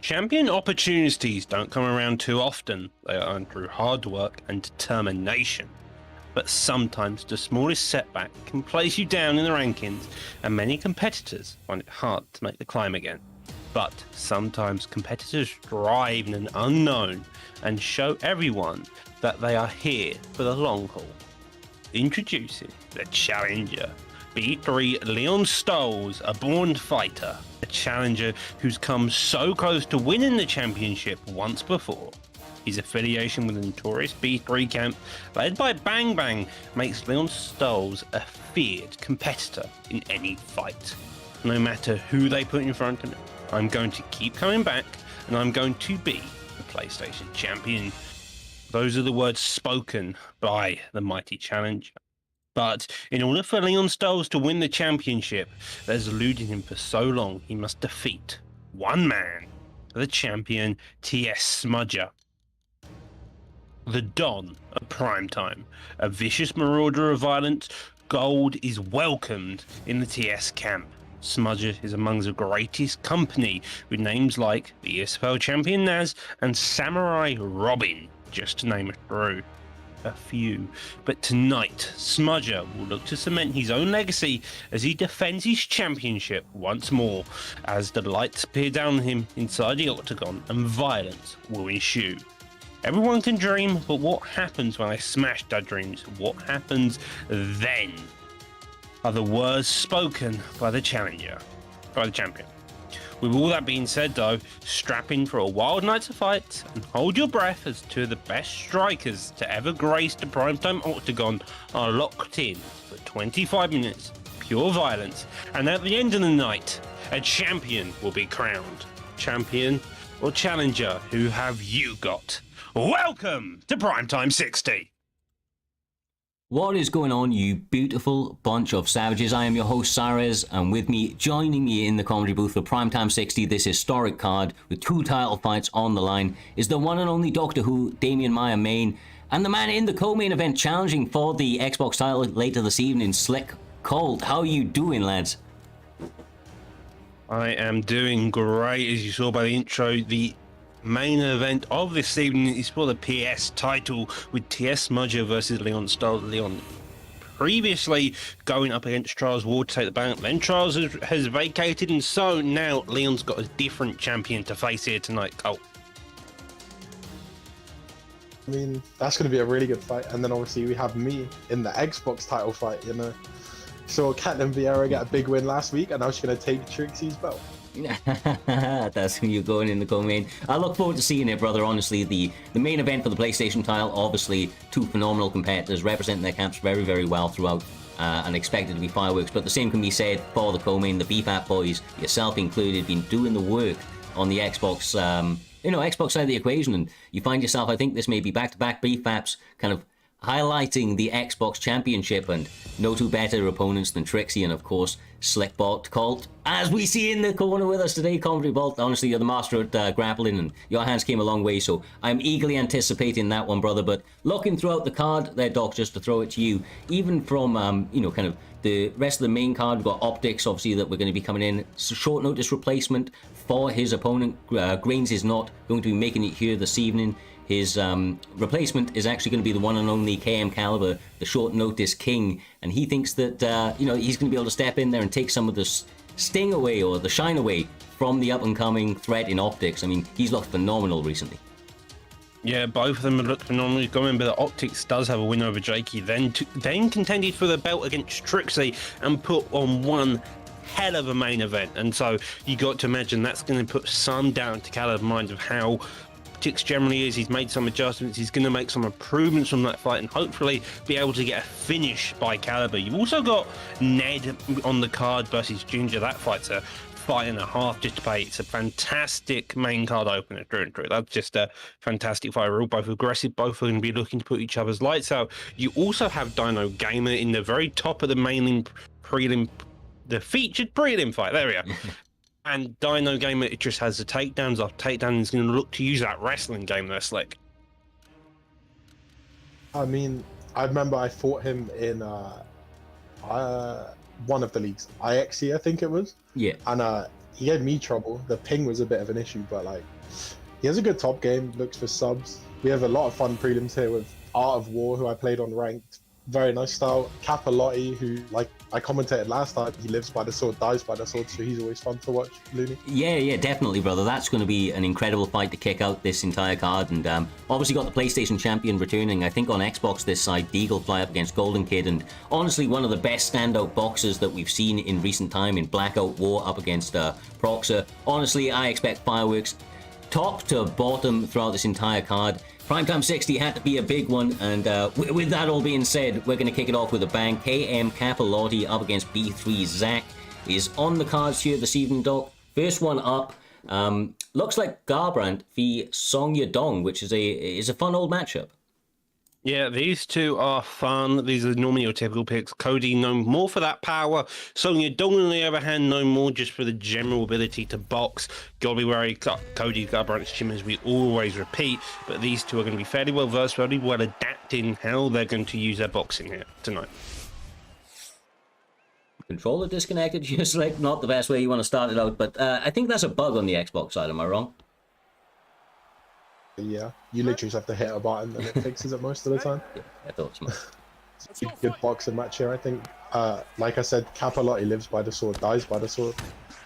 Champion opportunities don't come around too often. They are earned through hard work and determination. But sometimes the smallest setback can place you down in the rankings, and many competitors find it hard to make the climb again. But sometimes competitors thrive in an unknown and show everyone that they are here for the long haul. Introducing the challenger, B3 Leon Stolz, a born fighter, a challenger who's come so close to winning the championship once before. His affiliation with the notorious B3 camp, led by Bang Bang, makes Leon Stolz a feared competitor in any fight. No matter who they put in front of me, I'm going to keep coming back, and I'm going to be the PlayStation champion. Those are the words spoken by the mighty challenger. But in order for Leon Stolz to win the championship that has eluded him for so long, he must defeat one man, the champion TS Smudger. The Don of PrimeTime, a vicious marauder of violence, gold is welcomed in the TS camp. Smudger is among the greatest company, with names like the ESFL champion Naz and Samurai Robin, just to name a few. But tonight, Smudger will look to cement his own legacy as he defends his championship once more, as the lights peer down on him inside the octagon and violence will ensue. Everyone can dream, but what happens when they smash their dreams? What happens then? Are the words spoken by the champion. With all that being said though, strap in for a wild night to fight and hold your breath as two of the best strikers to ever grace the PrimeTime octagon are locked in for 25 minutes, pure violence, and at the end of the night, a champion will be crowned. Champion or challenger, who have you got? Welcome to PrimeTime 60! What is going on, you beautiful bunch of savages? I am your host, Cyrus, and with me, joining me in the commentary booth for PrimeTime 60, this historic card with 2 title fights on the line, is the one and only Doctor Who, Damien Maya Main, and the man in the co-main event challenging for the Xbox title later this evening, Slick Cold. How are you doing, lads? I am doing great. As you saw by the intro, the main event of this evening is for the PS title with TS Smudger versus Leon Stolz. Leon previously going up against Charles Ward to take the belt. Then Charles has vacated, and so now Leon's got a different champion to face here tonight. Cole. I mean, that's going to be a really good fight. And then obviously we have me in the Xbox title fight, you know. Saw Catelyn Vieira get a big win last week, and now she's going to take Trixie's belt. That's who you're going in the co-main. I look forward to seeing it, brother. Honestly, the main event for the PlayStation title, obviously 2 phenomenal competitors representing their camps very, very well throughout, and expected to be fireworks. But the same can be said for the co-main. The BFAP boys, yourself included, been doing the work on the Xbox, Xbox side of the equation, and you find yourself, I think this may be back-to-back BFAPs, kind of highlighting the Xbox Championship, and no 2 better opponents than Trixie and, of course, Slickbot Colt, as we see in the corner with us today. Commentary Bolt, honestly, you're the master at grappling, and your hands came a long way, so I'm eagerly anticipating that one, brother. But looking throughout the card there, Doc, just to throw it to you, even from, kind of the rest of the main card, we've got Optics, obviously, that we're going to be coming in. It's a short notice replacement for his opponent. Grains is not going to be making it here this evening. His replacement is actually going to be the one and only KM Caliber, the short notice king, and he thinks that he's going to be able to step in there and take some of the sting away, or the shine away, from the up and coming threat in Optics. I mean, he's looked phenomenal recently. Yeah, both of them have looked phenomenal. Go remember that Optics does have a win over Jakey, then contended for the belt against Trixie and put on one hell of a main event. And so you got to imagine that's going to put some doubt to Caliber's mind of how Optics generally is. He's made some adjustments. He's going to make some improvements from that fight and hopefully be able to get a finish by Caliber. You've also got Ned on the card versus Ginger. That fight's a fight and a half just to pay. It's a fantastic main card opener through and through. That's just a fantastic fight. We're all both aggressive. Both are going to be looking to put each other's lights out. You also have Dino Gamer in the very top of the main prelim, the featured prelim fight. There we are. And Dino Gamer, it just has the takedowns off takedown. He's going to look to use that wrestling game there, Slick. I mean, I remember I fought him in one of the leagues, IXE, I think it was. Yeah. And he gave me trouble. The ping was a bit of an issue, but like he has a good top game. Looks for subs. We have a lot of fun prelims here with Art of War, who I played on ranked. Very nice style. Capalotti, who, like I commentated last time, he lives by the sword, dies by the sword, so he's always fun to watch. Looney. Yeah, definitely, brother. That's going to be an incredible fight to kick out this entire card. And obviously got the PlayStation champion returning. I think on Xbox this side, Deagle fly up against Golden Kid. And honestly, one of the best standout boxers that we've seen in recent time in Blackout War up against Proxer. Honestly, I expect fireworks top to bottom throughout this entire card. Primetime 60 had to be a big one, and with that all being said, we're going to kick it off with a bang. KM Capalotti up against B3 Zach is on the cards here this evening, Doc. First one up, looks like Garbrandt v Song Yadong, which is a fun old matchup. Yeah, these two are fun. These are normally your typical picks. Cody known more for that power. Sonya Dong, on the other hand, known more just for the general ability to box. Gotta be wary. Cody Garbrandt's gym, as we always repeat. But these two are going to be fairly well versed, fairly well adapting how they're going to use their boxing here tonight. Controller disconnected, just like not the best way you want to start it out. But I think that's a bug on the Xbox side. Am I wrong? Yeah, you literally just have to hit a button and it fixes it most of the time. Yeah, I thought so. Good boxing match here, I think. Like I said, Capalotti lives by the sword, dies by the sword.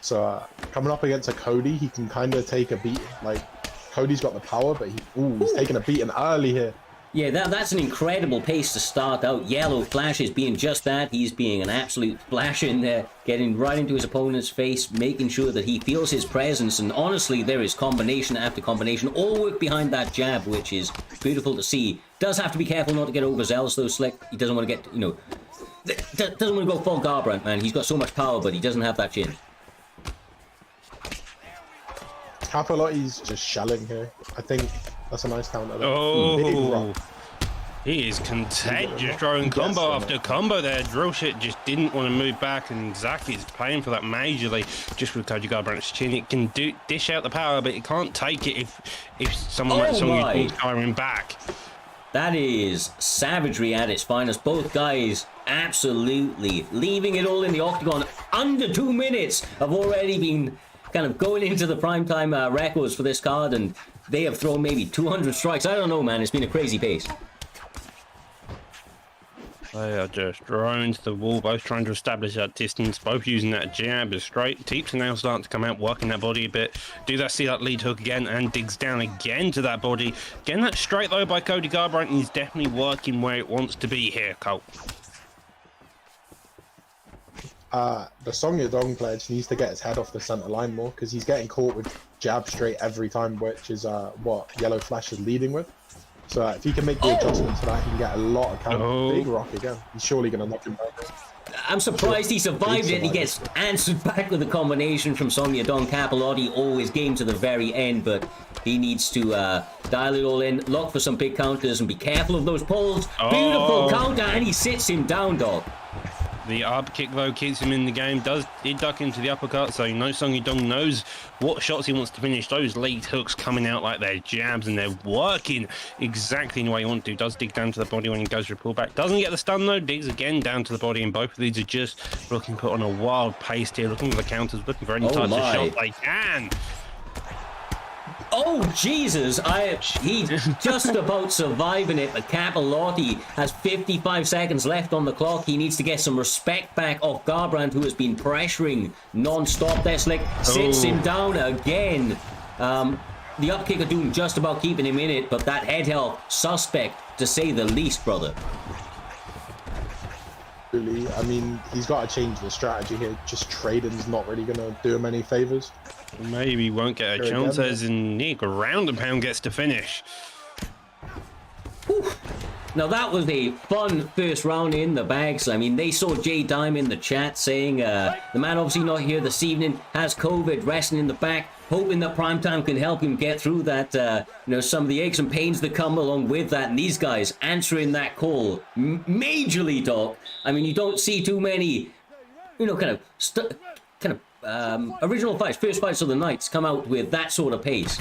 So coming up against a Cody, he can kind of take a beat. Like Cody's got the power, but he's taking a beating early here. Yeah, that's an incredible pace to start out. Yellow Flash is being just that. He's being an absolute flash in there, getting right into his opponent's face, making sure that he feels his presence. And honestly, there is combination after combination, all work behind that jab, which is beautiful to see. Does have to be careful not to get overzealous, though, Slick. He doesn't want to get, doesn't want to go full Garbrandt, man. He's got so much power, but he doesn't have that chin. Capalotti's just shelling here. I think that's a nice counter. Oh, he is contagious, throwing combo after combo there. Drill shit just didn't want to move back, and Zach is paying for that majorly just with Cody Garbrandt's chin. It can dish out the power, but it can't take it if someone like someone is firing back. That is savagery at its finest. Both guys absolutely leaving it all in the octagon. Under 2 minutes have already been kind of going into the primetime records for this card, and they have thrown maybe 200 strikes. I don't know, man. It's been a crazy pace. They are just thrown to the wall, both trying to establish that distance, both using that jab as straight. Teeps are now starting to come out, working that body a bit. Do that, see that lead hook again, and digs down again to that body. Getting that straight, though, by Cody Garbrandt. He's definitely working where it wants to be here, Colt. The Song Yadong pledge needs to get his head off the center line more, because he's getting caught with jab straight every time, which is what Yellow Flash is leading with. So if he can make the adjustments to that, he can get a lot of counter. Big rock again. He's surely going to knock him back. I'm surprised he survived it. He gets answered back with a combination from Song Yadong. Capalotti always game to the very end, but he needs to dial it all in, look for some big counters, and be careful of those pulls. Beautiful counter, and he sits him down, dog. The up kick, though, keeps him in the game. Did duck into the uppercut, so Song Yadong knows what shots he wants to finish. Those lead hooks coming out like they're jabs, and they're working exactly in the way you want to. Does dig down to the body when he goes for a pullback. Doesn't get the stun, though. Digs again down to the body, and both of these are just looking put on a wild pace here, looking for the counters, looking for any types of shot they can. Oh, Jesus. He's just about surviving it, but Capalotti has 55 seconds left on the clock. He needs to get some respect back off Garbrandt, who has been pressuring non-stop. There, Slick sits him down again. The up kick are doing just about keeping him in it, but that head health, suspect, to say the least, brother. I mean, he's got to change the strategy here. Just trading's not really going to do him any favors. Maybe he won't get a chance as in Nick ground and pound gets to finish. Whew. Now that was a fun first round in the bags. I mean, they saw Jay Dime in the chat saying the man obviously not here this evening, has COVID, resting in the back, hoping that Primetime can help him get through that, some of the aches and pains that come along with that. And these guys answering that call majorly, Doc. I mean, you don't see too many, original fights, first fights of the nights come out with that sort of pace.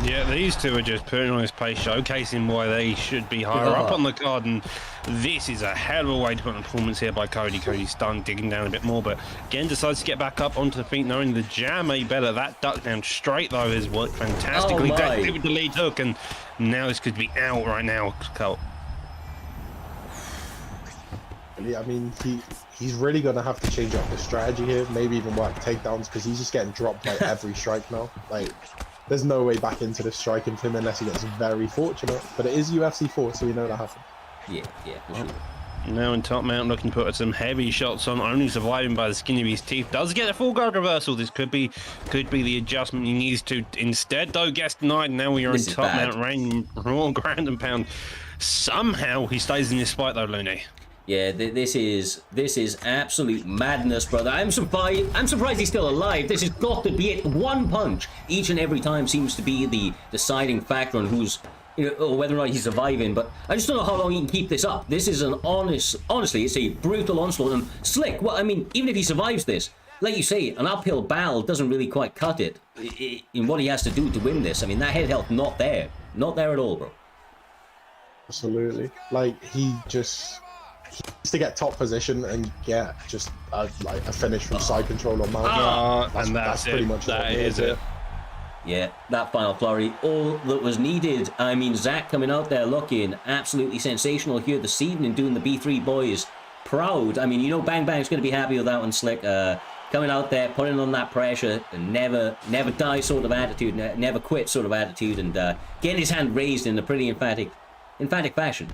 Yeah, these two are just putting on this pace, showcasing why they should be higher up on the card, and this is a hell of a way to put a performance here by Cody. Cody's done digging down a bit more, but again decides to get back up onto the feet, knowing the jam may better. That duck down straight, though, has worked fantastically. With the lead hook, and now this could be out right now, Colt. I mean, he's really going to have to change up the strategy here, maybe even work takedowns, because he's just getting dropped like every strike now. Like, there's no way back into this striking for him unless he gets very fortunate. But it is UFC 4, so we know that happens. Yeah, for sure. Now in top mount, looking to put some heavy shots on, only surviving by the skin of his teeth. Does get a full guard reversal. This could be the adjustment he needs to. Instead, though, gets denied. Now we are in top mount, reigning raw ground and pound. Somehow he stays in this fight, though, Looney. Yeah, this is absolute madness, brother. I'm surprised he's still alive. This has got to be it. One punch each and every time seems to be the deciding factor on who's, or whether or not he's surviving. But I just don't know how long he can keep this up. This is honestly, it's a brutal onslaught. And Slick, well, I mean, even if he survives this, like you say, an uphill battle doesn't really quite cut it in what he has to do to win this. I mean, that head health not there at all, bro. Absolutely. Like, he needs to get top position and get just like a finish from side control or mount. That's pretty much that is it. Yeah, that final flurry, all that was needed. I mean, Zach coming out there looking absolutely sensational here this evening, doing the B3 boys proud. I mean, Bang Bang's going to be happy with that one, Slick. Coming out there, putting on that pressure, and never die sort of attitude, never quit sort of attitude, and getting his hand raised in a pretty emphatic fashion.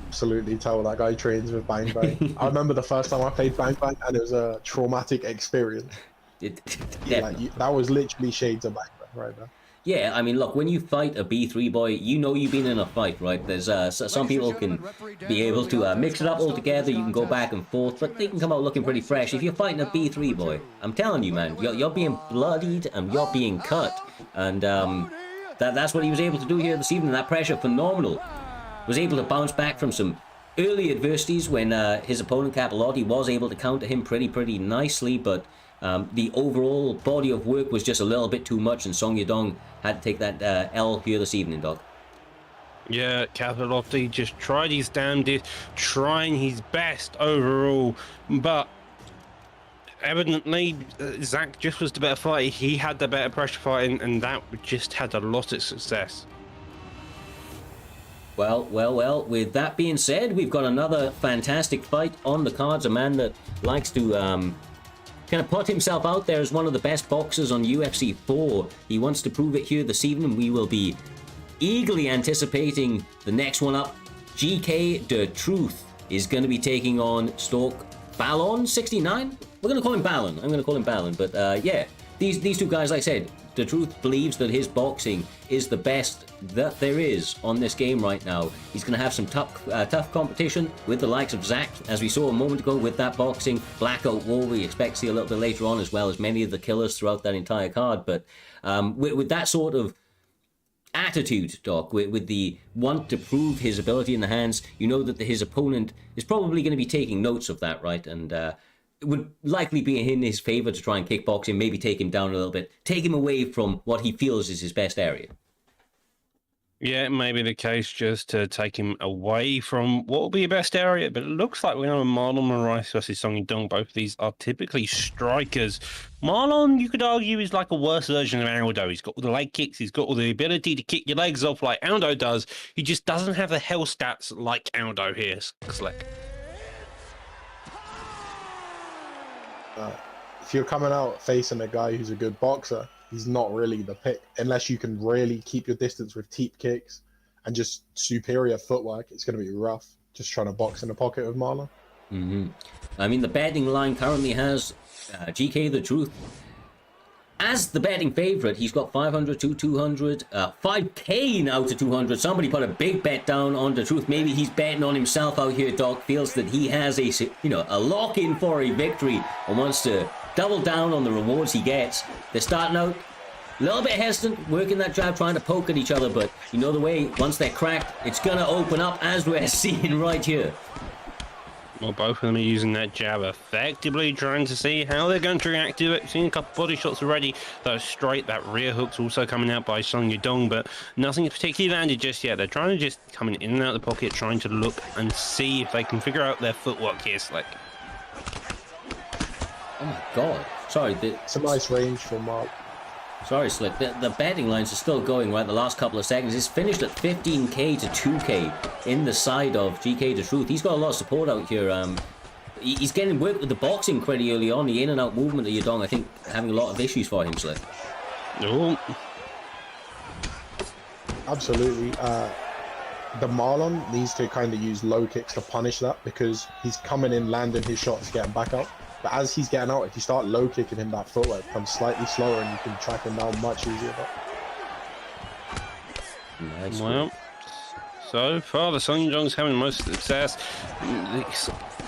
Absolutely tell that guy trains with Bang Bang. I remember the first time I played Bang Bang, and it was a traumatic experience. That was literally shades of Bang Bang right there. Yeah, I mean, look, when you fight a B3 boy, you've been in a fight, right? There's some people can be able to mix it up all together. You can go back and forth, but they can come out looking pretty fresh. If you're fighting a B3 boy, I'm telling you, man, you're being bloodied and you're being cut, and that's what he was able to do here this evening. That pressure, phenomenal. Was able to bounce back from some early adversities when his opponent Capellotti was able to counter him pretty nicely, but the overall body of work was just a little bit too much, and Song Yadong had to take that L here this evening, Doc. Yeah, Capellotti just tried his damnedest, trying his best overall, but evidently Zach just was the better fighter. He had the better pressure fighting, and that just had a lot of success. Well, with that being said, we've got another fantastic fight on the cards. A man that likes to kind of put himself out there as one of the best boxers on UFC 4. He wants to prove it here this evening. We will be eagerly anticipating the next one up. GK The Truth is going to be taking on Stork Ballon 69. We're going to call him Ballon. I'm going to call him Ballon. But yeah, these two guys, like I said, The Truth believes that his boxing is the best that there is on this game right now. He's going to have some tough competition with the likes of Zach, as we saw a moment ago with that boxing. Blackout War, we expect to see a little bit later on, as well as many of the killers throughout that entire card. But with that sort of attitude, Doc, with the want to prove his ability in the hands, you know that his opponent is probably going to be taking notes of that, right? And it would likely be in his favor to try and kickbox him, maybe take him down a little bit, take him away from what he feels is his best area. Yeah, it may be the case, just to take him away from what will be your best area, but it looks like we know Marlon Moraes versus Song Yadong. Both of these are typically strikers. Marlon, you could argue, is like a worse version of Aldo. He's got all the leg kicks, he's got all the ability to kick your legs off like Aldo does. He just doesn't have the hell stats like Aldo here, Slick. If you're coming out facing a guy who's a good boxer, he's not really the pick unless you can really keep your distance with teep kicks and just superior footwork. It's going to be rough just trying to box in the pocket with Marlon. I mean, the betting line currently has GK The Truth as the betting favorite. He's got 500 to 200, 5K now to 200. Somebody put a big bet down on The Truth. Maybe he's betting on himself out here, Doc. Feels that he has a lock-in for a victory and wants to double down on the rewards he gets. They're starting out a little bit hesitant, working that jab, trying to poke at each other, but you know the way, once they're cracked, it's going to open up, as we're seeing right here. Well, both of them are using that jab effectively, trying to see how they're going to react to it. Seen a couple body shots already. Those straight, that rear hook's also coming out by Song Yudong, but nothing particularly landed just yet. They're trying to just come in and out of the pocket, trying to look and see if they can figure out their footwork here, Slick. Oh my god. Sorry. It's a nice range from Mark. Sorry, Slick. The betting lines are still going, right? The last couple of seconds. It's finished at 15k to 2k in the side of GK The Truth. He's got a lot of support out here. He's getting work with the boxing pretty early on. The in and out movement of Yudong, I think, having a lot of issues for him, Slick. Oh. Absolutely. The Marlon needs to kind of use low kicks to punish that, because he's coming in, landing his shots, getting back out. But as he's getting out, if you start low kicking him, that footwork becomes slightly slower and you can track him down much easier. Nice. Well, so far the Song Yudong's having the most success.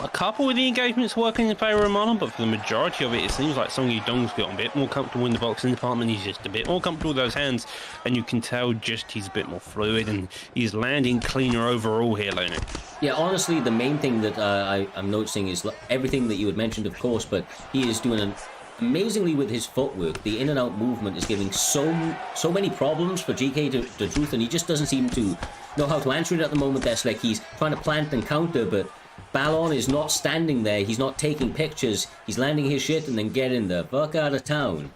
A couple of the engagements working in favour of Marlon, but for the majority of it, it seems like Song Yudong's gotten a bit more comfortable in the boxing department. He's just a bit more comfortable with those hands, and you can tell just he's a bit more fluid and he's landing cleaner overall here, Luna. Yeah, honestly, the main thing that I'm noticing is everything that you had mentioned, of course, but he is doing amazingly with his footwork. The in and out movement is giving so many problems for GK The Truth, and he just doesn't seem to know how to answer it at the moment. That's like he's trying to plant and counter, but Ballon is not standing there. He's not taking pictures. He's landing his shit and then getting the fuck out of town.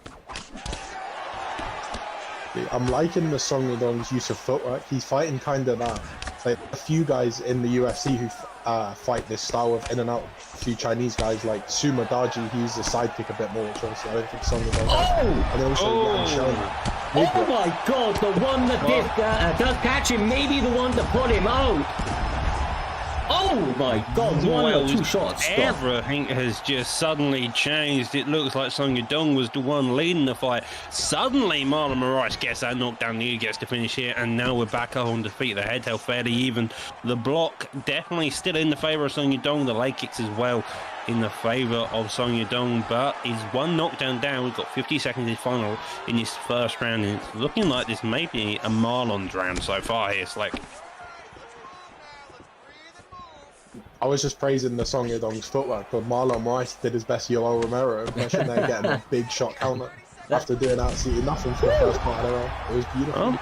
I'm liking the Song Yudong's use of footwork. He's fighting kind of that. Like a few guys in the UFC who fight this style of in and out. A few Chinese guys like Suma Daji, he uses the side kick a bit more, which obviously I don't think Song Yudong does. And then also Yan Xiaomi. Oh my god, the one that does catch him, maybe the one that put him out. Oh my god, one or two shots. Everything has just suddenly changed. It looks like Song Yudong was the one leading the fight. Suddenly, Marlon Moraes gets that knockdown lead, gets to finish here, and now we're back on defeat. The head held fairly even. The block definitely still in the favour of Song Yudong. The leg kicks as well in the favour of Song Yudong, but he's one knockdown down. We've got 50 seconds in final in this first round, and it's looking like this may be a Marlon's round so far here. It's like, I was just praising the Song Yudong's footwork, but Marlon Moraes did his best Yoel Romero impression there, getting a big shot counter after doing absolutely nothing for the first part of the round. It was beautiful.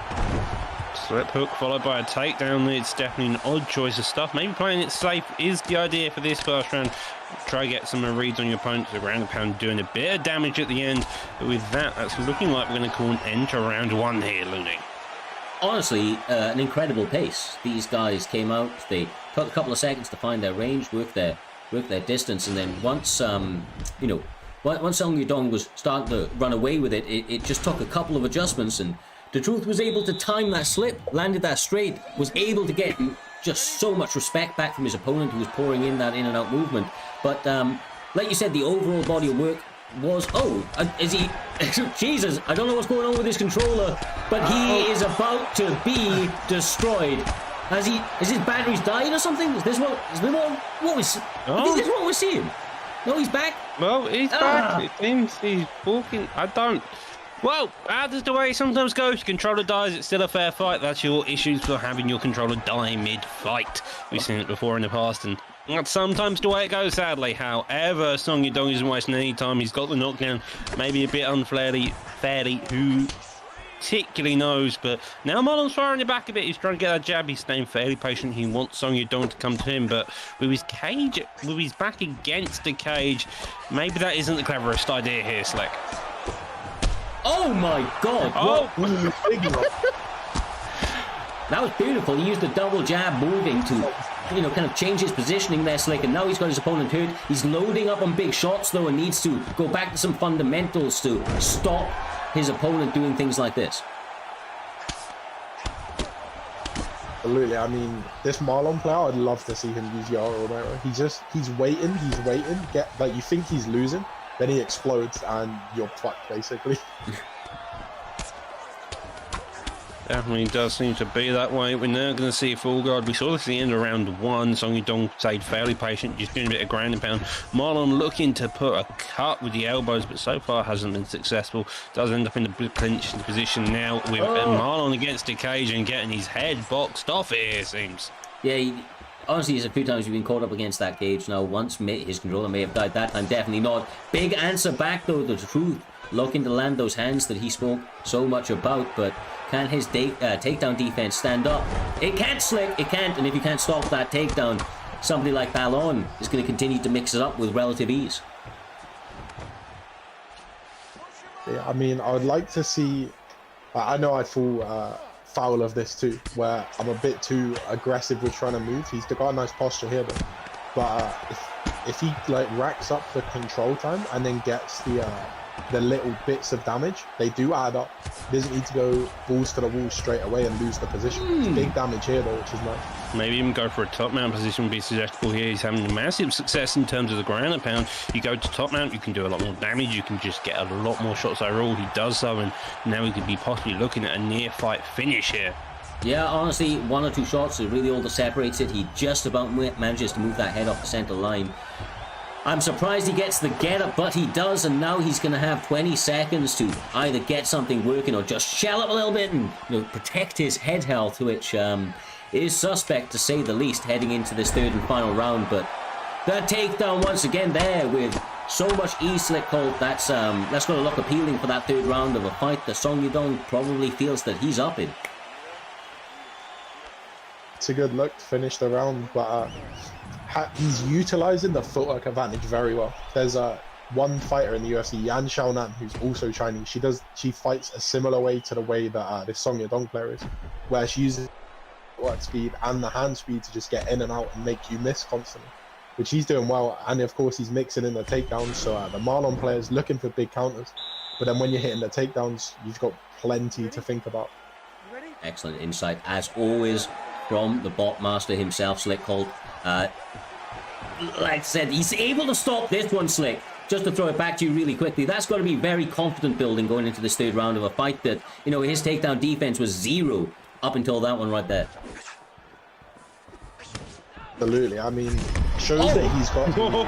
Slip hook followed by a takedown. It's definitely an odd choice of stuff. Maybe playing it safe is the idea for this first round. Try to get some reads on your opponent. The ground and pound doing a bit of damage at the end. But with that, that's looking like we're going to call an end to round one here, Looney. Honestly, an incredible pace. These guys came out, they took a couple of seconds to find their range, work their distance, and then once Song Yudong was starting to run away with it, it just took a couple of adjustments, and The Truth was able to time that slip, landed that straight, was able to get just so much respect back from his opponent who was pouring in that in and out movement. But like you said, the overall body of work was, is he, Jesus, I don't know what's going on with his controller, but he is about to be destroyed. Is his batteries died or something? Is this what we're seeing? No, he's back. Well, he's back. It seems he's walking. Well, how does the way it sometimes goes? Your controller dies, it's still a fair fight. That's your issues for having your controller die mid-fight. We've seen it before in the past, and that's sometimes the way it goes, sadly. However, Song Yudong isn't wasting any time. He's got the knockdown, maybe a bit unfairly, who particularly knows, but now Marlon's firing it back a bit. He's trying to get that jab. He's staying fairly patient. He wants Song Yudong to come to him, but with his back against the cage, maybe that isn't the cleverest idea here, Slick. Oh my god! That was beautiful. He used the double jab moving to, kind of change his positioning there, Slick, and now he's got his opponent hurt. He's loading up on big shots, though, and needs to go back to some fundamentals to stop his opponent doing things like this. Absolutely. I mean, this Marlon player, I'd love to see him use Yoel Romero. He's waiting. You think he's losing, then he explodes and you're fucked, basically. Definitely does seem to be that way. We're now going to see full guard. We saw this at the end of round one. Song Yudong stayed fairly patient, just doing a bit of ground and pound. Marlon looking to put a cut with the elbows, but so far hasn't been successful. Does end up in the clinch position now with Marlon against the cage and getting his head boxed off here, it seems. Yeah, Honestly, there's a few times we've been caught up against that cage. Now, once his controller may have died that time, definitely not. Big answer back, though, the truth. Looking to land those hands that he spoke so much about, but can his takedown defense stand up? It can't, Slick, it can't, and if you can't stop that takedown, somebody like Ballon is going to continue to mix it up with relative ease. Yeah, I mean, I would like to see... I know I fall foul of this too, where I'm a bit too aggressive with trying to move. He's got a nice posture here, though. But if he like racks up the control time and then gets the little bits of damage, they do add up. He doesn't need to go balls to the wall straight away and lose the position. It's big damage here, though, which is nice. Maybe even go for a top mount position would be suggestible here. He's having massive success in terms of the ground and pound. You go to top mount, you can do a lot more damage. You can just get a lot more shots overall. He does so, and now he could be possibly looking at a near fight finish here. Yeah, honestly, 1 or 2 shots is really all that separates it. He just about manages to move that head off the center line. I'm surprised he gets the get up, but he does, and now he's going to have 20 seconds to either get something working or just shell up a little bit and protect his head health, which is suspect to say the least heading into this third and final round. But the takedown once again there with so much ease, Slick Colt. That's going to look appealing for that third round of a fight that Song Yudong probably feels that he's up in. It's a good look to finish the round, but he's utilizing the footwork advantage very well. There's one fighter in the UFC, Yan Xiaonan, who's also Chinese. She fights a similar way to the way that this Song Yudong player is, where she uses footwork speed and the hand speed to just get in and out and make you miss constantly, which he's doing well. And of course, he's mixing in the takedowns, so the Marlon player's looking for big counters. But then when you're hitting the takedowns, you've got plenty to think about. Excellent insight, as always, from the bot master himself, Slick Colt. Like I said, he's able to stop this one, Slick. Just to throw it back to you really quickly, that's got to be very confident building going into this third round of a fight that, his takedown defense was 0 up until that one right there. Absolutely. I mean, shows that he's got the control.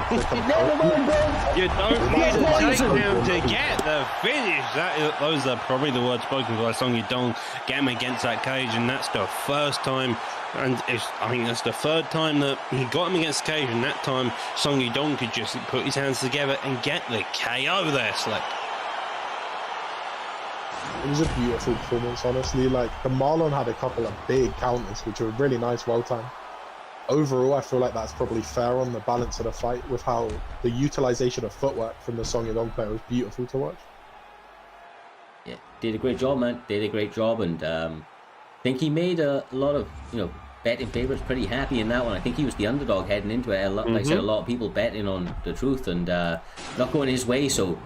You don't need a takedown to get the finish. Those are probably the words spoken by Song Yudong. Get him against that cage, and that's the first time. And I think that's the third time that he got him against the cage, and that time Song Yudong could just put his hands together and get the KO there, Slick. It was a beautiful performance, honestly. Like, the Marlon had a couple of big counters, which were really nice, well timed. Overall, I feel like that's probably fair on the balance of the fight, with how the utilization of footwork from the Song Yudong player was beautiful to watch. Yeah, did a great job, man. Did a great job, and I think he made a lot of, betting favorites pretty happy in that one. I think he was the underdog heading into it. Like I said, a lot of people betting on the truth and not going his way, so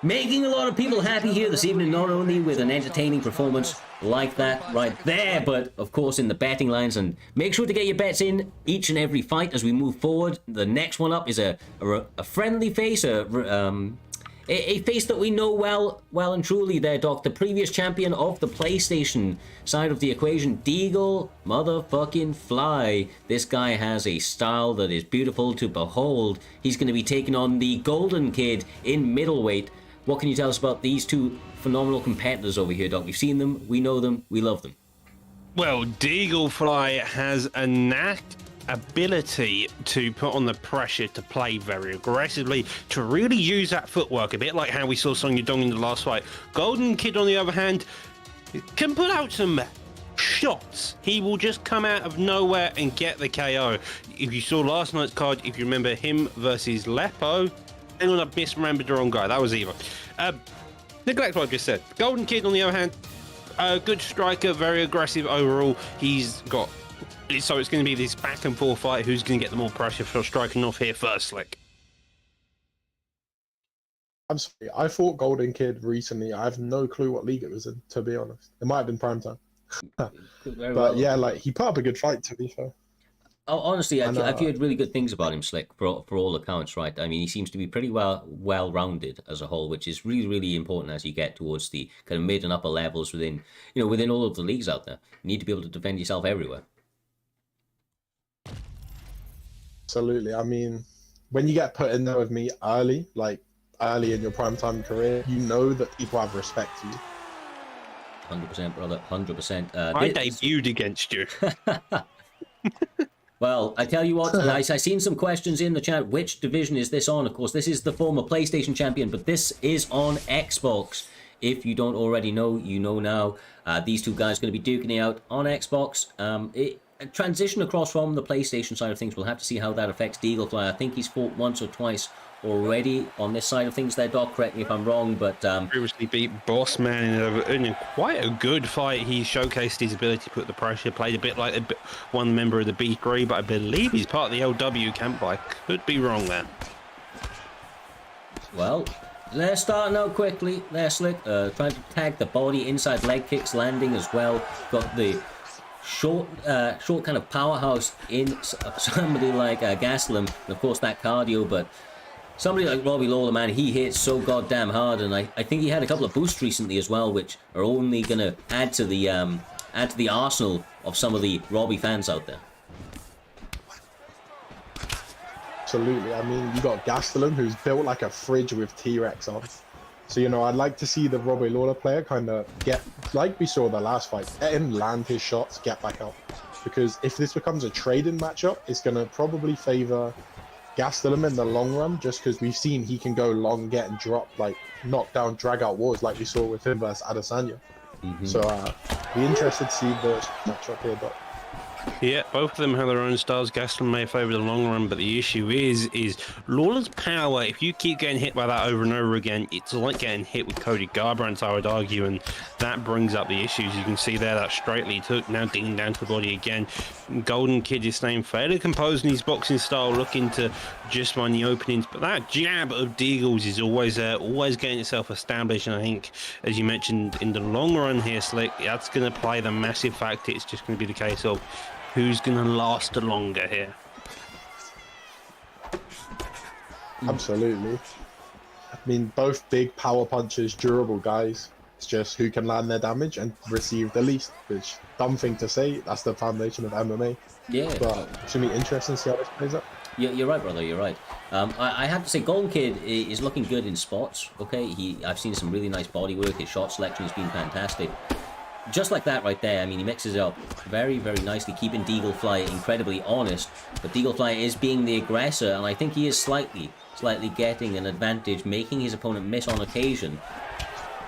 making a lot of people happy here this evening, not only with an entertaining performance like that right there, but of course in the betting lines. And make sure to get your bets in each and every fight as we move forward. The next one up is a friendly face, a face that we know well and truly there, Doc. The previous champion of the PlayStation side of the equation, Deagle motherfucking Fly. This guy has a style that is beautiful to behold. He's going to be taking on the Golden Kid in middleweight. What can you tell us about these two phenomenal competitors over here, Doc? We've seen them, we know them, we love them. Well, Deagle Fly has a knack ability to put on the pressure, to play very aggressively, to really use that footwork, a bit like how we saw Song Yudong in the last fight. Golden Kid, on the other hand, can put out some shots. He will just come out of nowhere and get the KO. If you saw last night's card, if you remember him versus Lepo, hang on, I've misremembered the wrong guy. That was Eva. Neglect what I just said. Golden Kid, on the other hand, a good striker, very aggressive overall. He's got... So it's going to be this back and forth fight. Who's going to get the more pressure for striking off here first, Slick? I'm sorry, I fought Golden Kid recently. I have no clue what league it was in, to be honest. It might have been PrimeTime. But yeah, like, he put up a good fight, to be fair. Oh, honestly, I've heard really good things about him, Slick, for all accounts, right? I mean, he seems to be pretty well-rounded as a whole, which is really, really important as you get towards the kind of mid and upper levels within all of the leagues out there. You need to be able to defend yourself everywhere. Absolutely. I mean, when you get put in there with me early in your PrimeTime career, you know that people have respect for you. 100%, brother. 100%. I debuted against you. Well, I tell you what, I seen some questions in the chat. Which division is this on? Of course, this is the former PlayStation champion, but this is on Xbox. If you don't already know, you know now. These two guys are going to be duking it out on Xbox. A transition across from the PlayStation side of things, we'll have to see how that affects Deaglefly. I think he's fought once or twice already on this side of things there, Doc. Correct me if I'm wrong, but... previously beat Bossman in quite a good fight. He showcased his ability to put the pressure, played a bit like one member of the B3, but I believe he's part of the LW camp, but I could be wrong there. Well, they're starting out quickly. They're slick, trying to tag the body, inside leg kicks landing as well. Got the short kind of powerhouse in somebody like Gastelum, and of course that cardio, but somebody like Robbie Lawler, man, he hits so goddamn hard, and I think he had a couple of boosts recently as well, which are only gonna add to the arsenal of some of the Robbie fans out there. Absolutely. I mean, you got Gastelum, who's built like a fridge with T-Rex arms. So, you know, I'd like to see the Robbie Lawler player kind of get, like we saw the last fight, let him land his shots, get back up. Because if this becomes a trading matchup, it's going to probably favor Gastelum in the long run, just because we've seen he can go long, get and drop, like knock down, drag out wars, like we saw with him versus Adesanya. So, be interested to see the matchup here, but... Yeah, both of them have their own styles. Gastelum may favour the long run, but the issue is Lawler's power. If you keep getting hit by that over and over again, it's like getting hit with Cody Garbrandt, I would argue, and that brings up the issues. You can see there that straightly he took, now digging down to the body again. Golden Kid is staying fairly composed in his boxing style, looking to just find the openings, but that jab of Deagles is always there, always getting itself established, and I think, as you mentioned, in the long run here, Slick, that's going to play the massive factor. It's just going to be the case of who's going to last longer here. Absolutely. I mean, both big power punchers, durable guys. It's just who can land their damage and receive the least, which, dumb thing to say, that's the foundation of MMA. Yeah. But it's going to be interesting to see how this plays out. You're right, brother. You're right. I have to say, Golden Kid is looking good in spots. Okay, I've seen some really nice body work. His shot selection has been fantastic. Just like that right there, I mean, he mixes it up very, very nicely, keeping Deaglefly incredibly honest. But Deaglefly is being the aggressor, and I think he is slightly getting an advantage, making his opponent miss on occasion.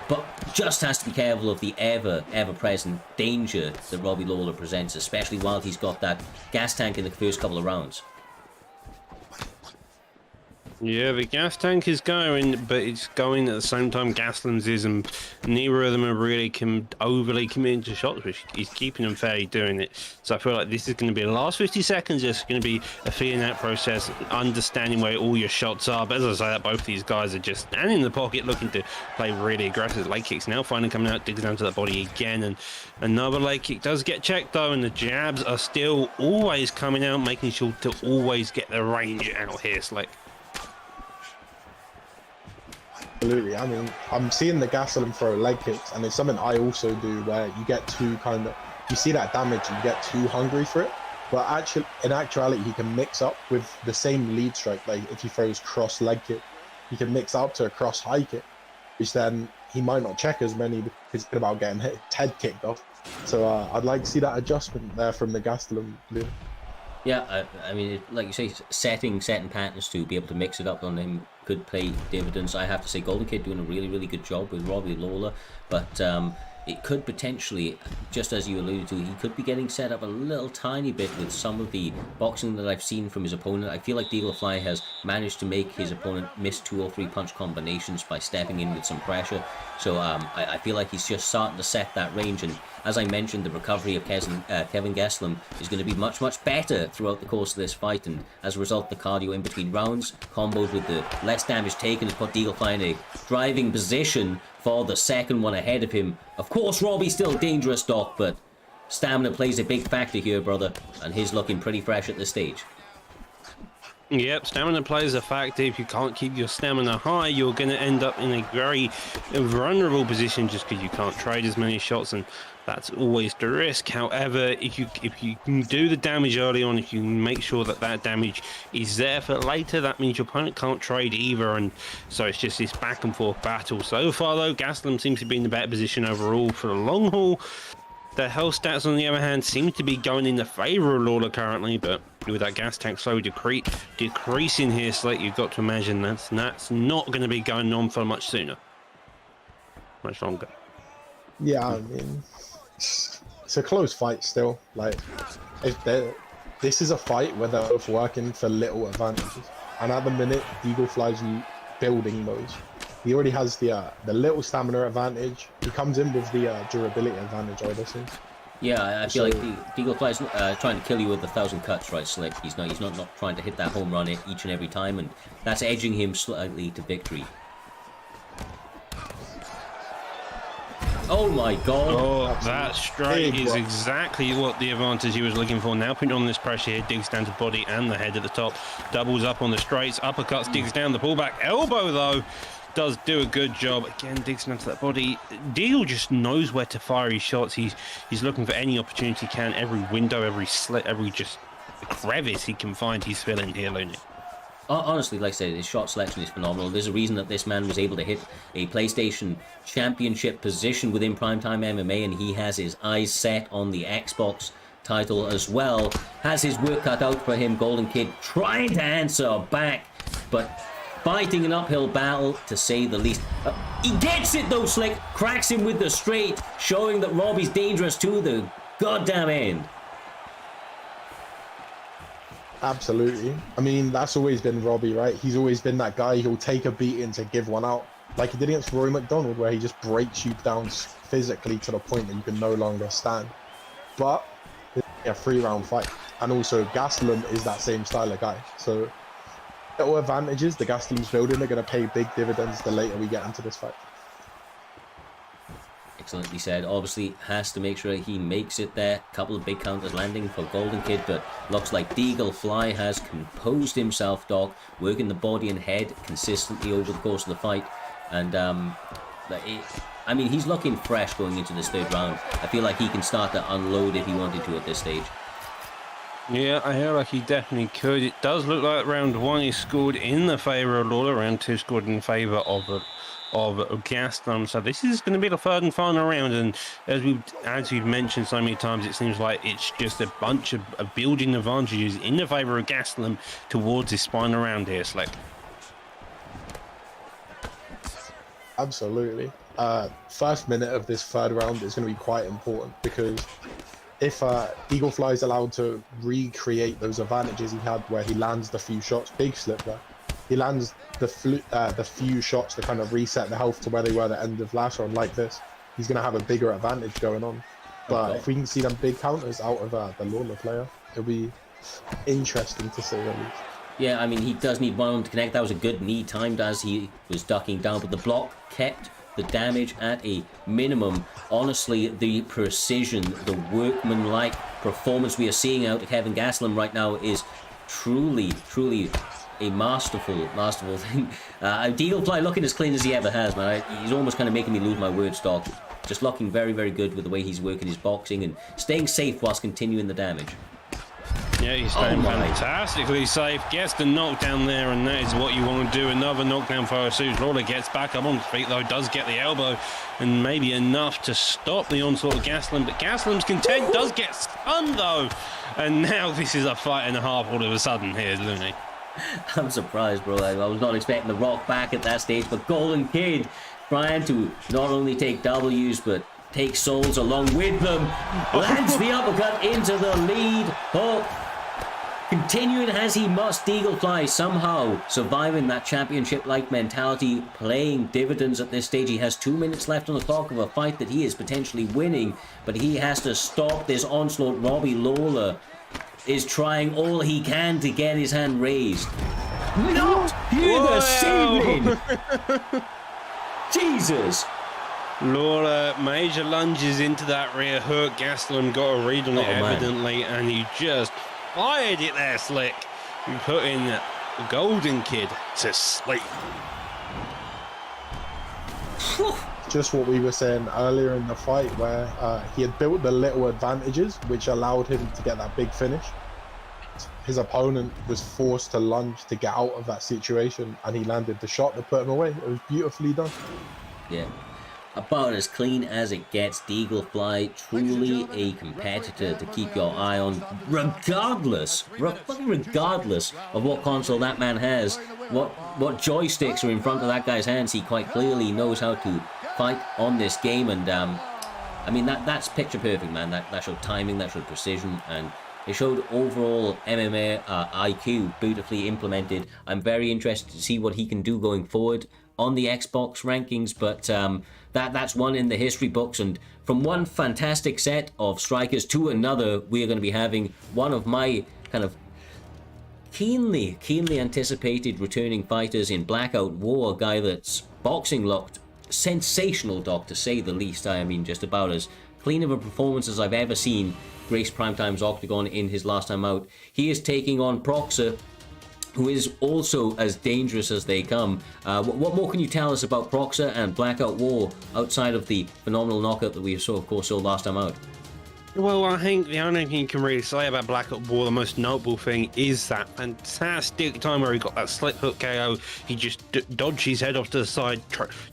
But just has to be careful of the ever-present danger that Robbie Lawler presents, especially while he's got that gas tank in the first couple of rounds. Yeah, the gas tank is going, but it's going at the same time Gastelum's is, and neither of them are really overly committed to shots, which is keeping them fairly doing it. So I feel like this is going to be the last 50 seconds, it's going to be a feeling out process, understanding where all your shots are. But as I say, that both these guys are just standing in the pocket, looking to play really aggressive. Leg kicks now finally coming out, digs down to that body again, and another leg kick does get checked though, and the jabs are still always coming out, making sure to always get the range out here, Slick. Absolutely. I mean, I'm seeing the Gastelum throw leg kicks, and it's something I also do where you get too you see that damage and you get too hungry for it. But actually, in actuality, he can mix up with the same lead strike. Like if he throws cross leg kick, he can mix up to a cross high kick, which then he might not check as many because he's about getting his head kicked off. So I'd like to see that adjustment there from the Gastelum. Yeah, I mean, like you say, setting patterns to be able to mix it up on him could pay dividends. I have to say, Golden Kid doing a really, really good job with Robbie Lawler, but it could potentially, just as you alluded to, he could be getting set up a little tiny bit with some of the boxing that I've seen from his opponent. I feel like Deaglefly has managed to make his opponent miss 2 or 3 punch combinations by stepping in with some pressure. So I feel like he's just starting to set that range, and as I mentioned, the recovery of Kevin Gastelum is going to be much, much better throughout the course of this fight, and as a result, the cardio in between rounds, combos with the less damage taken, has put Deaglefly in a driving position for the second one ahead of him. Of course, Robbie's still dangerous, Doc, but stamina plays a big factor here, brother, and he's looking pretty fresh at this stage. Yep, stamina plays a factor. If you can't keep your stamina high, you're going to end up in a very vulnerable position just because you can't trade as many shots, and that's always the risk. However, if you can do the damage early on, if you make sure that damage is there for later, that means your opponent can't trade either, and so it's just this back and forth battle. So far though, Gastelum seems to be in the better position overall for the long haul. The health stats, on the other hand, seem to be going in the favour of Lawler currently, but with that gas tank slowly decreasing here, Slick, you've got to imagine that's not going to be going on for much sooner. Much longer. Yeah, I mean, it's a close fight still. Like, this is a fight where they're both working for little advantages. And at the minute, Eagle Fly's building those. He already has the little stamina advantage. He comes in with the durability advantage, I would assume. Yeah, I feel like the Eagle Fly's trying to kill you with 1,000 cuts, right, Slick? He's not trying to hit that home run each and every time, and that's edging him slightly to victory. Oh my god! Oh, Absolutely. that strike Big is one. exactly what the advantage he was looking for. Now putting on this pressure here, digs down to body and the head at the top. Doubles up on the straights, uppercuts, digs down the pullback. Elbow, though, does do a good job. Again, digs down to that body. Deagle just knows where to fire his shots. He's looking for any opportunity he can. Every window, every slit, every just crevice he can find, he's filling here, Looney. Honestly, like I said, his shot selection is phenomenal. There's a reason that this man was able to hit a PlayStation Championship position within Primetime MMA, and he has his eyes set on the Xbox title as well. Has his work cut out for him. Golden Kid trying to answer back, but fighting an uphill battle, to say the least. He gets it though, Slick. Cracks him with the straight, showing that Robbie's dangerous to the goddamn end. Absolutely. I mean, that's always been Robbie, right? He's always been that guy who'll take a beating to give one out. Like he did against Roy McDonald, where he just breaks you down physically to the point that you can no longer stand. But it's a 3-round fight. And also, Gastelum is that same style of guy. So, little advantages the Gastelum's building are going to pay big dividends the later we get into this fight. Excellently said. Obviously has to make sure he makes it there. Couple of big counters landing for Golden Kid, but looks like Deagle Fly has composed himself, Doc, working the body and head consistently over the course of the fight. And I mean, he's looking fresh going into this third round. I feel like he can start to unload if he wanted to at this stage. Yeah, I feel like he definitely could. It does look like round 1 is scored in the favour of Lawler, round 2 scored in favour of Gaston. So this is going to be the third and final round, and as we've mentioned so many times, it seems like it's just a bunch of building advantages in the favour of Gaston towards this final round here, Slick. Absolutely. First minute of this third round is going to be quite important, because if Eagle Fly is allowed to recreate those advantages he had where he lands the few shots, big slip there, he lands the few shots to kind of reset the health to where they were at the end of last round like this, he's going to have a bigger advantage going on. But if we can see them big counters out of the Lawler player, it'll be interesting to say the least. Yeah, I mean, he does need one to connect. That was a good knee timed as he was ducking down, but the block kept the damage at a minimum. Honestly, the precision, the workmanlike performance we are seeing out of Kevin Gastelum right now is truly a masterful thing. Deagle Fly looking as clean as he ever has, man. He's almost kind of making me lose my words, Doc. Just looking very, very good with the way he's working his boxing and staying safe whilst continuing the damage. Yeah, he's staying fantastically safe. Gets the knockdown there, and that is what you want to do. Another knockdown for Asu's. Lawler gets back up on his feet, though, does get the elbow, and maybe enough to stop the onslaught of Gastelum. But Gastelum's content, does get stunned, though. And now this is a fight and a half all of a sudden here, Looney. I'm surprised, bro. I was not expecting the Rock back at that stage, but Golden Kid trying to not only take W's, but take souls along with them. Lands the uppercut into the lead hook. Continuing as he must, Deagle Fly somehow surviving that championship-like mentality, playing dividends at this stage. He has 2 minutes left on the clock of a fight that he is potentially winning, but he has to stop this onslaught. Robbie Lawler is trying all he can to get his hand raised. Not here the saving! Jesus! Lawler, major lunges into that rear hook. Gastelum got a read on it evidently, and he just fired it there, Slick. You putting the Golden Kid to sleep. Just what we were saying earlier in the fight, where he had built the little advantages which allowed him to get that big finish. His opponent was forced to lunge to get out of that situation, and he landed the shot that put him away. It was beautifully done. Yeah. About as clean as it gets. Deagle Fly, truly a competitor to keep your eye on, regardless of what console that man has, what joysticks are in front of that guy's hands. He quite clearly knows how to fight on this game, and I mean that's picture perfect, man. That showed timing, that showed precision, and it showed overall MMA IQ beautifully implemented. I'm very interested to see what he can do going forward on the Xbox rankings, but that's one in the history books. And from one fantastic set of strikers to another, we are going to be having one of my kind of keenly anticipated returning fighters in Blackout War, a guy that's boxing looked sensational, Doc, to say the least. I mean, just about as clean of a performance as I've ever seen grace PrimeTime's Octagon in his last time out. He is taking on Proxer, who is also as dangerous as they come. What more can you tell us about Proxer and Blackout War outside of the phenomenal knockout that we saw last time out? Well, I think the only thing you can really say about Black Ops War, the most notable thing, is that fantastic time where he got that slip hook KO. He just dodged his head off to the side,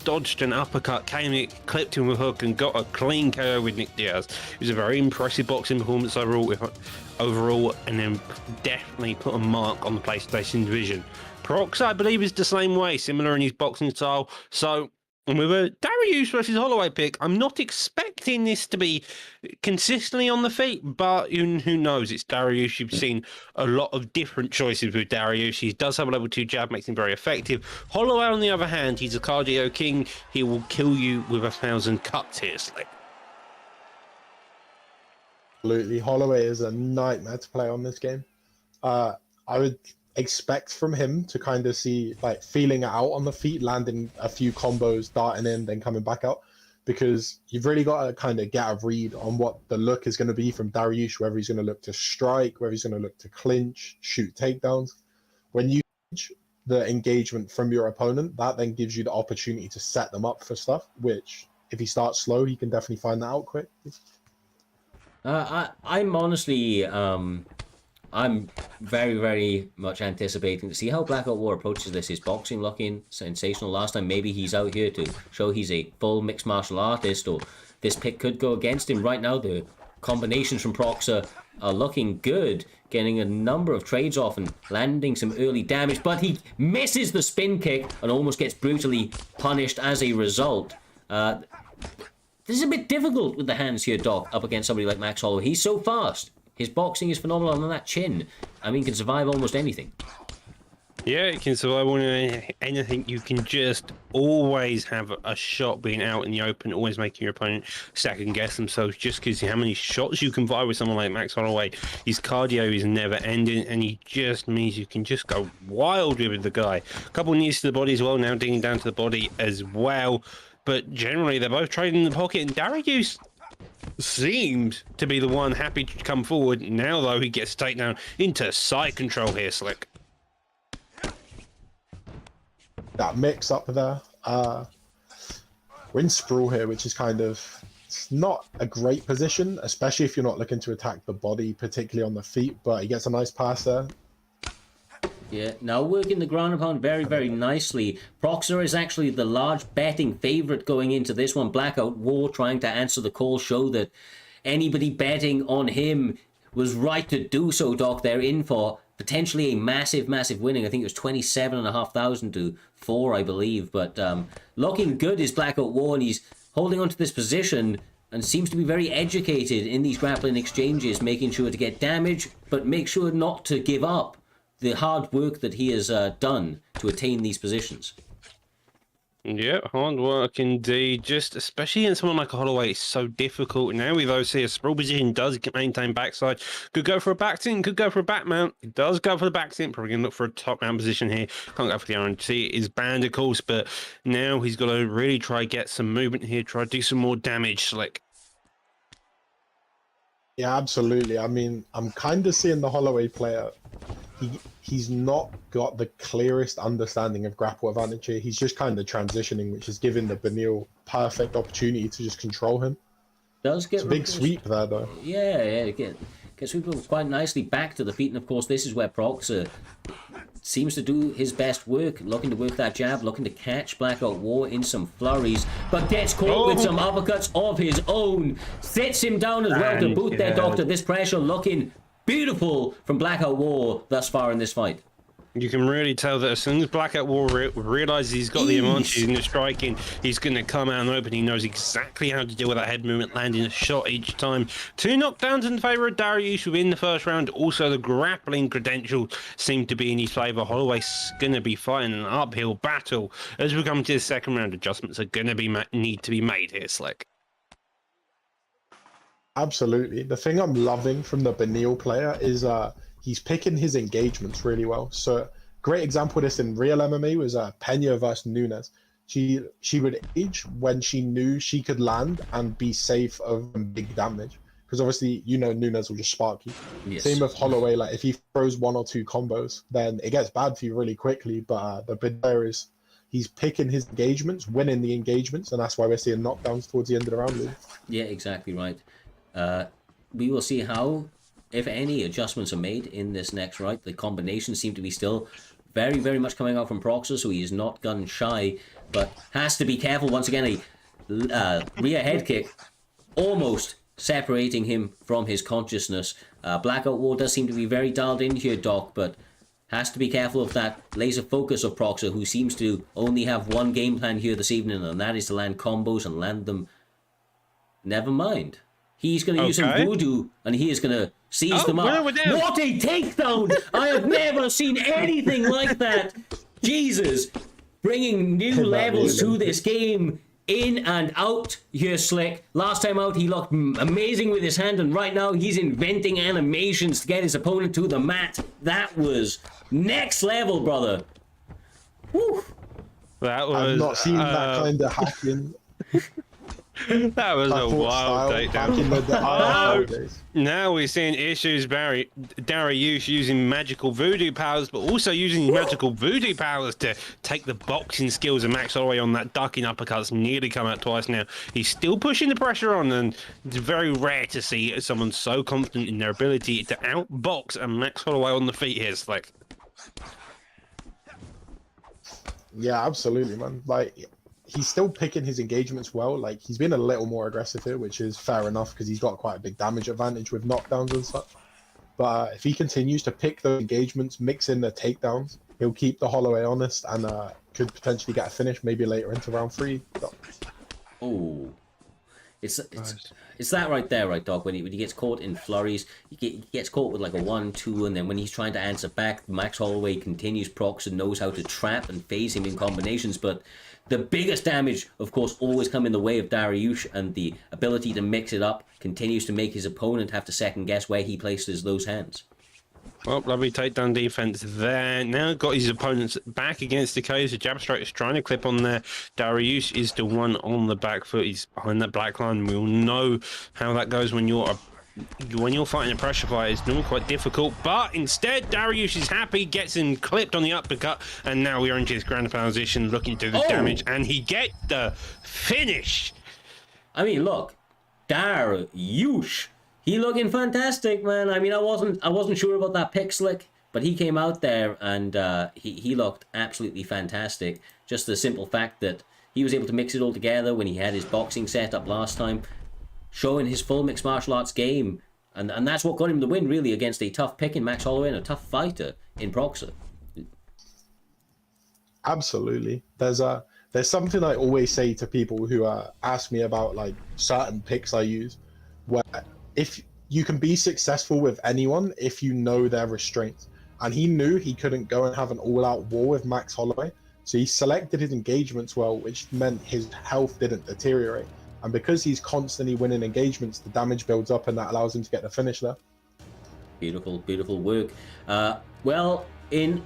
dodged an uppercut, came in, clipped him with a hook, and got a clean KO with Nick Diaz. It was a very impressive boxing performance overall, and then definitely put a mark on the PlayStation division. Prox, I believe, is the same way, similar in his boxing style. So, with a Darius versus Holloway pick, I'm not expecting this to be consistently on the feet, but who knows? It's Darius. You've seen a lot of different choices with Darius. He does have a level 2 jab, makes him very effective. Holloway, on the other hand, he's a cardio king. He will kill you with 1,000 cuts here, Slick. Absolutely. Holloway is a nightmare to play on this game. I would expect from him to kind of see like feeling it out on the feet, landing a few combos, darting in, then coming back out, because you've really got to kind of get a read on what the look is going to be from Dariush, whether he's going to look to strike, whether he's going to look to clinch, shoot takedowns. When you gauge the engagement from your opponent, that then gives you the opportunity to set them up for stuff, which if he starts slow, he can definitely find that out quick. I'm honestly I'm very much anticipating to see how Blackout War approaches this. His boxing looking sensational last time. Maybe he's out here to show he's a full mixed martial artist, or this pick could go against him. Right now, the combinations from Proxer are looking good, getting a number of trades off and landing some early damage, but he misses the spin kick and almost gets brutally punished as a result. This is a bit difficult with the hands here, Doc, up against somebody like Max Holloway. He's so fast. His boxing is phenomenal, and that chin, I mean, can survive almost anything. Yeah, it can survive anything. You can just always have a shot being out in the open, always making your opponent second guess themselves, just because how many shots you can fire with someone like Max Holloway. His cardio is never ending, and he just means you can just go wild with the guy. A couple knees to the body as well, now digging down to the body as well. But generally, they're both trading in the pocket, and Darius seemed to be the one happy to come forward. Now, though, he gets taken down into side control here, Slick. That mix up there. We're in sprawl here, which is kind of, it's not a great position, especially if you're not looking to attack the body, particularly on the feet, but he gets a nice pass there. Yeah, now working the ground and pound very nicely. Proxer is actually the large betting favorite going into this one. Blackout War trying to answer the call, show that anybody betting on him was right to do so, Doc. They're in for potentially a massive winning. I think it was 27,500 to 4, I believe. But looking good is Blackout War, and he's holding on to this position and seems to be very educated in these grappling exchanges, making sure to get damage, but make sure not to give up the hard work that he has done to attain these positions. Yeah, hard work indeed. Just especially in someone like Holloway, it's so difficult. Now we though see a sprawl position does maintain backside. Could go for a back tin, could go for a back mount. It does go for the back tin. Probably gonna look for a top mount position here. Can't go for the RNC. It is banned, of course, but now he's got to really try get some movement here. Try to do some more damage, Slick. Yeah, absolutely. I mean, I'm kind of seeing the Holloway player. He's not got the clearest understanding of grapple advantage here. He's just kind of transitioning, which is giving the Benil perfect opportunity to just control him. Does get it's a big sweep there, though. Yeah, gets sweep quite nicely back to the feet, and of course, this is where Proxer seems to do his best work, looking to work that jab, looking to catch Blackout War in some flurries, but gets caught with some uppercuts of his own. Sits him down as well to boot their doctor. This pressure looking beautiful from Blackout War thus far in this fight. You can really tell that as soon as Blackout War realizes he's got the advantage in the striking, he's going to come out and open. He knows exactly how to deal with that head movement, landing a shot each time. 2 knockdowns in favour of Dariush within the first round. Also, the grappling credentials seem to be in his favour. Holloway's going to be fighting an uphill battle as we come to the second round. Adjustments are going to be need to be made here, Slick. Absolutely. The thing I'm loving from the Benil player is he's picking his engagements really well. So great example of this in real MMA was Pena versus Nunes. She would age when she knew she could land and be safe of big damage. Because obviously, Nunes will just spark you. Yes. Same with Holloway. Like if he throws 1 or 2 combos, then it gets bad for you really quickly. But the big player is he's picking his engagements, winning the engagements, and that's why we're seeing knockdowns towards the end of the round. Yeah, exactly right. We will see how, if any, adjustments are made in this next round. The combinations seem to be still very, very much coming out from Proxer, so he is not gun shy, but has to be careful. Once again, a rear head kick almost separating him from his consciousness. Blackout War does seem to be very dialed in here, Doc, but has to be careful of that laser focus of Proxer, who seems to only have one game plan here this evening, and that is to land combos and land them. Never mind. He's going to use some voodoo, and he is going to seize them up. What a takedown! I have never seen anything like that. Jesus, bringing new levels to this game. In and out here, Slick. Last time out, he looked amazing with his hand, and right now he's inventing animations to get his opponent to the mat. That was next level, brother. Whew. That was. I've not seen that kind of hacking. That was a wild takedown. Now we're seeing issues. Dariush using magical voodoo powers, but also using his magical voodoo powers to take the boxing skills of Max Holloway on that ducking uppercuts. Nearly come out twice now. He's still pushing the pressure on, and it's very rare to see someone so confident in their ability to outbox a Max Holloway on the feet here. It's like, yeah, absolutely, man. Like, he's still picking his engagements well. Like, he's been a little more aggressive here, which is fair enough because he's got quite a big damage advantage with knockdowns and such. But if he continues to pick those engagements, mix in the takedowns, he'll keep the Holloway honest and could potentially get a finish maybe later into round 3. Oh, it's that right there, right, Doc? When he gets caught in flurries, he gets caught with like a 1-2, and then when he's trying to answer back, Max Holloway continues procs and knows how to trap and phase him in combinations. But the biggest damage, of course, always come in the way of Dariush, and the ability to mix it up continues to make his opponent have to second guess where he places those hands. Well, lovely takedown defense there. Now got his opponents back against the cage. The jab strike is trying to clip on there. Dariush is the one on the back foot. He's behind that black line. We'll know how that goes when you're fighting a pressure fight. It's normally quite difficult, but instead Dariush is happy, gets him clipped on the uppercut, and now we are into this ground position, looking to do the damage, and he gets the finish. I mean, look, Dariush. He looking fantastic, man. I mean, I wasn't sure about that pick, Slick, but he came out there and he looked absolutely fantastic. Just the simple fact that he was able to mix it all together when he had his boxing setup last time, showing his full mixed martial arts game, and that's what got him the win, really, against a tough pick in Max Holloway and a tough fighter in Proxer. Absolutely. There's something I always say to people who ask me about like certain picks I use, where if you can be successful with anyone if you know their restraints. And he knew he couldn't go and have an all-out war with Max Holloway, so he selected his engagements well, which meant his health didn't deteriorate. And because he's constantly winning engagements, the damage builds up, and that allows him to get the finish there. Beautiful, beautiful work. Well, in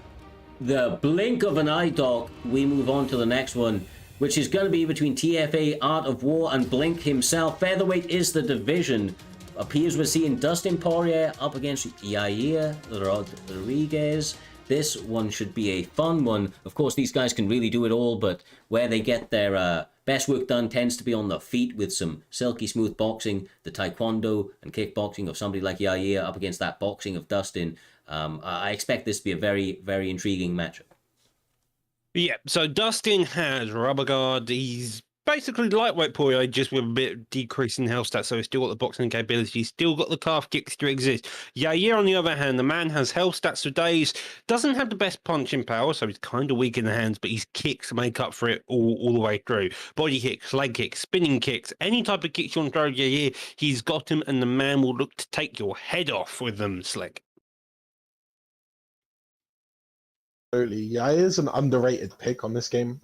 the blink of an eye, Doc, we move on to the next one, which is going to be between TFA Art of War and Blink himself. Featherweight is the division. Appears we're seeing Dustin Poirier up against Yair Rodriguez. This one should be a fun one. Of course, these guys can really do it all, but where they get their best work done tends to be on the feet with some silky smooth boxing, the taekwondo and kickboxing of somebody like Yair up against that boxing of Dustin. I expect this to be a very, very intriguing matchup. Yeah, so Dustin has rubber guard. He's basically lightweight Poirier, just with a bit decrease in health stats, so he's still got the boxing capability, he's still got the calf kicks to exist. Yair, on the other hand, the man has health stats for days, doesn't have the best punching power, so he's kind of weak in the hands, but his kicks make up for it all the way through. Body kicks, leg kicks, spinning kicks, any type of kicks you want to throw Yair, he's got him, and the man will look to take your head off with them, Slick. Absolutely, yeah, he is an underrated pick on this game.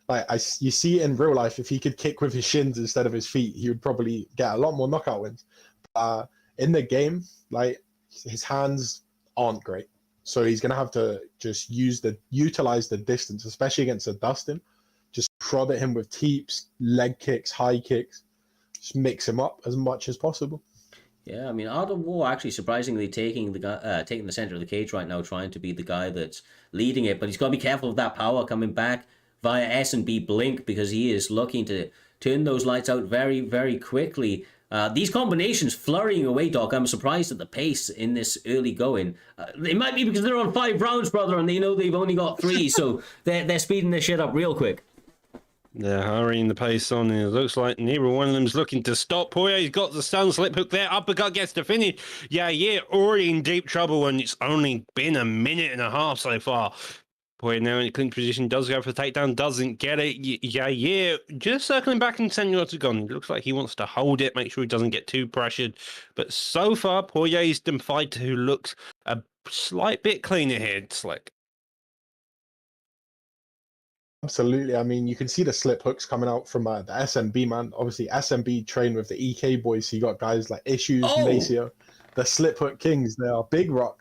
Like you see it in real life, if he could kick with his shins instead of his feet, he would probably get a lot more knockout wins. In the game, like his hands aren't great, so he's gonna have to just utilize the distance, especially against a Dustin. Just prod at him with teeps, leg kicks, high kicks, just mix him up as much as possible. Yeah, I mean, Art of War actually surprisingly taking the center of the cage right now, trying to be the guy that's leading it. But he's got to be careful of that power coming back via S&B Blink, because he is looking to turn those lights out very, very quickly. These combinations flurrying away, Doc. I'm surprised at the pace in this early going. It might be because they're on 5 rounds, brother, and they know they've only got 3, so they're speeding this shit up real quick. They're hurrying the pace on, and it looks like neither one of them's looking to stop. Poirier's got the stun slip hook there. Uppercut gets the finish. Yeah, already in deep trouble, and it's only been a minute and a half so far. Poirier now in a clinch position, does go for the takedown, doesn't get it. Yeah, just circling back and sending it to gun. It looks like he wants to hold it, make sure he doesn't get too pressured. But so far, Poirier's the fighter who looks a slight bit cleaner here, Slick. Absolutely. I mean, you can see the slip hooks coming out from the SMB, man. Obviously, SMB trained with the EK boys. So you got guys like Issues, Maceo, the slip hook kings. They are Big Rock.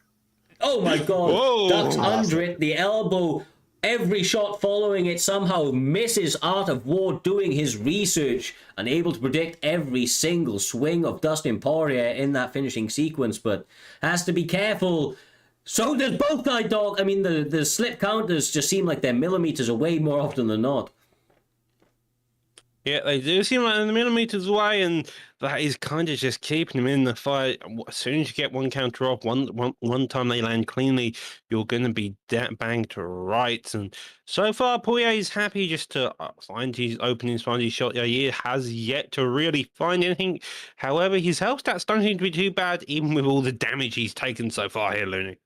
Oh my God. Whoa. Ducks under it, the elbow, every shot following it somehow misses. Art of War doing his research and able to predict every single swing of Dustin Poirier in that finishing sequence, but has to be careful. So does both guys, Dog. I mean, the slip counters just seem like they're millimeters away more often than not. Yeah, they do seem like in the millimeters away, and that is kind of just keeping him in the fight. As soon as you get one counter off, one time they land cleanly, you're going to be banged to rights. And so far, Poirier is happy just to find his openings, find his shot. Yair has yet to really find anything. However, his health stats don't seem to be too bad, even with all the damage he's taken so far here, Looney.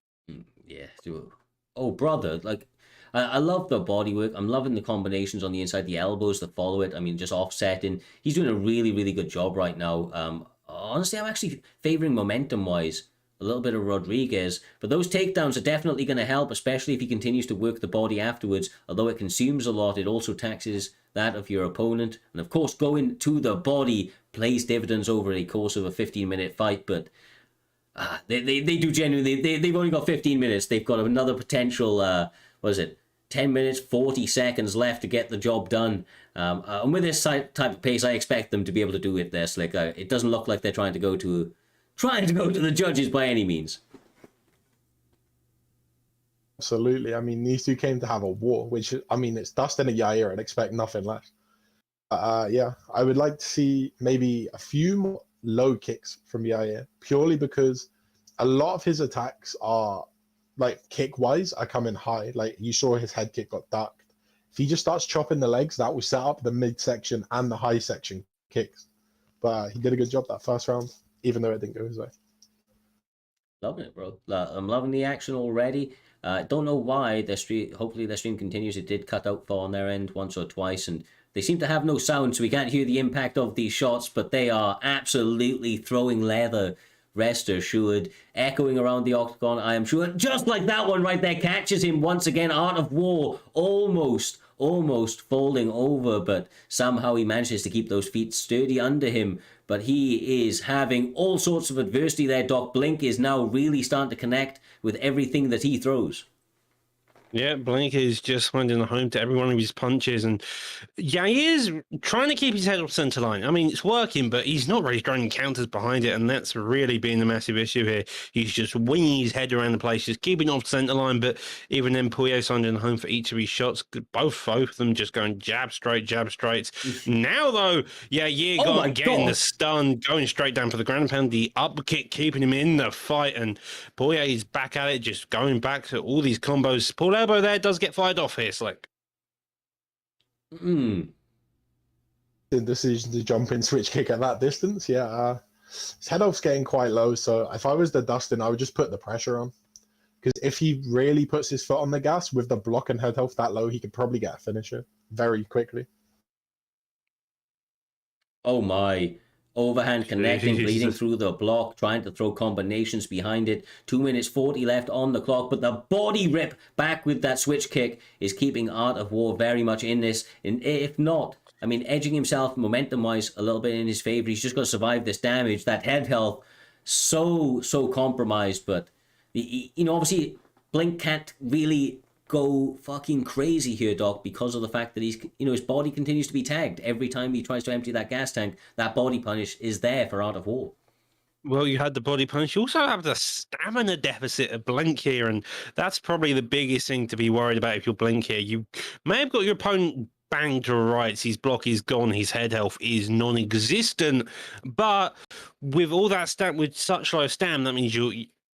Yeah. Oh, brother, like, I love the bodywork. I'm loving the combinations on the inside, the elbows that follow it. I mean, just offsetting. He's doing a really, really good job right now. Honestly, I'm actually favoring momentum-wise a little bit of Rodriguez, but those takedowns are definitely going to help, especially if he continues to work the body afterwards. Although it consumes a lot, it also taxes that of your opponent. And of course, going to the body plays dividends over a course of a 15-minute fight, but they do genuinely. They've only got 15 minutes. They've got another potential, 10 minutes, 40 seconds left to get the job done. And with this type of pace, I expect them to be able to do it there, Slick. It doesn't look like they're trying to go to the judges by any means. Absolutely. I mean, these two came to have a war, which, I mean, it's Dustin and Yair. I'd expect nothing less. Yeah, I would like to see maybe a few more low kicks from Yair, purely because a lot of his attacks are, like, kick-wise, are coming high. Like, you saw his head kick got ducked. If he just starts chopping the legs, that will set up the midsection and the high section kicks. But he did a good job that first round, even though it didn't go his way. Loving it, bro. I'm loving the action already. Don't know why their stream. Hopefully their stream continues. It did cut out for on their end once or twice, and they seem to have no sound, so we can't hear the impact of these shots. But they are absolutely throwing leather. Rest assured, echoing around the octagon. I am sure, just like that one right there, catches him once again. Art of War almost folding over, but somehow he manages to keep those feet sturdy under him. But he is having all sorts of adversity there, Doc. Blink is now really starting to connect with everything that he throws. Yeah, Blink is just finding a home to every one of his punches, and yeah, he is trying to keep his head off center line. I mean, it's working, but he's not really throwing counters behind it, and that's really been the massive issue here. He's just winging his head around the place, just keeping off center line, but even then, Pouillet's finding a home for each of his shots. Both of them just going jab straight, jab straight. Now, though, yeah, Oh my getting the God. stun, going straight down for the ground and pound, the up kick, keeping him in the fight, and Pouillet is back at it, just going back to all these combos. Paul Elbow there does get fired off here, Slick. Hmm. The decision to jump in switch kick at that distance, yeah. His head off's getting quite low, so if I was the Dustin, I would just put the pressure on. Because if he really puts his foot on the gas with the block and head health that low, he could probably get a finisher very quickly. Oh my. Overhand connecting, Jesus. bleeding through the block, trying to throw combinations behind it. 2 minutes 40 left on the clock, but the body rip back with that switch kick is keeping Art of War very much in this. And if not, I mean, edging himself momentum-wise a little bit in his favor. He's just going to survive this damage. That head health, so compromised, but, obviously, Blink can't really go fucking crazy here, Doc, because of the fact that his body continues to be tagged. Every time he tries to empty that gas tank, that body punish is there for Art of War. Well, you had the body punch. You also have the stamina deficit of Blink here, and that's probably the biggest thing to be worried about if you're Blink here. You may have got your opponent banged to rights. His block is gone. His head health is non-existent. But with all that with such low stam, that means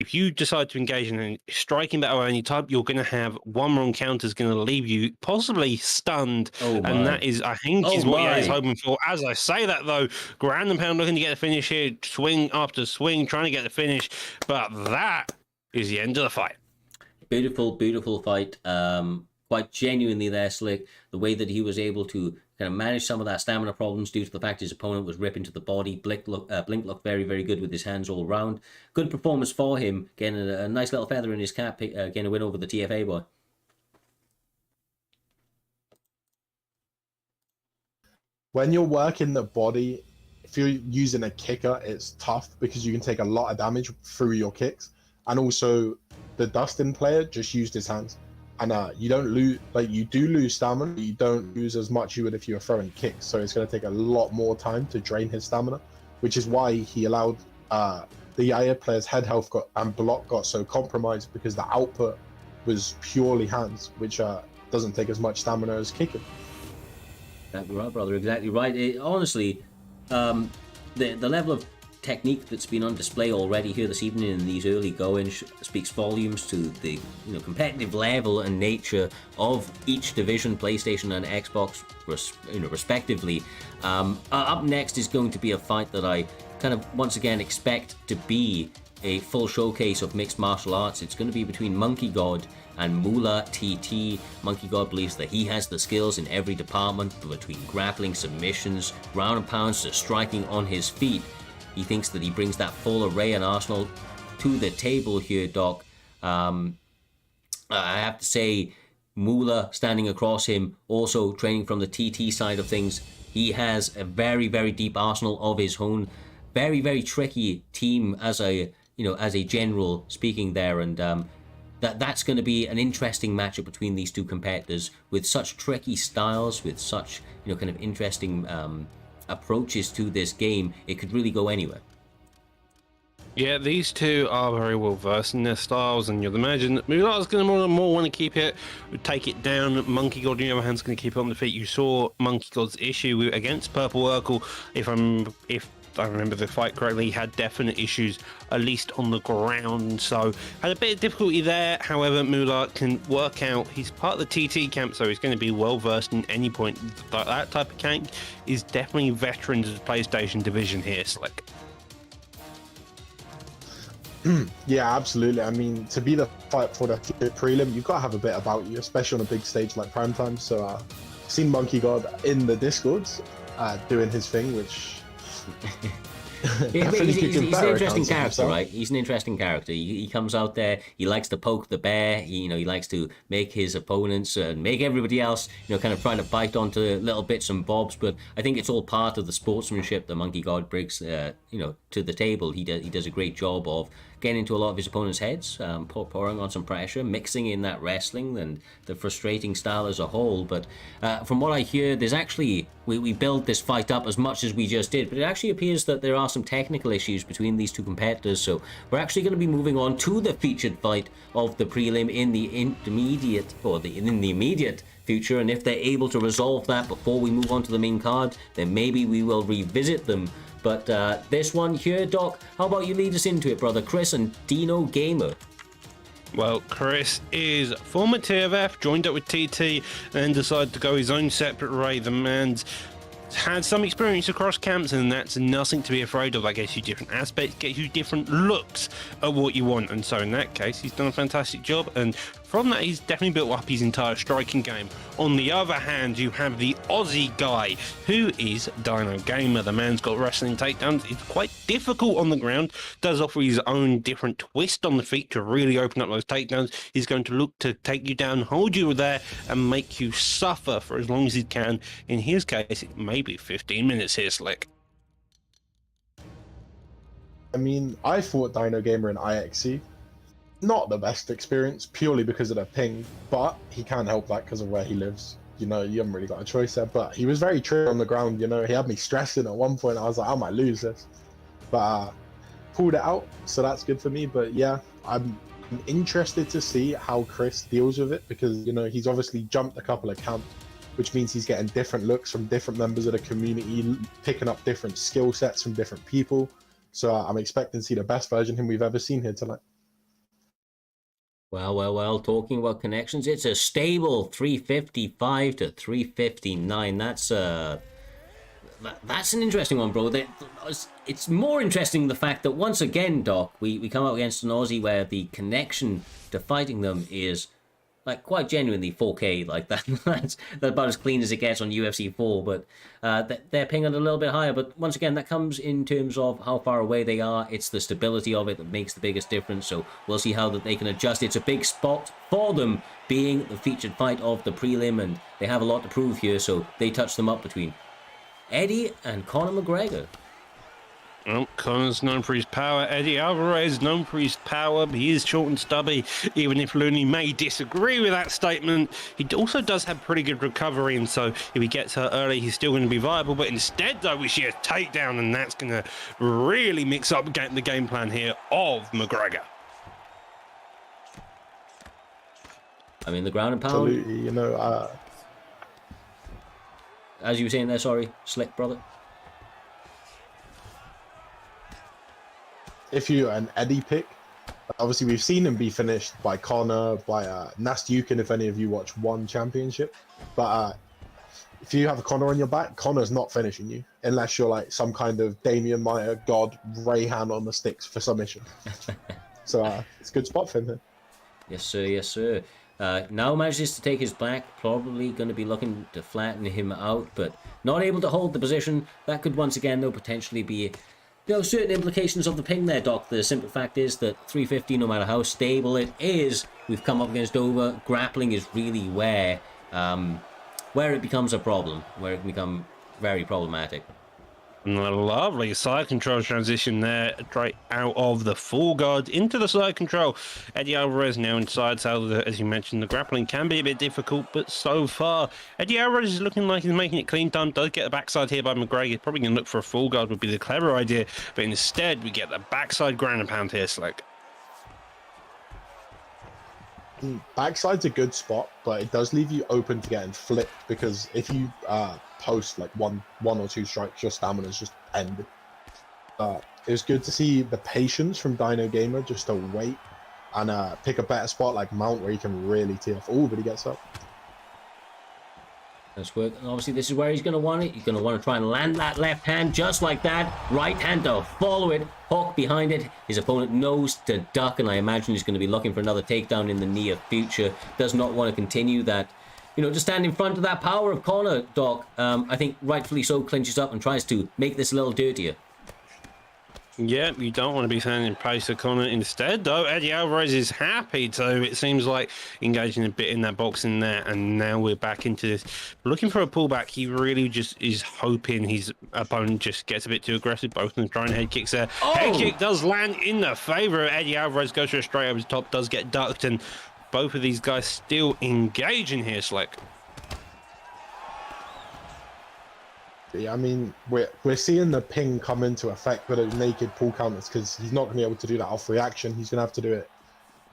if you decide to engage in a striking battle of any type, you're going to have one wrong counter is going to leave you possibly stunned. Oh my. And that is, I think, Oh is what my. he's hoping for. As I say that, though, ground and pound looking to get the finish here, swing after swing, trying to get the finish. But that is the end of the fight. Beautiful fight. Quite genuinely there, Slick. The way that he was able to kind of manage some of that stamina problems due to the fact his opponent was ripping to the body. Blink looked very, very good with his hands all around. Good performance for him, getting a nice little feather in his cap, getting a win over the TFA boy. When you're working the body, if you're using a kicker, it's tough because you can take a lot of damage through your kicks. And also, the Dustin player just used his hands. And you don't lose, you do lose stamina, but you don't lose as much you would if you were throwing kicks. So it's going to take a lot more time to drain his stamina, which is why he allowed the Yaya player's head health and block got so compromised because the output was purely hands, which doesn't take as much stamina as kicking. Exactly right, brother. Exactly right. Honestly, the level of technique that's been on display already here this evening in these early goings speaks volumes to the competitive level and nature of each division, PlayStation and Xbox, respectively. Up next is going to be a fight that I kind of once again expect to be a full showcase of mixed martial arts. It's going to be between Monkey God and Moolah TT. Monkey God believes that he has the skills in every department, between grappling, submissions, ground and pounds to striking on his feet. He thinks that he brings that full array and arsenal to the table here, Doc. I have to say, Moolah standing across him, also training from the TT side of things. He has a very, very deep arsenal of his own. Very, very tricky team as a general speaking there, and that's going to be an interesting matchup between these two competitors with such tricky styles, with such kind of interesting approaches to this game. It could really go anywhere. Yeah, these two are very well versed in their styles, and you'd imagine that Mulat's going to more want to keep it, take it down. Monkey God, on the other hand, is going to keep it on the feet. You saw Monkey God's issue against Purple Urkel. If I remember the fight correctly, he had definite issues, at least on the ground, so had a bit of difficulty there. However, Mulat can work out. He's part of the TT camp, so he's going to be well versed in any point. That type of camp is definitely veterans of the PlayStation division here, Slick. Yeah, absolutely. I mean, to be the fight for the prelim, you've got to have a bit about you, especially on a big stage like PrimeTime. So, I've seen Monkey God in the Discords doing his thing, which he's an interesting character, right? He's an interesting character. He comes out there, he likes to poke the bear, he likes to make his opponents and make everybody else, kind of trying to bite onto little bits and bobs, but I think it's all part of the sportsmanship that Monkey God brings, to the table. He does a great job of getting into a lot of his opponent's heads, pouring on some pressure, mixing in that wrestling and the frustrating style as a whole. But from what I hear, there's actually, we build this fight up as much as we just did, but it actually appears that there are some technical issues between these two competitors. So we're actually going to be moving on to the featured fight of the prelim in the intermediate, or in the immediate future, and if they're able to resolve that before we move on to the main card, then maybe we will revisit them. But this one here, Doc, how about you lead us into it, brother? Chris and Dino Gamer. Well, Chris is former TFF, joined up with TT, and then decided to go his own separate way. The man's had some experience across camps, and that's nothing to be afraid of. That gets you different aspects, gets you different looks at what you want, and so in that case, he's done a fantastic job, and from that, he's definitely built up his entire striking game. On the other hand, you have the Aussie guy, who is Dino Gamer. The man's got wrestling takedowns. It's quite difficult on the ground, does offer his own different twist on the feet to really open up those takedowns. He's going to look to take you down, hold you there, and make you suffer for as long as he can. In his case, it may be 15 minutes here, Slick. I mean, I fought Dino Gamer in IXC. Not the best experience, purely because of the ping, but he can't help that because of where he lives. You know, you haven't really got a choice there, but he was very true on the ground, you know. He had me stressing at one point. I was like, I might lose this. But pulled it out, so that's good for me. But yeah, I'm interested to see how Chris deals with it, because, you know, he's obviously jumped a couple of camps, which means he's getting different looks from different members of the community, picking up different skill sets from different people. So I'm expecting to see the best version of him we've ever seen here tonight. Well, talking about connections, it's a stable 355 to 359. That's an interesting one, bro. It's more interesting the fact that once again, Doc, we come up against an Aussie where the connection to fighting them is like quite genuinely 4K, like that. That's about as clean as it gets on UFC 4, but they're pinging a little bit higher. But once again, that comes in terms of how far away they are. It's the stability of it that makes the biggest difference. So we'll see how that they can adjust. It's a big spot for them, being the featured fight of the prelim, and they have a lot to prove here. So they touch them up between Eddie and Conor McGregor. Well, Conor's known for his power. Eddie Alvarez known for his power, but he is short and stubby. Even if Looney may disagree with that statement, he also does have pretty good recovery, and so if he gets hurt early, he's still going to be viable. But instead, though, we see a takedown, and that's going to really mix up the game plan here of McGregor. I mean, the ground and pound. Absolutely, you know. As you were saying there, sorry, Slick, brother. If you're an Eddie pick, obviously we've seen him be finished by Conor, by Nastyukin, if any of you watch One Championship. But if you have Conor on your back, Conor's not finishing you unless you're like some kind of Damian Maia god Ray hand on the sticks for submission. So it's a good spot for him here. Yes, sir. Yes, sir. Now manages to take his back, probably going to be looking to flatten him out, but not able to hold the position. That could once again, though, potentially be, you know, certain implications of the ping there, Doc. The simple fact is that 350, no matter how stable it is, we've come up against over. Grappling is really where it becomes a problem, where it can become very problematic. And a lovely side control transition there, straight out of the full guard into the side control. Eddie Alvarez now inside, so as you mentioned, the grappling can be a bit difficult, but so far, Eddie Alvarez is looking like he's making it clean time. Does get the backside here by McGregor. Probably going to look for a full guard would be the clever idea, but instead we get the backside ground and pound here, Slick. Backside's a good spot, but it does leave you open to getting flipped, because if you post like one or two strikes, your stamina's just ended. It was good to see the patience from Dino Gamer just to wait and pick a better spot like Mount where he can really tee off. Oh, but he gets up. That's work. And obviously this is where he's going to want it. He's going to want to try and land that left hand just like that. Right hand to follow it. Hook behind it. His opponent knows to duck, and I imagine he's going to be looking for another takedown in the near future. Does not want to continue that. You know, to stand in front of that power of Conor, Doc. I think rightfully so, clinches up and tries to make this a little dirtier. Yeah, you don't want to be standing in place of Connor. Instead, though, Eddie Alvarez is happy to, it seems like, engaging a bit in that boxing there. And now we're back into this. Looking for a pullback. He really just is hoping his opponent just gets a bit too aggressive. Both of them throwing head kicks there. Oh! Head kick does land in the favor of Eddie Alvarez. Goes for a straight over the top. Does get ducked. And both of these guys still engaging here, Slick. I mean, we're seeing the ping come into effect with those naked pull counters because he's not going to be able to do that off reaction. He's going to have to do it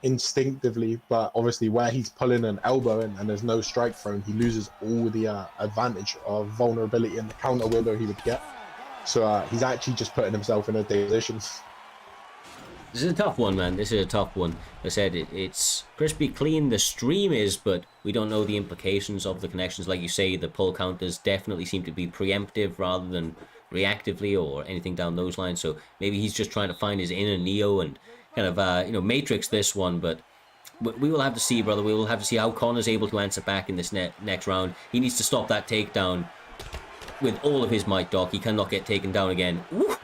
instinctively. But obviously, where he's pulling an elbow in and there's no strike thrown, he loses all the advantage of vulnerability in the counter window he would get. So he's actually just putting himself in a position. This is a tough one, man. This is a tough one. I said it's crispy clean, the stream is, but we don't know the implications of the connections. Like you say, the pull counters definitely seem to be preemptive rather than reactively or anything down those lines. So maybe he's just trying to find his inner Neo and kind of, matrix this one. But we will have to see, brother. We will have to see how Connor's able to answer back in this next round. He needs to stop that takedown with all of his might, Doc. He cannot get taken down again. Woo!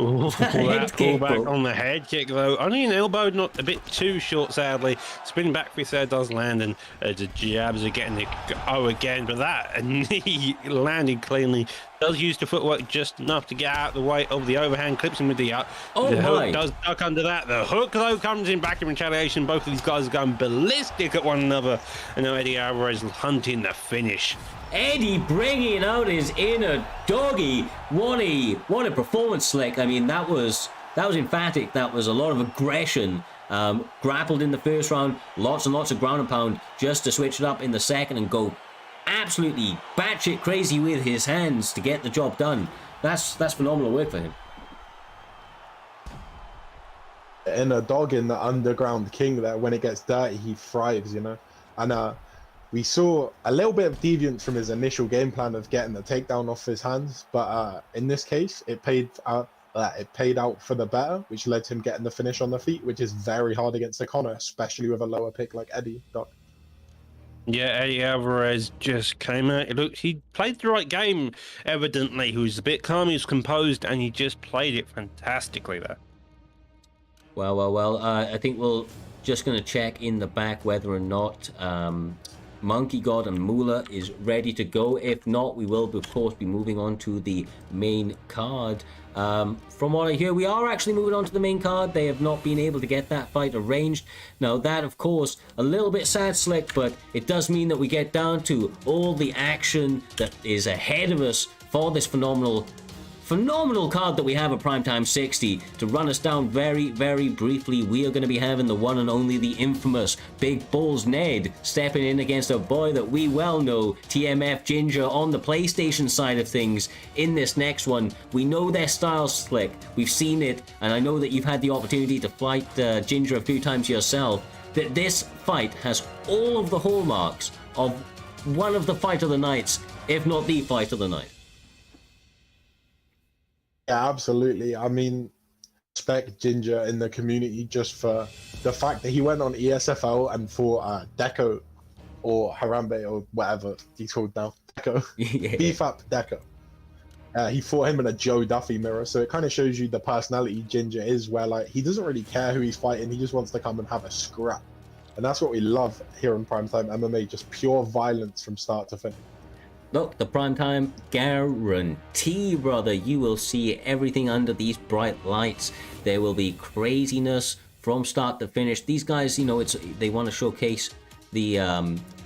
Ooh, that pullback bro. on the head kick, though. Only an elbow, not a bit too short, sadly. Spinning back fist there does land, and the jabs are getting it go again. But that knee landing cleanly. Does use the footwork just enough to get out of the way of the overhand. Clips him with the hook. Does duck under that. The hook, though, comes in back in retaliation. Both of these guys are going ballistic at one another. And now Eddie Alvarez hunting the finish. Eddie bringing out his inner doggy. What a performance, Slick. I mean, that was emphatic. That was a lot of aggression. Grappled in the first round, lots and lots of ground and pound just to switch it up in the second and go absolutely batshit crazy with his hands to get the job done. That's phenomenal work for him. And a dog in the underground king there, when it gets dirty, he thrives, And we saw a little bit of deviance from his initial game plan of getting the takedown off his hands, but in this case, it paid out for the better, which led to him getting the finish on the feet, which is very hard against a Connor, especially with a lower pick like Eddie, Doc. Yeah, Eddie Alvarez just came out. Look, he played the right game, evidently. He was a bit calm, he was composed, and he just played it fantastically there. Well. I think we're just going to check in the back whether or not Monkey God and Moolah is ready to go. If not, we will, of course, be moving on to the main card. From what I hear, we are actually moving on to the main card. They have not been able to get that fight arranged. Now, that, of course, a little bit sad, Slick, but it does mean that we get down to all the action that is ahead of us for this phenomenal card that we have at Primetime 60. To run us down very, very briefly, we are going to be having the one and only, the infamous Big Balls Ned stepping in against a boy that we well know, TMF Ginger, on the PlayStation side of things. In this next one, we know their style, Slick. We've seen it, and I know that you've had the opportunity to fight Ginger a few times yourself. That this fight has all of the hallmarks of one of the fight of the nights, if not the fight of the night. Yeah, absolutely. I mean, respect Ginger in the community just for the fact that he went on ESFL and fought Deco or Harambe or whatever he's called now. Deco. Yeah. BFAP Deco. He fought him in a Joe Duffy mirror. So it kind of shows you the personality Ginger is, where like he doesn't really care who he's fighting. He just wants to come and have a scrap. And that's what we love here in Primetime MMA, just pure violence from start to finish. Look, the Primetime guarantee, brother. You will see everything under these bright lights. There will be craziness from start to finish. These guys, they want to showcase the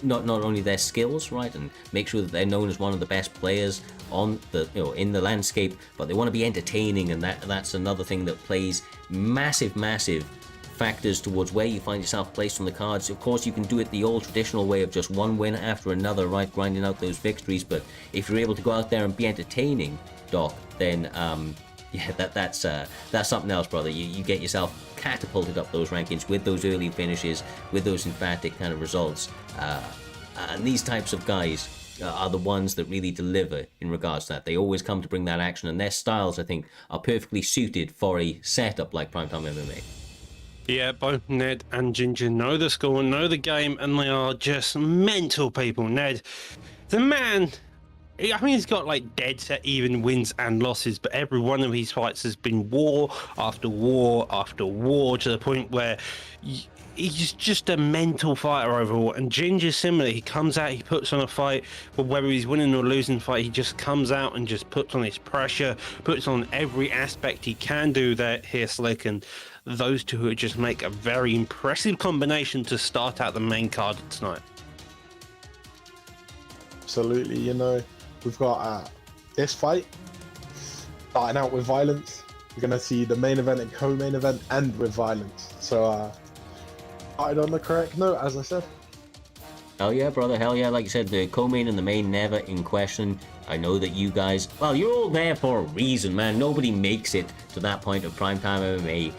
not only their skills, right, and make sure that they're known as one of the best players on the in the landscape, but they want to be entertaining, and that's another thing that plays massive factors towards where you find yourself placed on the cards. Of course, you can do it the old traditional way of just one win after another, right, grinding out those victories. But if you're able to go out there and be entertaining, Doc, then yeah, that's something else, brother. You get yourself catapulted up those rankings with those early finishes, with those emphatic kind of results. And these types of guys are the ones that really deliver in regards to that. They always come to bring that action, and their styles, I think, are perfectly suited for a setup like Primetime MMA. Yeah, both Ned and Ginger know the score, know the game, and they are just mental people. Ned, the man I mean, he's got like dead set even wins and losses, but every one of his fights has been war after war after war to the point where he's just a mental fighter overall. And Ginger's similar. He comes out, he puts on a fight, but whether he's winning or losing the fight, he just comes out and just puts on his pressure, puts on every aspect he can do there here, Slick. And those two would just make a very impressive combination to start out the main card tonight. Absolutely, you know, we've got this fight starting out with violence. We're gonna see the main event and co-main event end with violence. So started on the correct note, as I said. Hell yeah, brother, hell yeah. Like you said, the co-main and the main never in question. I know that you guys, well, you're all there for a reason, man. Nobody makes it to that point of primetime MMA.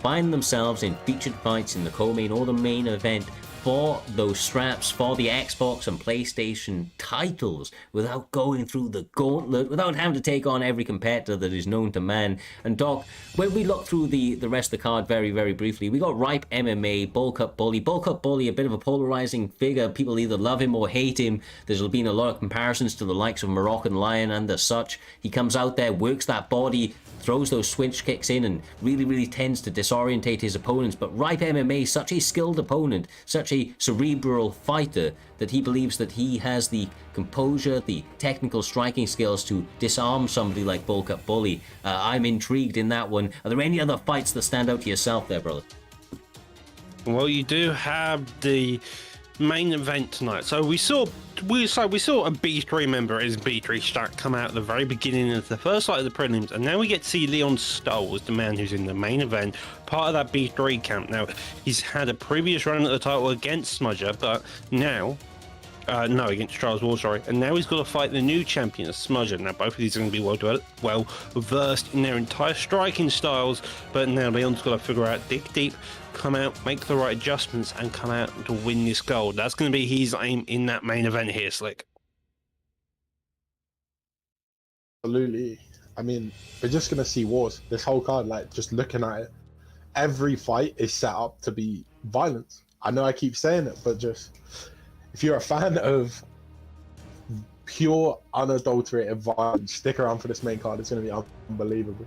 Find themselves in featured fights in the co-main or the main event for those straps, for the Xbox and PlayStation titles, without going through the gauntlet, without having to take on every competitor that is known to man. And Doc, when we look through the rest of the card very, very briefly, we got Ripe MMA, Bulk Up Bully. Bulk Up Bully, a bit of a polarizing figure. People either love him or hate him. There's been a lot of comparisons to the likes of Moroccan Lion and the such. He comes out there, works that body, throws those switch kicks in, and really, really tends to disorientate his opponents. But Ripe MMA, such a skilled opponent, such a cerebral fighter, that he believes that he has the composure, the technical striking skills to disarm somebody like Bulk Up Bully. I'm intrigued in that one. Are there any other fights that stand out to yourself there, brother? Well, you do have the main event tonight. So we saw a B3 member as B3 Stack come out at the very beginning of the first fight of the prelims, and now we get to see Leon Stoll as the man who's in the main event, part of that B3 camp. Now, he's had a previous run at the title against Smudger, but now no, against Charles Wall, sorry. And now he's got to fight the new champion, Smudger. Now, both of these are going to be well versed in their entire striking styles, but now Leon's got to figure out, dig deep, come out, make the right adjustments, and come out to win this gold. That's going to be his aim in that main event here, Slick. Absolutely. I mean, we're just gonna see wars. This whole card, like, just looking at it, every fight is set up to be violence. I know I keep saying it, but just if you're a fan of pure, unadulterated violence, stick around for this main card. It's going to be unbelievable.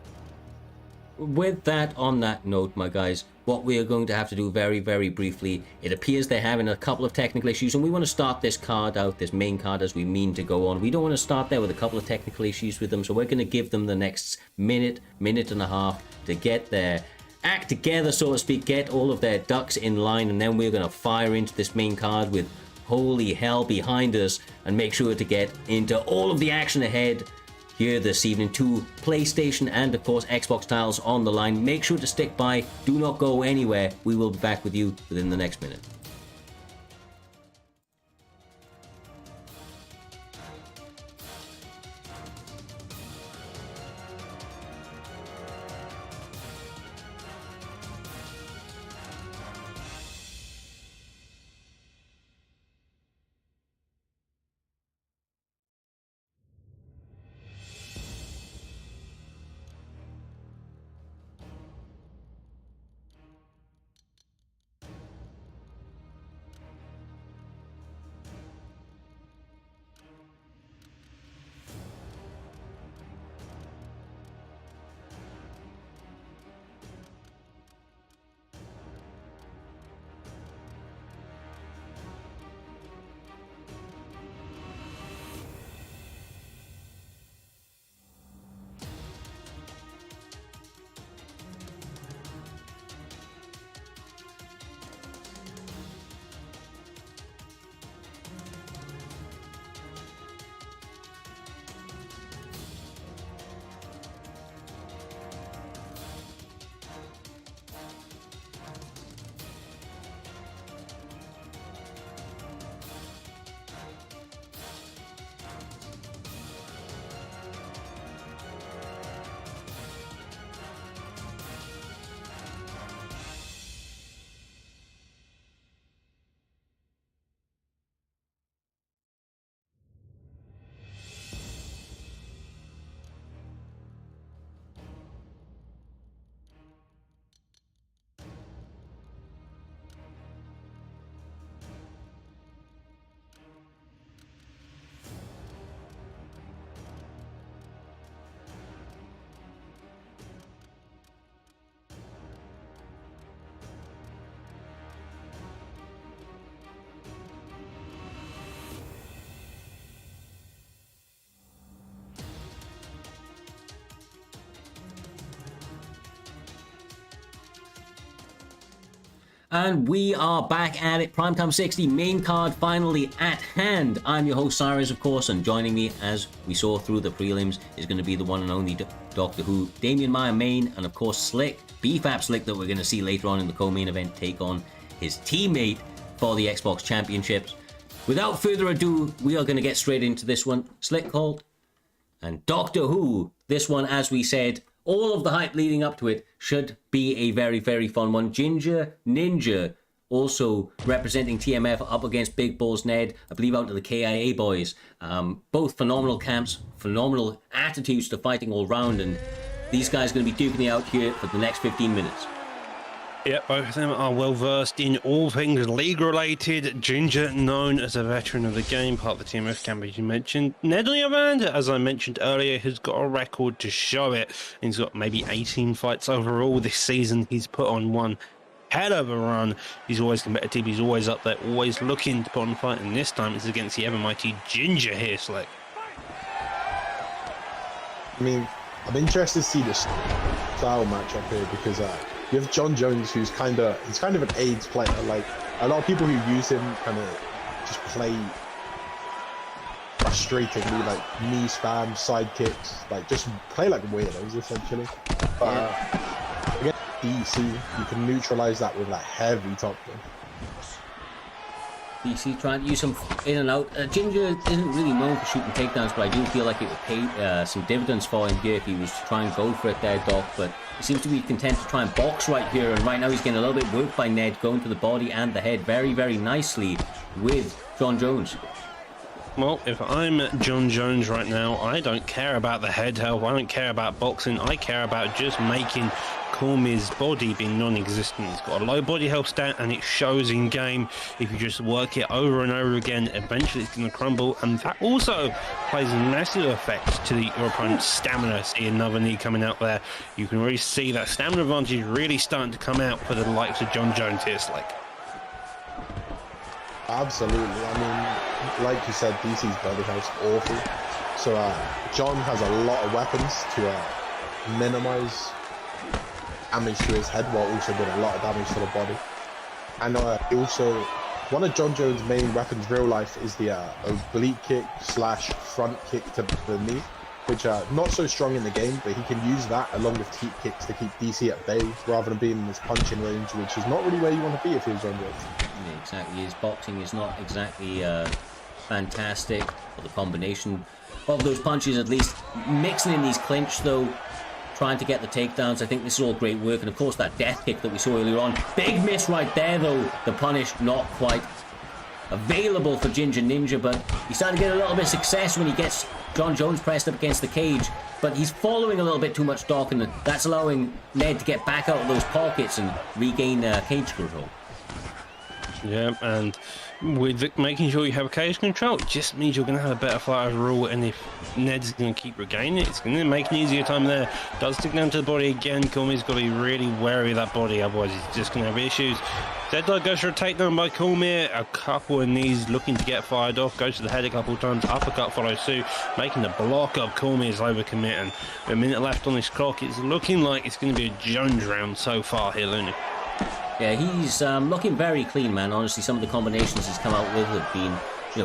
With that, on that note, my guys, what we are going to have to do very, very briefly, it appears they're having a couple of technical issues, and we want to start this card out, this main card, as we mean to go on. We don't want to start there with a couple of technical issues with them, so we're going to give them the next minute and a half to get their act together, so to speak, get all of their ducks in line, and then we're going to fire into this main card with holy hell behind us and make sure to get into all of the action ahead here this evening. 2 PlayStation and of course Xbox titles on the line. Make sure to stick by, do not go anywhere. We will be back with you within the next minute. And we are back at it. Primetime 60 main card finally at hand. I'm your host, Cyrus, of course, and joining me, as we saw through the prelims, is going to be the one and only Doctor Who, Damien Meyer main, and of course Slick, BFAP Slick, that we're going to see later on in the co-main event take on his teammate for the Xbox Championships. Without further ado, we are going to get straight into this one. Slick called, and Doctor Who, this one, as we said, all of the hype leading up to it should be a very, very fun one. Ginger Ninja also representing TMF up against Big Balls Ned, I believe out to the KIA boys. Both phenomenal camps, phenomenal attitudes to fighting all round, and these guys are going to be duking it out here for the next 15 minutes. Yeah, both of them are well versed in all things league related. Ginger, known as a veteran of the game, part of the TMF camp, as you mentioned. Ned, on the other hand, as I mentioned earlier, has got a record to show it. He's got maybe 18 fights overall this season. He's put on one hell of a run. He's always competitive. He's always up there, always looking to put on a fight. And this time it's against the ever mighty Ginger here, Slick. I mean, I'm interested to see this style matchup here because you have John Jones, who's kind of an AIDS player. Like, a lot of people who use him kind of just play frustratingly, like knee spam, side kicks, like just play like weirdos essentially. But against DC, you can neutralize that with like heavy top kick. DC trying to use some in and out. Ginger isn't really known for shooting takedowns, but I do feel like it would pay some dividends for him here if he was to try and go for it there, Doc. But he seems to be content to try and box right here, and right now he's getting a little bit worked by Ned, going to the body and the head very, very nicely with John Jones. Well, if I'm John Jones right now, I don't care about the head health, I don't care about boxing, I care about just making Cormier's body being non-existent. He's got a low body health stat and it shows in game. If you just work it over and over again, eventually it's going to crumble, and that also plays a massive effect to your opponent's stamina. See another knee coming out there. You can really see that stamina advantage really starting to come out for the likes of John Jones here, Slick. Absolutely. I mean, like you said, DC's body health's awful. So John has a lot of weapons to minimize damage to his head while also doing a lot of damage to the body. And also, one of John Jones' main weapons real life is the oblique kick / front kick to the knee, which are not so strong in the game, but he can use that along with teep kicks to keep DC at bay rather than being in his punching range, which is not really where you want to be if you're John Jones. Yeah, exactly. His boxing is not exactly fantastic, but the combination of those punches, at least mixing in these clinch though, trying to get the takedowns. I think this is all great work, and of course that death kick that we saw earlier on, big miss right there though. The punish not quite available for Ginger Ninja, but he's starting to get a little bit of success when he gets John Jones pressed up against the cage, but he's following a little bit too much, Doc, and that's allowing Ned to get back out of those pockets and regain cage control. Yeah, and with making sure you have cage control, it just means you're going to have a better fight overall, and if Ned's going to keep regaining it, it's going to make an easier time there. Does stick down to the body again. Cormier's got to be really wary of that body, otherwise he's just going to have issues. Deadlight goes for a takedown by Cormier, a couple of knees looking to get fired off, goes to the head a couple of times, uppercut follows suit, making the block of Cormier's overcommit, and with a minute left on this clock, it's looking like it's going to be a Jones round so far here, Looney. Yeah, he's looking very clean, man. Honestly, some of the combinations he's come out with have been,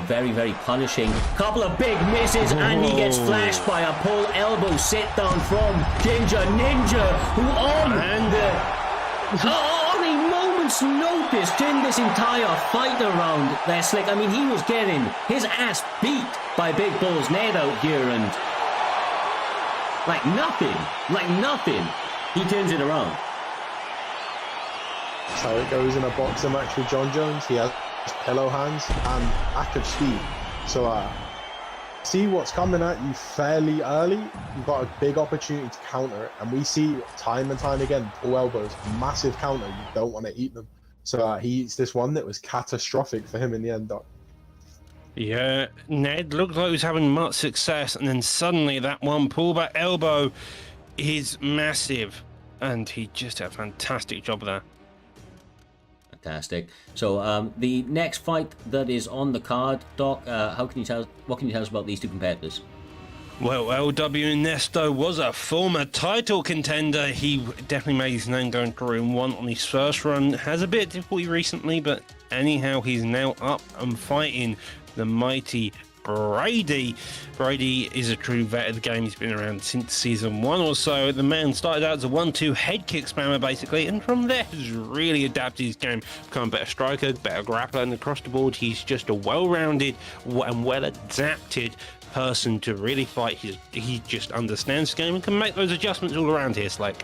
very, very punishing. Couple of big misses, and he gets flashed by a pull elbow sit down from Ginger Ninja, who on a moment's notice turned this entire fight around there, Slick. I mean, he was getting his ass beat by Big Balls Ned out here, and like nothing, he turns it around. That's how it goes in a boxing match with John Jones. He has pillow hands and active speed. So see what's coming at you fairly early. You've got a big opportunity to counter it. And we see time and time again, pull elbows, massive counter. You don't want to eat them. So he eats this one that was catastrophic for him in the end, Doc. Yeah, Ned looked like he was having much success, and then suddenly that one pullback elbow is massive, and he just did a fantastic job there. Fantastic. So the next fight that is on the card, Doc, what can you tell us about these two competitors? Well, LW Nesto was a former title contender. He definitely made his name going 3-1 on his first run. Has a bit of difficulty recently, but anyhow, he's now up and fighting the mighty Brady. Brady is a true vet of the game. He's been around since season 1 or so. The man started out as a 1-2 head kick spammer, basically, and from there has really adapted his game, become a better striker, better grappler, and across the board, he's just a well-rounded and well-adapted person to really fight. He just understands the game and can make those adjustments all around here, Slick.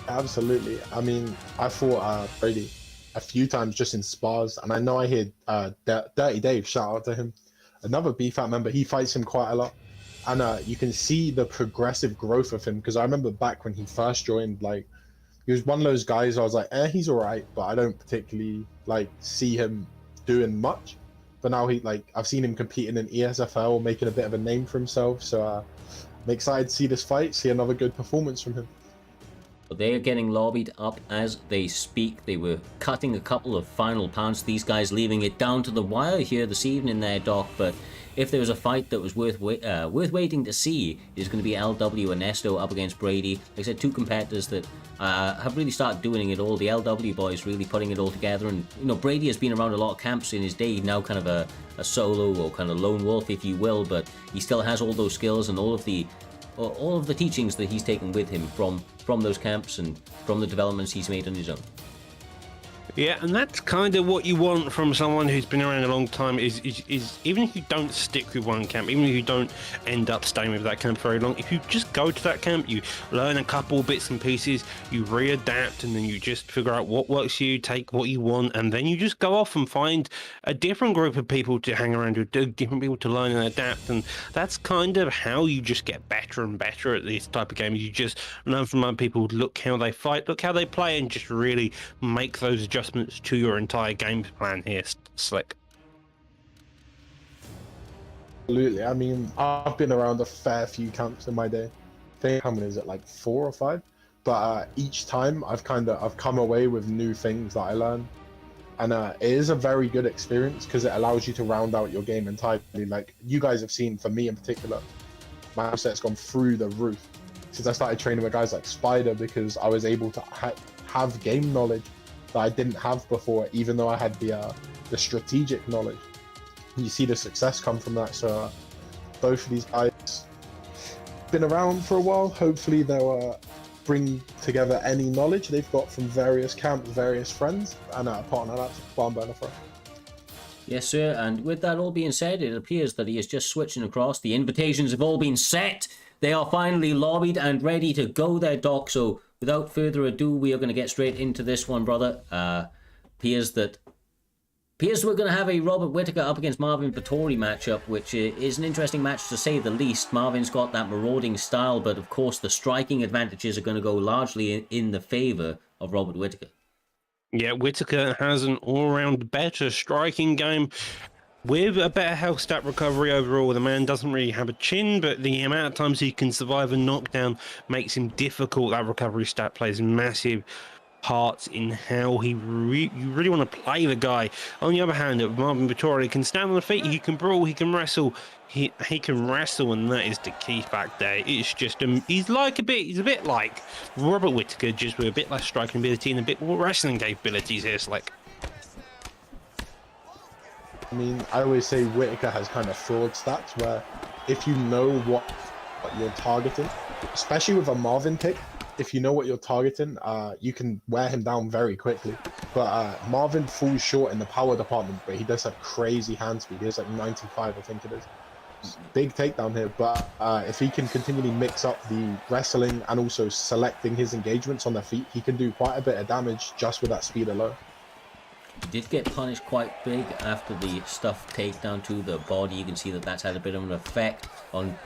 Absolutely. I mean, I fought Brady a few times just in spars, and I know I hear Dirty Dave, shout out to him, another BFAT member. He fights him quite a lot, and you can see the progressive growth of him, because I remember back when he first joined, like, he was one of those guys I was like, he's all right, but I don't particularly like see him doing much. But now I've seen him competing in ESFL, making a bit of a name for himself. So I'm excited to see this fight, see another good performance from him. But they are getting lobbied up as they speak. They were cutting a couple of final pounds. These guys leaving it down to the wire here this evening there, Doc. But if there was a fight that was worth waiting to see, it's going to be LW and Nesto up against Brady. Like I said, two competitors that have really started doing it all. The LW boys really putting it all together. And, you know, Brady has been around a lot of camps in his day. Now kind of a solo or kind of lone wolf, if you will. But he still has all those skills and all of the teachings that he's taken with him from those camps and from the developments he's made on his own. Yeah, and that's kind of what you want from someone who's been around a long time, is even if you don't stick with one camp, even if you don't end up staying with that camp very long, if you just go to that camp, you learn a couple bits and pieces, you readapt, and then you just figure out what works for you, take what you want, and then you just go off and find a different group of people to hang around with, different people to learn and adapt, and that's kind of how you just get better and better at these type of games. You just learn from other people, look how they fight, look how they play, and just really make those adjustments to your entire game plan here, Slick. Absolutely. I mean, I've been around a fair few camps in my day. I think, how many is it, like 4 or 5? But each time I've come away with new things that I learned, and it is a very good experience because it allows you to round out your game entirely. Like you guys have seen, for me in particular, my set's gone through the roof since I started training with guys like Spider, because I was able to have game knowledge that I didn't have before, even though I had the strategic knowledge. You see the success come from that. So both of these guys been around for a while. Hopefully they'll bring together any knowledge they've got from various camps, various friends, and partner that to Barn Burner for. Yes, sir. And with that all being said, it appears that he is just switching across. The invitations have all been set. They are finally lobbied and ready to go there, Doc. So without further ado, we are going to get straight into this one, brother. Appears we're going to have a Robert Whittaker up against Marvin Vettori matchup, which is an interesting match to say the least. Marvin's got that marauding style, but of course the striking advantages are going to go largely in the favor of Robert Whittaker. Yeah, Whittaker has an all-round better striking game with a better health stat recovery overall. The man doesn't really have a chin, but the amount of times he can survive a knockdown makes him difficult. That recovery stat plays massive parts in how you really want to play the guy. On the other hand, Marvin Vettori can stand on the feet, he can brawl, he can wrestle. He can wrestle, and that is the key fact there. It's just he's a bit like Robert Whittaker, just with a bit less striking ability and a bit more wrestling capabilities here, Slick. I mean, I always say Whittaker has kind of fraud stats where if you know what you're targeting, especially with a Marvin pick, if you know what you're targeting, you can wear him down very quickly. But Marvin falls short in the power department, but he does have crazy hand speed. He has like 95, I think it is. Big takedown here, but if he can continually mix up the wrestling and also selecting his engagements on the feet, he can do quite a bit of damage just with that speed alone. He did get punished quite big after the stuffed takedown to the body. You can see that that's had a bit of an effect on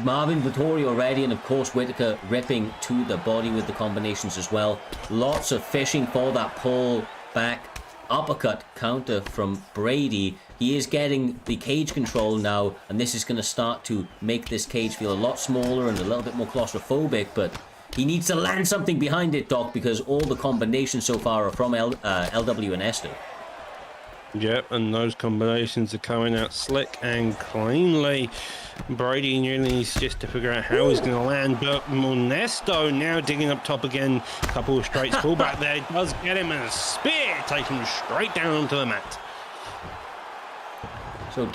Marvin Vettori already, and of course Whittaker ripping to the body with the combinations as well. Lots of fishing for that pull back uppercut counter from Brady. He is getting the cage control now, and this is going to start to make this cage feel a lot smaller and a little bit more claustrophobic, but he needs to land something behind it, Doc, because all the combinations so far are from LW and Nesto. Yep, and those combinations are coming out slick and cleanly. Brady needs just to figure out how he's going to land, but Monesto now digging up top again. Couple of straights pullback there, does get him, and a spear taking him straight down onto the mat. So,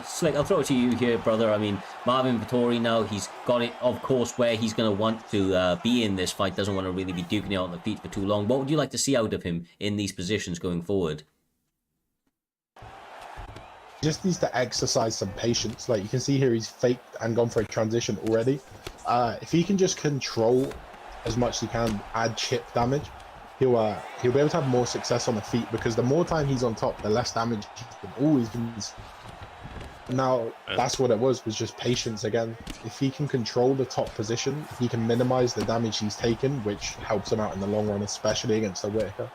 Slick, I'll throw it to you here, brother. I mean, Marvin Vettori now, he's got it, of course, where he's going to want to be in this fight. Doesn't want to really be duking it on the feet for too long. What would you like to see out of him in these positions going forward? Just needs to exercise some patience. Like you can see here, he's faked and gone for a transition already. If he can just control as much as he can, add chip damage, he'll be able to have more success on the feet, because the more time he's on top, the less damage he can always do. Now that's what it was just patience again. If he can control the top position, he can minimize the damage he's taken, which helps him out in the long run, especially against the Whitaker.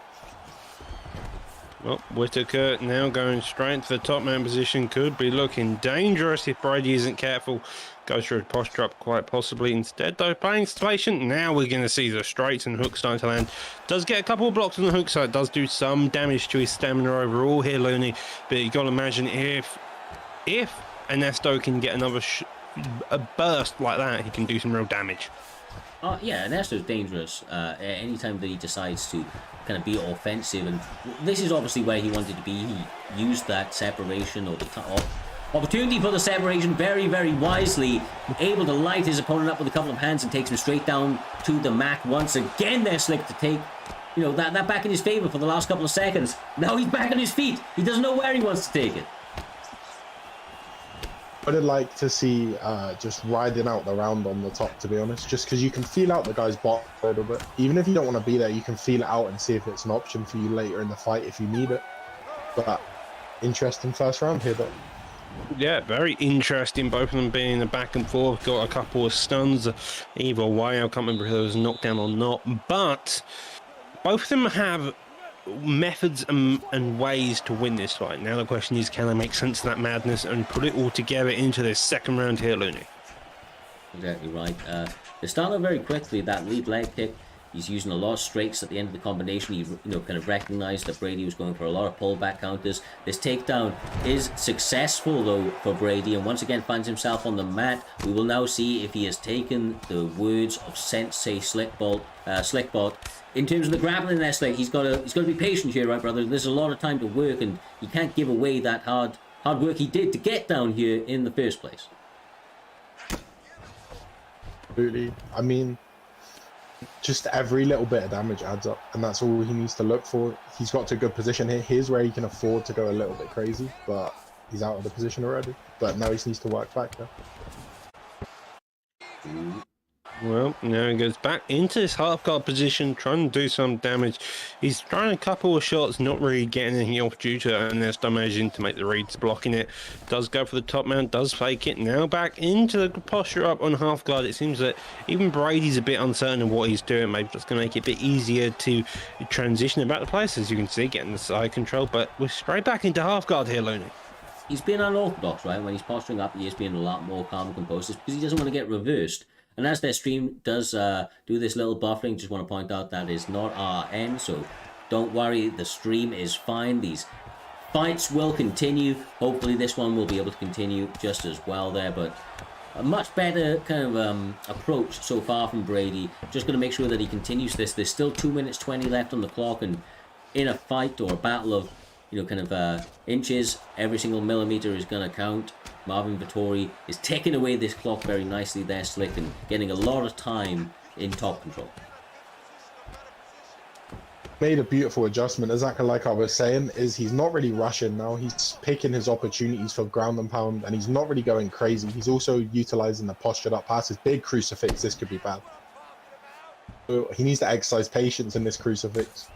Well, Whitaker now going straight into the top man position, could be looking dangerous if Brady isn't careful. Goes through a posture up quite possibly. Instead, though, playing patient. Now we're going to see the straights and hooks starting to land. Does get a couple of blocks on the hook side. Does do some damage to his stamina overall here, Looney. But you got to imagine if Ernesto can get another a burst like that, he can do some real damage. Yeah, Ernesto's dangerous anytime that he decides to kind of be offensive, and this is obviously where he wanted to be. He used that separation or the opportunity for the separation very, very wisely, able to light his opponent up with a couple of hands and takes him straight down to the mat once again there, Slick, to take that back in his favor for the last couple of seconds. Now he's back on his feet. He doesn't know where he wants to take it. I'd like to see just riding out the round on the top, to be honest, just because you can feel out the guy's bot a little bit. Even if you don't want to be there, you can feel it out and see if it's an option for you later in the fight if you need it. But interesting first round here, though. Yeah, very interesting. Both of them being in the back and forth. Got a couple of stuns either way. I can't remember if it was knocked down or not. But both of them have methods and ways to win this fight. Now the question is, can they make sense of that madness and put it all together into this second round here, Looney? Exactly right. They start out very quickly. That lead leg kick, he's using a lot of straights at the end of the combination. He kind of recognized that Brady was going for a lot of pullback counters. This takedown is successful though for Brady, and once again finds himself on the mat. We will now see if he has taken the words of Sensei Slickbot. In terms of the grappling there, Slick, he's got to be patient here, right, brother? There's a lot of time to work, and you can't give away that hard work he did to get down here in the first place. Absolutely. I mean, just every little bit of damage adds up, and that's all he needs to look for. He's got to a good position here. Here's where he can afford to go a little bit crazy, but he's out of the position already. But now he just needs to work back there. Well, now he goes back into this half guard position, trying to do some damage. He's trying a couple of shots, not really getting anything off due to Ernesto managing to make the reads, blocking it. Does go for the top mount, does fake it. Now back into the posture up on half guard. It seems that even Brady's a bit uncertain of what he's doing. Maybe that's going to make it a bit easier to transition about the place, as you can see, getting the side control. But we're straight back into half guard here, Looney. He's been unorthodox, right? When he's posturing up, he is being a lot more calm and composed because he doesn't want to get reversed. And as their stream does do this little buffering, just want to point out that is not our end, so don't worry, the stream is fine. These fights will continue. Hopefully this one will be able to continue just as well there, but a much better kind of approach so far from Brady. Just going to make sure that he continues this. There's still 2 minutes 20 left on the clock, and in a fight or a battle of inches, every single millimeter is going to count. Marvin Vettori is taking away this clock very nicely there, Slick, and getting a lot of time in top control. Made a beautiful adjustment, exactly like I was saying, is he's not really rushing now. He's picking his opportunities for ground and pound, and he's not really going crazy. He's also utilizing the postured up passes. Big crucifix, this could be bad. So he needs to exercise patience in this crucifix.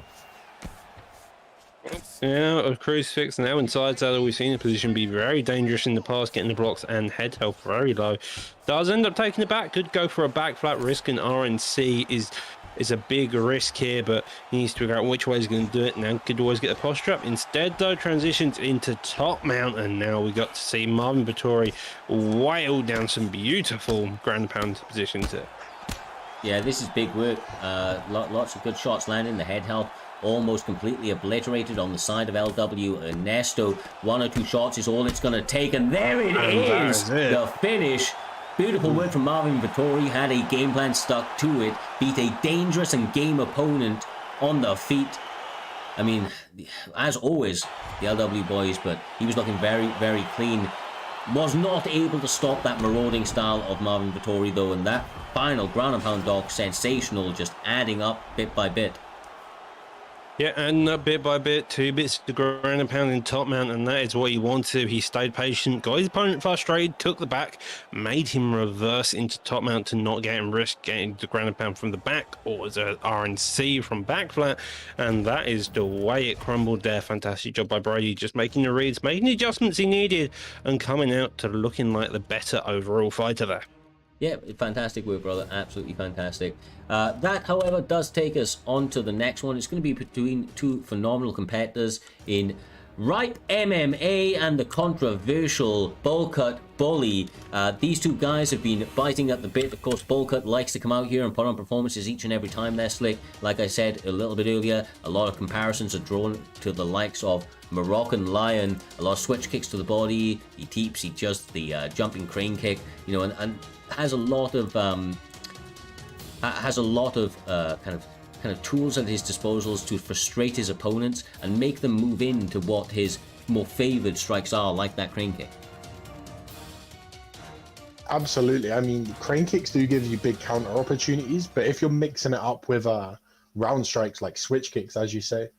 Yeah, a crucifix now inside saddle. We've seen the position be very dangerous in the past, getting the blocks and head health very low. Does end up taking it back. Could go for a back flat. Risk and RNC is a big risk here, but he needs to figure out which way he's going to do it. Now could always get the posture up. Instead, though, transitions into top mount, and now we got to see Marvin Vettori wail down some beautiful ground pound positions here. Yeah, this is big work. Lots of good shots landing. The head health almost completely obliterated on the side of LW. Ernesto, 1 or 2 shots is all it's going to take, and there it is, the finish. Beautiful work from Marvin Vittori, had a game plan, stuck to it, beat a dangerous and game opponent on the feet. I mean, as always, the LW boys, but he was looking very, very clean. Was not able to stop that marauding style of Marvin Vittori, though, and that final ground and pound dog, sensational, just adding up bit by bit. Yeah, and bit by bit, 2 bits to ground and pound in top mount, and that is what he wanted. He stayed patient, got his opponent frustrated, took the back, made him reverse into top mount to not get him risk getting the ground and pound from the back, or as a RNC from back flat, and that is the way it crumbled there. Fantastic job by Brady, just making the reads, making the adjustments he needed, and coming out to looking like the better overall fighter there. Yeah, fantastic work, brother. Absolutely fantastic. That, however, does take us on to the next one. It's going to be between 2 phenomenal competitors in Ripe MMA and the controversial Bullcut Bully. These 2 guys have been biting at the bit. Of course, Bullcut likes to come out here and put on performances each and every time they're slick. Like I said a little bit earlier, a lot of comparisons are drawn to the likes of Moroccan Lion. A lot of switch kicks to the body. He teeps, he does the jumping crane kick, you know, and has a lot of kind of tools at his disposals to frustrate his opponents and make them move into what his more favored strikes are, like that crane kick. Absolutely. I mean, crane kicks do give you big counter opportunities, but if you're mixing it up with round strikes like switch kicks, as you say,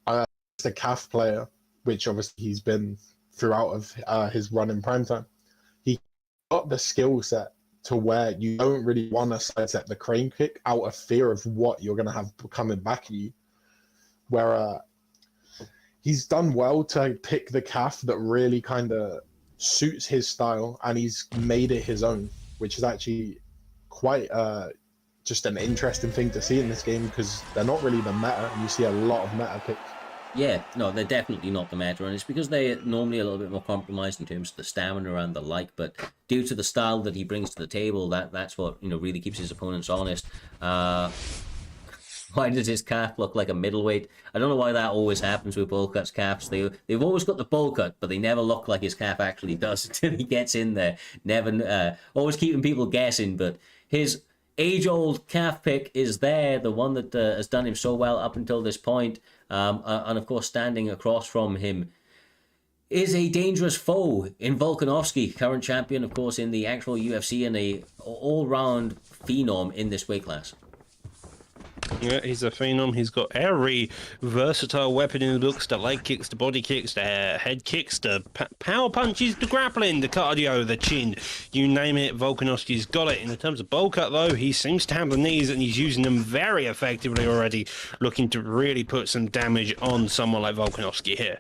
the calf player, which obviously he's been throughout of his run in primetime, he got the skill set to where you don't really want to sidestep the crane kick out of fear of what you're going to have coming back at you. Where he's done well to pick the calf that really kind of suits his style, and he's made it his own, which is actually quite just an interesting thing to see in this game, because they're not really the meta, and you see a lot of meta picks. Yeah, no, they're definitely not the meta, and it's because they're normally a little bit more compromised in terms of the stamina and the like, but due to the style that he brings to the table, that's what, you know, really keeps his opponents honest. Why does his calf look like a middleweight? I don't know why that always happens with Bullcut's calves. They've always got the bull cut, but they never look like his calf actually does until he gets in there. Never, always keeping people guessing, but his age-old calf pick is there, the one that has done him so well up until this point. And of course, standing across from him is a dangerous foe in Volkanovski, current champion, of course, in the actual UFC, and a all-round phenom in this weight class. Yeah, he's a phenom. He's got every versatile weapon in the books: the leg kicks, the body kicks, the head kicks, the power punches, the grappling, the cardio, the chin. You name it, Volkanovski's got it. In terms of bowl cut, though, he seems to have the knees, and he's using them very effectively already, looking to really put some damage on someone like Volkanovski here.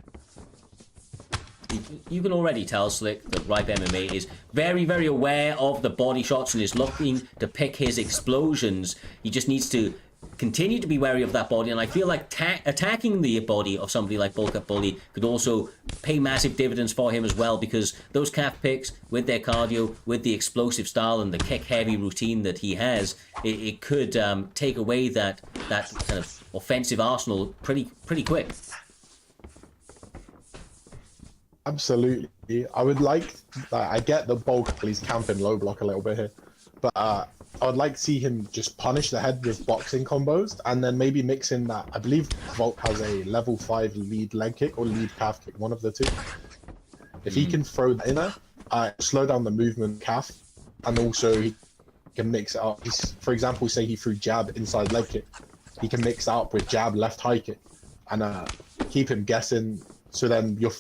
You can already tell, Slick, that Ripe MMA is very, very aware of the body shots and is looking to pick his explosions. He just needs to continue to be wary of that body, and I feel like attacking the body of somebody like Bullcut Bully could also pay massive dividends for him as well, because those calf picks with their cardio, with the explosive style and the kick-heavy routine that he has, it could take away that kind of offensive arsenal pretty quick. Absolutely. I would like, I get the Bullcut Bully's camping low block a little bit here, but I would like to see him just punish the head with boxing combos, and then maybe mix in that. I believe Volk has a level 5 lead leg kick or lead calf kick, one of the two. If he can throw that in there, slow down the movement calf, and also he can mix it up. For example, say he threw jab inside leg kick. He can mix that up with jab left high kick, and keep him guessing. So then you're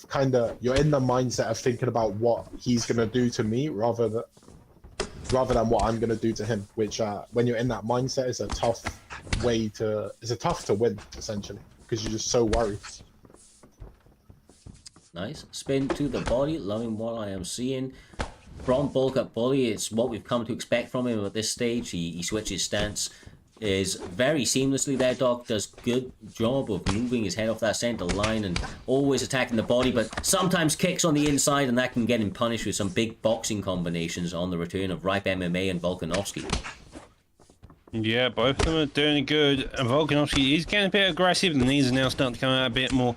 in the mindset of thinking about what he's gonna do to me rather than what I'm gonna do to him. Which when you're in that mindset is a tough to win, essentially, because you're just so worried. Nice spin to the body, loving what I am seeing from Bullcut Bully. It's what we've come to expect from him at this stage. He switches stance, is very seamlessly there, Doc, does good job of moving his head off that center line and always attacking the body, but sometimes kicks on the inside, and that can get him punished with some big boxing combinations on the return of Ripe MMA and Volkanovski. Yeah, both of them are doing good. And Volkanovski is getting a bit aggressive. The knees are now starting to come out a bit more.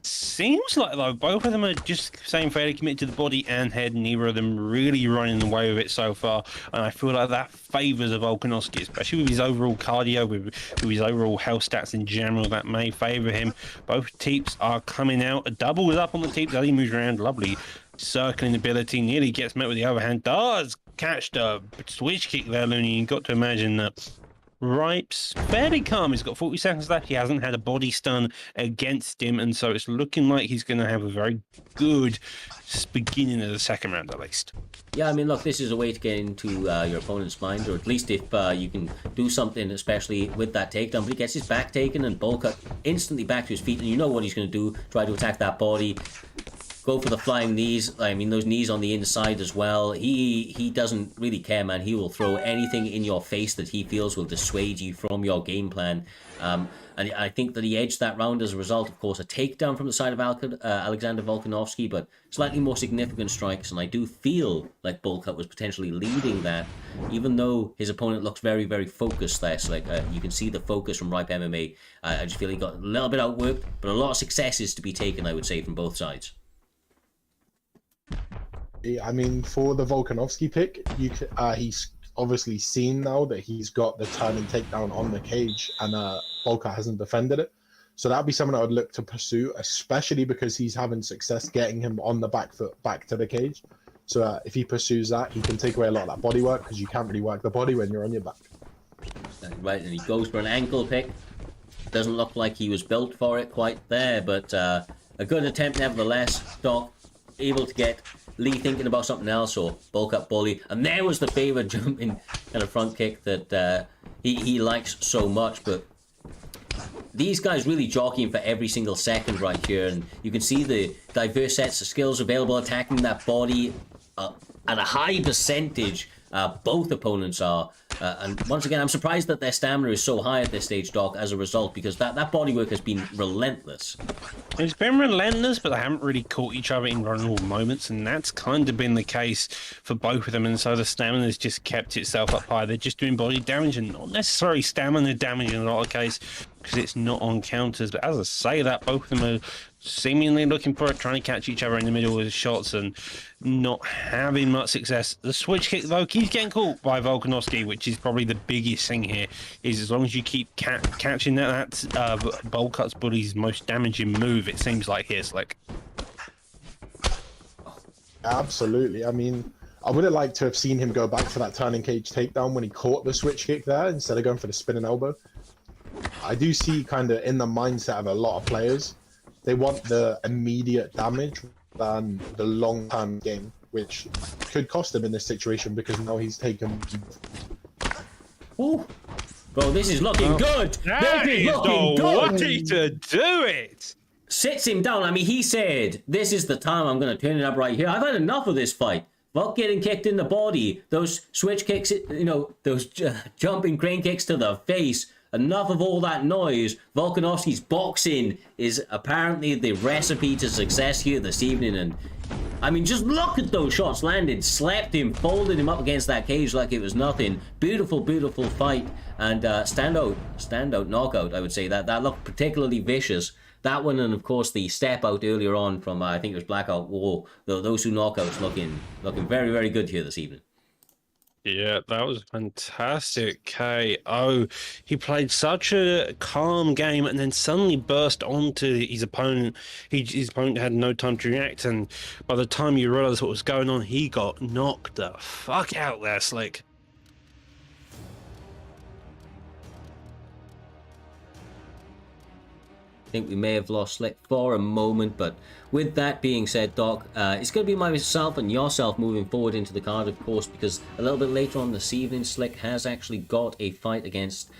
Seems like, though, both of them are just staying fairly committed to the body and head. Neither of them really running away with it so far. And I feel like that favours a Volkanovski, especially with his overall cardio, with his overall health stats in general. That may favour him. Both teeps are coming out. A double is up on the teeps as he moves around. Lovely circling ability. Nearly gets met with the overhand. Does catch the switch kick there, Looney. You've got to imagine that Ripe's fairly calm. He's got 40 seconds left. He hasn't had a body stun against him, and so it's looking like he's going to have a very good beginning of the second round, at least. Yeah, I mean, look, this is a way to get into your opponent's mind, or at least if you can do something, especially with that takedown. But he gets his back taken and Bulka instantly back to his feet, and you know what he's going to do, try to attack that body. Go for the flying knees. I mean, those knees on the inside as well. He doesn't really care, man. He will throw anything in your face that he feels will dissuade you from your game plan. And I think that he edged that round as a result, of course, a takedown from the side of Alexander Volkanovski, but slightly more significant strikes. And I do feel like Bulka was potentially leading that, even though his opponent looks very, very focused there. So like you can see the focus from Ripe MMA. I just feel he got a little bit outworked, but a lot of successes to be taken, I would say, from both sides. I mean, for the Volkanovski pick, he's obviously seen now that he's got the turning takedown on the cage, and Volka hasn't defended it. So that'd be something I would look to pursue, especially because he's having success getting him on the back foot back to the cage. So if he pursues that, he can take away a lot of that body work, because you can't really work the body when you're on your back. Right, and he goes for an ankle pick. Doesn't look like he was built for it quite there, but a good attempt nevertheless. Doc able to get Lee thinking about something else, or bulk up bully, and there was the favorite jumping kind of front kick that he likes so much. But these guys really jockeying for every single second right here, and you can see the diverse sets of skills available, attacking that body at a high percentage. Both opponents are, and once again, I'm surprised that their stamina is so high at this stage, Doc, as a result, because that bodywork has been relentless. It's been relentless, but they haven't really caught each other in vulnerable moments, and that's kind of been the case for both of them, and so the stamina's just kept itself up high. They're just doing body damage, and not necessarily stamina damage in a lot of cases, because it's not on counters. But as I say that, both of them are seemingly looking for it, trying to catch each other in the middle with shots and not having much success. The switch kick, though, keeps getting caught by Volkanovski, which is probably the biggest thing here, is as long as you keep catching that's Bulkut's bully's most damaging move, it seems like here, Slick. Absolutely. I mean, I would have liked to have seen him go back for that turning cage takedown when he caught the switch kick there, instead of going for the spinning elbow. I do see kind of in the mindset of a lot of players, they want the immediate damage than the long-term game, which could cost him in this situation, because now he's taken... Ooh. Bro, this is looking good! That is the way to do it! Sits him down. I mean, he said, this is the time I'm going to turn it up right here. I've had enough of this fight. Volk getting kicked in the body, those switch kicks, you know, those jumping crane kicks to the face. Enough of all that noise. Volkanovski's boxing is apparently the recipe to success here this evening. And I mean, just look at those shots landed. Slept him, folded him up against that cage like it was nothing. Beautiful, beautiful fight. And standout knockout, I would say. That looked particularly vicious. That one, and of course the step out earlier on from, I think it was Blackout War. Those two knockouts looking very, very good here this evening. Yeah, that was fantastic. KO. He played such a calm game and then suddenly burst onto his opponent. His opponent had no time to react, and by the time you realize what was going on, he got knocked the fuck out there, Slick. I think we may have lost Slick for a moment, but with that being said, Doc, it's going to be myself and yourself moving forward into the card, of course, because a little bit later on this evening, Slick has actually got a fight against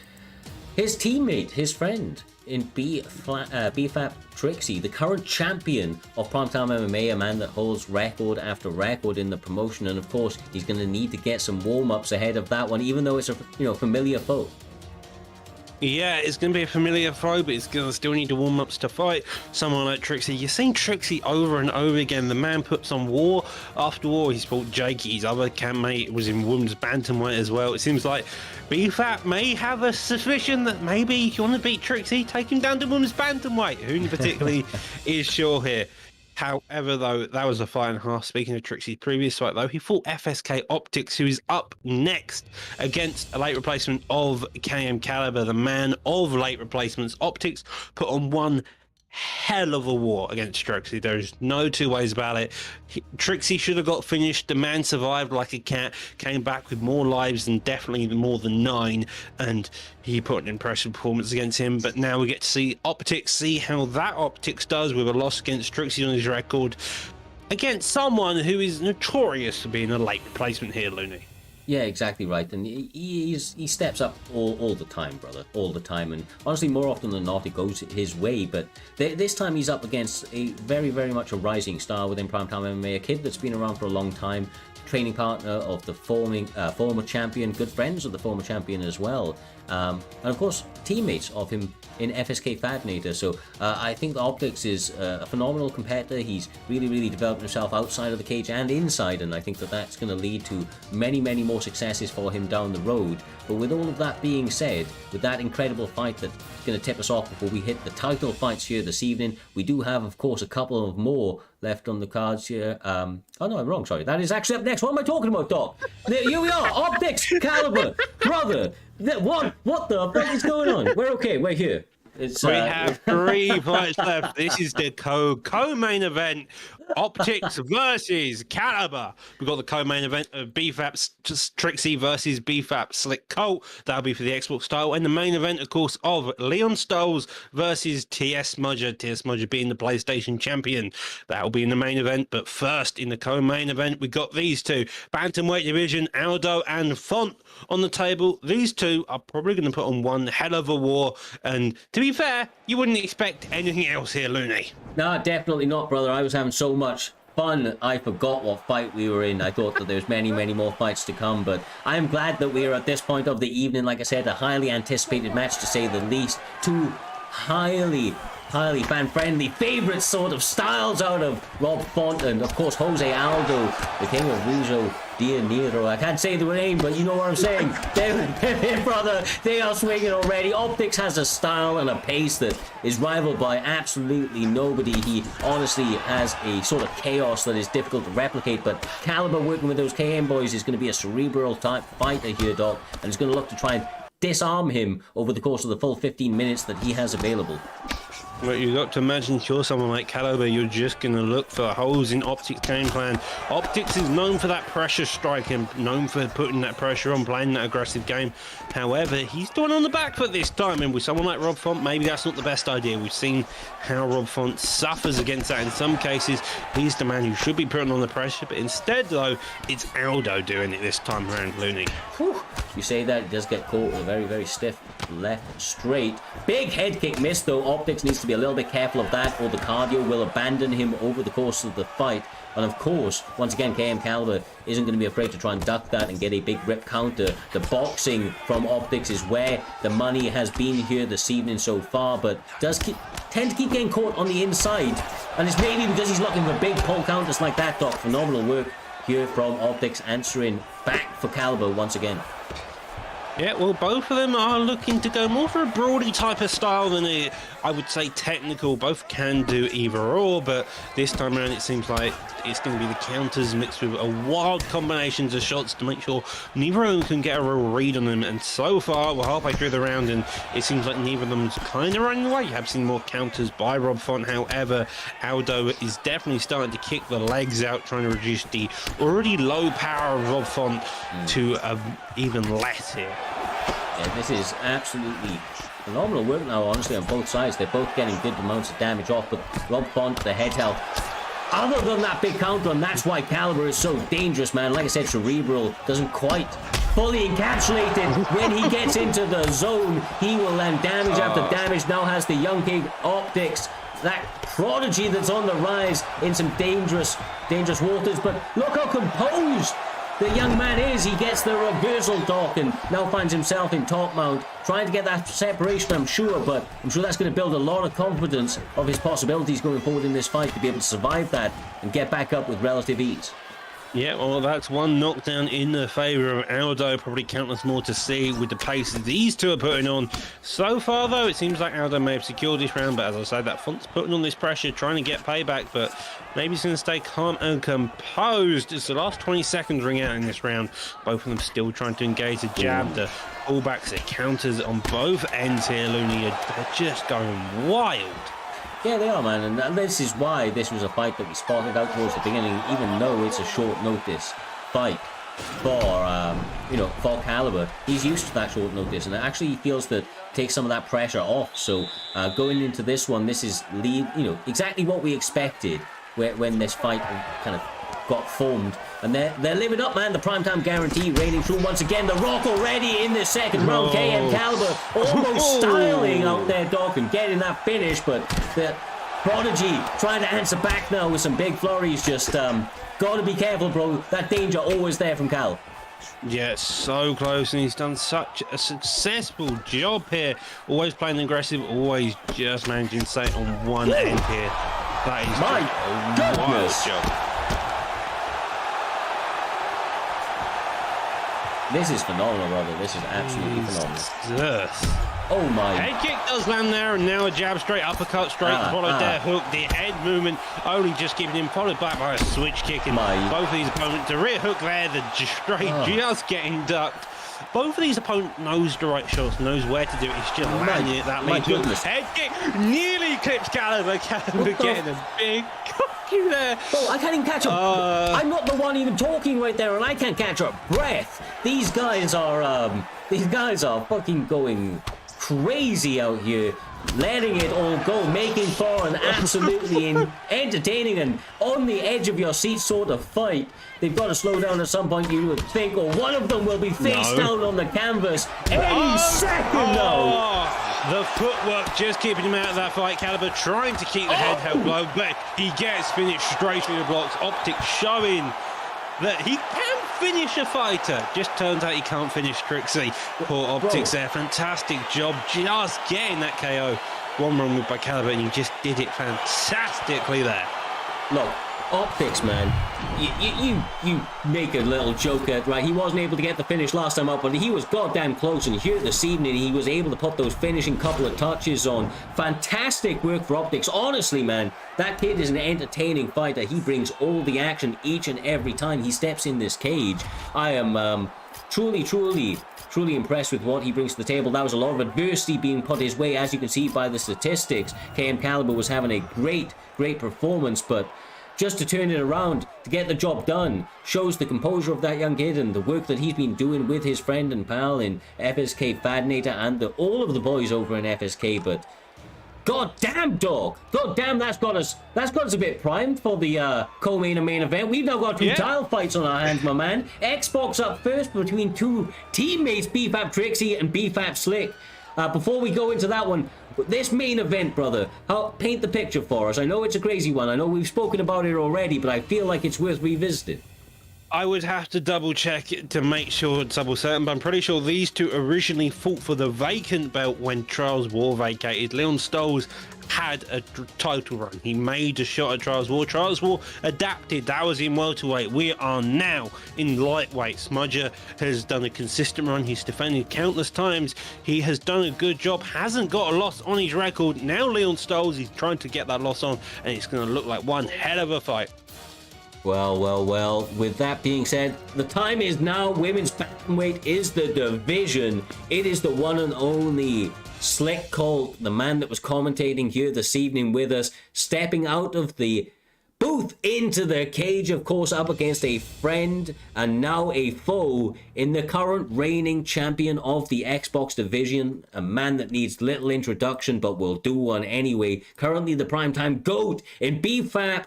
his teammate, his friend in BFAP Trixie, the current champion of Primetime MMA, a man that holds record after record in the promotion, and of course, he's going to need to get some warm-ups ahead of that one, even though it's a familiar foe. Yeah, it's going to be a familiar foe, but it's going to still need to warm ups to fight someone like Trixie. You've seen Trixie over and over again. The man puts on war after war. He's fought Jakey, his other campmate was in women's bantamweight as well. It seems like BFAP may have a suspicion that maybe if you want to beat Trixie, take him down to women's bantamweight. Who particularly is sure here? However, though, that was a fight and a half. Speaking of Trixie's previous fight, though, he fought FSK Optics, who is up next against a late replacement of KM Caliber, the man of late replacements. Optics put on one hell of a war against Trixie. There's no two ways about it. Trixie should have got finished. The man survived like a cat, came back with more lives than definitely more than 9, and he put an impressive performance against him. But now we get to see Optics, see how that Optics does with a loss against Trixie on his record against someone who is notorious for being a late replacement here, Looney. Yeah, exactly right. And he steps up all the time, brother, all the time. And honestly, more often than not, it goes his way. But this time he's up against a very, very much a rising star within Primetime MMA, a kid that's been around for a long time, training partner of the former champion, good friends of the former champion as well. And of course, teammates of him in FSK Fadnator. So I think the Optics is a phenomenal competitor. He's really, really developed himself outside of the cage and inside, and I think that that's going to lead to many, many more successes for him down the road. But with all of that being said, with that incredible fight that's going to tip us off before we hit the title fights here this evening, we do have, of course, a couple of more left on the cards here. Oh no, I'm wrong, sorry. That is actually up next. What am I talking about, Doc? Here we are, Optics Caliber, brother. What the fuck is going on? We're okay, we're here. We have 3 fights left. This is the co-main event. Optics versus Caliber. We've got the co-main event of BFAP's Trixie versus BFAP Slick Colt. That'll be for the Xbox title. And the main event, of course, of Leon Stoles versus TS Smudger. TS Smudger being the PlayStation champion. That'll be in the main event. But first, in the co-main event, we got these two. Bantamweight division, Aldo and Font on the table. These two are probably going to put on one hell of a war. And to be fair, you wouldn't expect anything else here, Looney. No, definitely not, brother. I was having so much fun, I forgot what fight we were in. I thought that there's many, many more fights to come, but I'm glad that we are at this point of the evening. Like I said, a highly anticipated match, to say the least. Two highly fan-friendly favorite sort of styles out of Rob Font and, of course, Jose Aldo, the king of Rizzo de Niro. I can't say the name, but you know what I'm saying. They're brother, they are swinging already. Optics has a style and a pace that is rivaled by absolutely nobody. He honestly has a sort of chaos that is difficult to replicate, but Caliber working with those KM boys is going to be a cerebral type fighter here, Doc, and is going to look to try and disarm him over the course of the full 15 minutes that he has available. Well, you've got to imagine if you're someone like Caliber, you're just going to look for holes in Optics' game plan. Optics is known for that pressure striking, known for putting that pressure on, playing that aggressive game. However, he's doing on the back foot this time, and with someone like Rob Font, maybe that's not the best idea. We've seen how Rob Font suffers against that in some cases. He's the man who should be putting on the pressure, but instead, though, it's Aldo doing it this time around, Looney. Whew. You say that, he does get caught with a very, very stiff left straight. Big head kick missed, though. Optics needs to be a little bit careful of that, or the cardio will abandon him over the course of the fight. And of course, once again, KM Caliber isn't going to be afraid to try and duck that and get a big rip counter. The boxing from Optics is where the money has been here this evening so far, but does tend to keep getting caught on the inside. And it's maybe because he's looking for big pull counters like that, Doc. Phenomenal work here from Optics, answering back for Caliber once again. Yeah, well, both of them are looking to go more for a Brody type of style than a, I would say, technical. Both can do either or, but this time around it seems like it's going to be the counters mixed with a wild combinations of shots to make sure neither of them can get a real read on them. And so far, we're halfway through the round, and it seems like neither of them's kind of running away. You have seen more counters by Rob Font. However, Aldo is definitely starting to kick the legs out, trying to reduce the already low power of Rob Font to even less here. Yeah, this is absolutely phenomenal work now, honestly, on both sides. They're both getting good amounts of damage off, but Rob Font, the head health, other than that big counter, and that's why Caliber is so dangerous, man. Like I said, cerebral, doesn't quite fully encapsulate it. When he gets into the zone, he will land damage after damage. Now has the young king Optics, that prodigy that's on the rise in some dangerous waters. But look how composed the young man is. He gets the reversal, Doc, and now finds himself in top mount, trying to get that separation, I'm sure, but I'm sure that's going to build a lot of confidence of his possibilities going forward in this fight to be able to survive that and get back up with relative ease. Yeah, well, that's one knockdown in the favour of Aldo. Probably countless more to see with the pace that these two are putting on. So far, though, it seems like Aldo may have secured this round, but as I said, that Font's putting on this pressure, trying to get payback, but maybe he's going to stay calm and composed as the last 20 seconds ring out in this round. Both of them still trying to engage the jab, the pullbacks, the counters on both ends here, Looney. They're just going wild. Yeah, they are, man, and this is why this was a fight that we spotted out towards the beginning, even though it's a short notice fight for, for Caliber. He's used to that short notice, and it actually feels that takes some of that pressure off. So going into this one, this is exactly what we expected when this fight kind of got formed. And they're living up, man. The primetime guarantee reigning true once again. The Rock already in the second round. KM Caliber almost styling out there, Doc, and getting that finish. But the Prodigy trying to answer back now with some big flurries. Just got to be careful, bro. That danger always there from Cal. Yeah, so close, and he's done such a successful job here. Always playing aggressive, always just managing to stay on one end here. That is my goodness. Wild job. This is phenomenal, brother. This is absolutely phenomenal. Oh my. Head kick does land there, and now a jab straight, uppercut straight, followed there, hook. The head movement only just keeping him followed back by a switch kick. And both of these opponents, the rear hook there, the straight just getting ducked. Both of these opponents knows the right shots, knows where to do it. He's just landing it that lead hook. Head kick nearly clips Caliber. Caliber getting a big you there. Oh, I can't even catch up. I'm not the one even talking right there, and I can't catch a breath. These guys are fucking going crazy out here, letting it all go, making for an absolutely entertaining and on the edge of your seat sort of fight. They've got to slow down at some point, you would think, or one of them will be face down on the canvas any second now. The footwork just keeping him out of that fight. Caliber trying to keep the head held low, but he gets finished straight through the blocks. Optics showing that he can finish a fighter. Just turns out he can't finish Trixie. Poor Optics there. Fantastic job just getting that KO. One wrong move by Caliber, and he just did it fantastically there. Look, Optics, man, you make a little joke at, right, he wasn't able to get the finish last time out, but he was goddamn close, and here this evening he was able to put those finishing couple of touches on. Fantastic work for Optics. Honestly, man, that kid is an entertaining fighter. He brings all the action each and every time he steps in this cage. I am truly impressed with what he brings to the table. That was a lot of adversity being put his way, as you can see by the statistics. KM Caliber was having a great performance, but just to turn it around, to get the job done, shows the composure of that young kid and the work that he's been doing with his friend and pal in FSK Fadnator and all of the boys over in FSK. But god damn, dog, god damn, that's got us a bit primed for the co-main and main event. We've now got two title fights on our hands, my man. Xbox up first between two teammates, BFAP Trixie and BFAP Slick. Before we go into that one, this main event, brother, paint the picture for us. I know it's a crazy one. I know we've spoken about it already, but I feel like it's worth revisiting. I would have to double check it to make sure it's double certain, but I'm pretty sure these two originally fought for the vacant belt when Trials War vacated. Leon Stoles had a title run. He made a shot at Trials War. Trials War adapted. That was in welterweight. We are now in lightweight. Smudger has done a consistent run. He's defended countless times. He has done a good job. Hasn't got a loss on his record. Now Leon Stoles, he's trying to get that loss on, and it's going to look like one hell of a fight. Well, with that being said, the time is now. Women's bantamweight is the division. It is the one and only Slick Colt, the man that was commentating here this evening with us, stepping out of the booth into the cage, of course, up against a friend and now a foe in the current reigning champion of the Xbox division, a man that needs little introduction but will do one anyway. Currently the primetime GOAT in BFAP,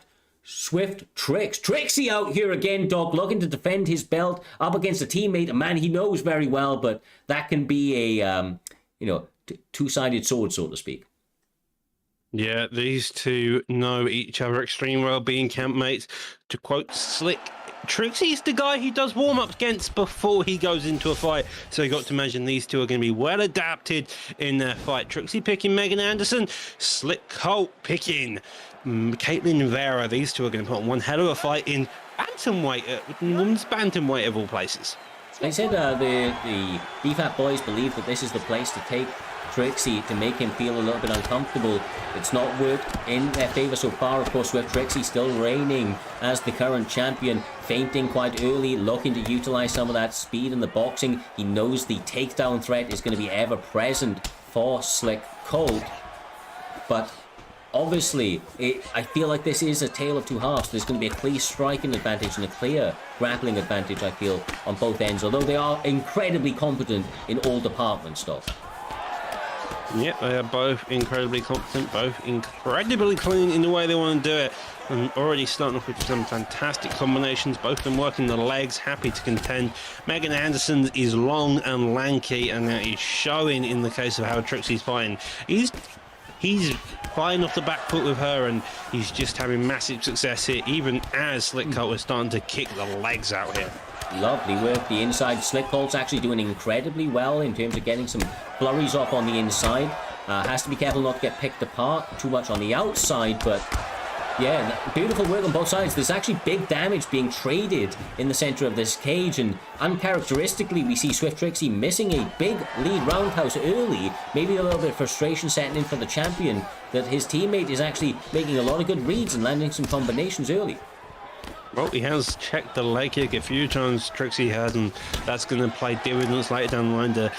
Swift Trixie out here again, Doc, looking to defend his belt up against a teammate, a man he knows very well, but that can be a two-sided sword, so to speak. Yeah, these two know each other extremely well, being campmates. To quote Slick, Trixie's the guy he does warm-ups against before he goes into a fight. So you got to imagine these two are going to be well adapted in their fight. Trixie picking Megan Anderson, Slick Colt picking Caitlin Vera. These two are going to put on one hell of a fight in bantamweight, women's bantamweight of all places. They said the DFAT boys believe that this is the place to take Trixie to make him feel a little bit uncomfortable. It's not worked in their favour so far, of course, with Trixie still reigning as the current champion, fainting quite early, looking to utilise some of that speed in the boxing. He knows the takedown threat is going to be ever present for Slick Colt, but obviously, I feel like this is a tale of two halves. There's going to be a clear striking advantage and a clear grappling advantage, I feel, on both ends, although they are incredibly competent in all departments, though. Yep, they are both incredibly competent, both incredibly clean in the way they want to do it. And already starting off with some fantastic combinations, both of them working the legs, happy to contend. Megan Anderson is long and lanky, and that is showing in the case of how Trixie's fighting. He's flying off the back foot with her, and he's just having massive success here, even as Slick Colt is starting to kick the legs out here. Lovely work the inside. Slick Colt's actually doing incredibly well in terms of getting some flurries off on the inside. Has to be careful not to get picked apart too much on the outside, but yeah, beautiful work on both sides. There's actually big damage being traded in the center of this cage, and uncharacteristically we see Swift Trixie missing a big lead roundhouse early. Maybe a little bit of frustration setting in for the champion that his teammate is actually making a lot of good reads and landing some combinations early. Well, he has checked the leg kick a few times, Trixie has, and that's going to play dividends later down the line. The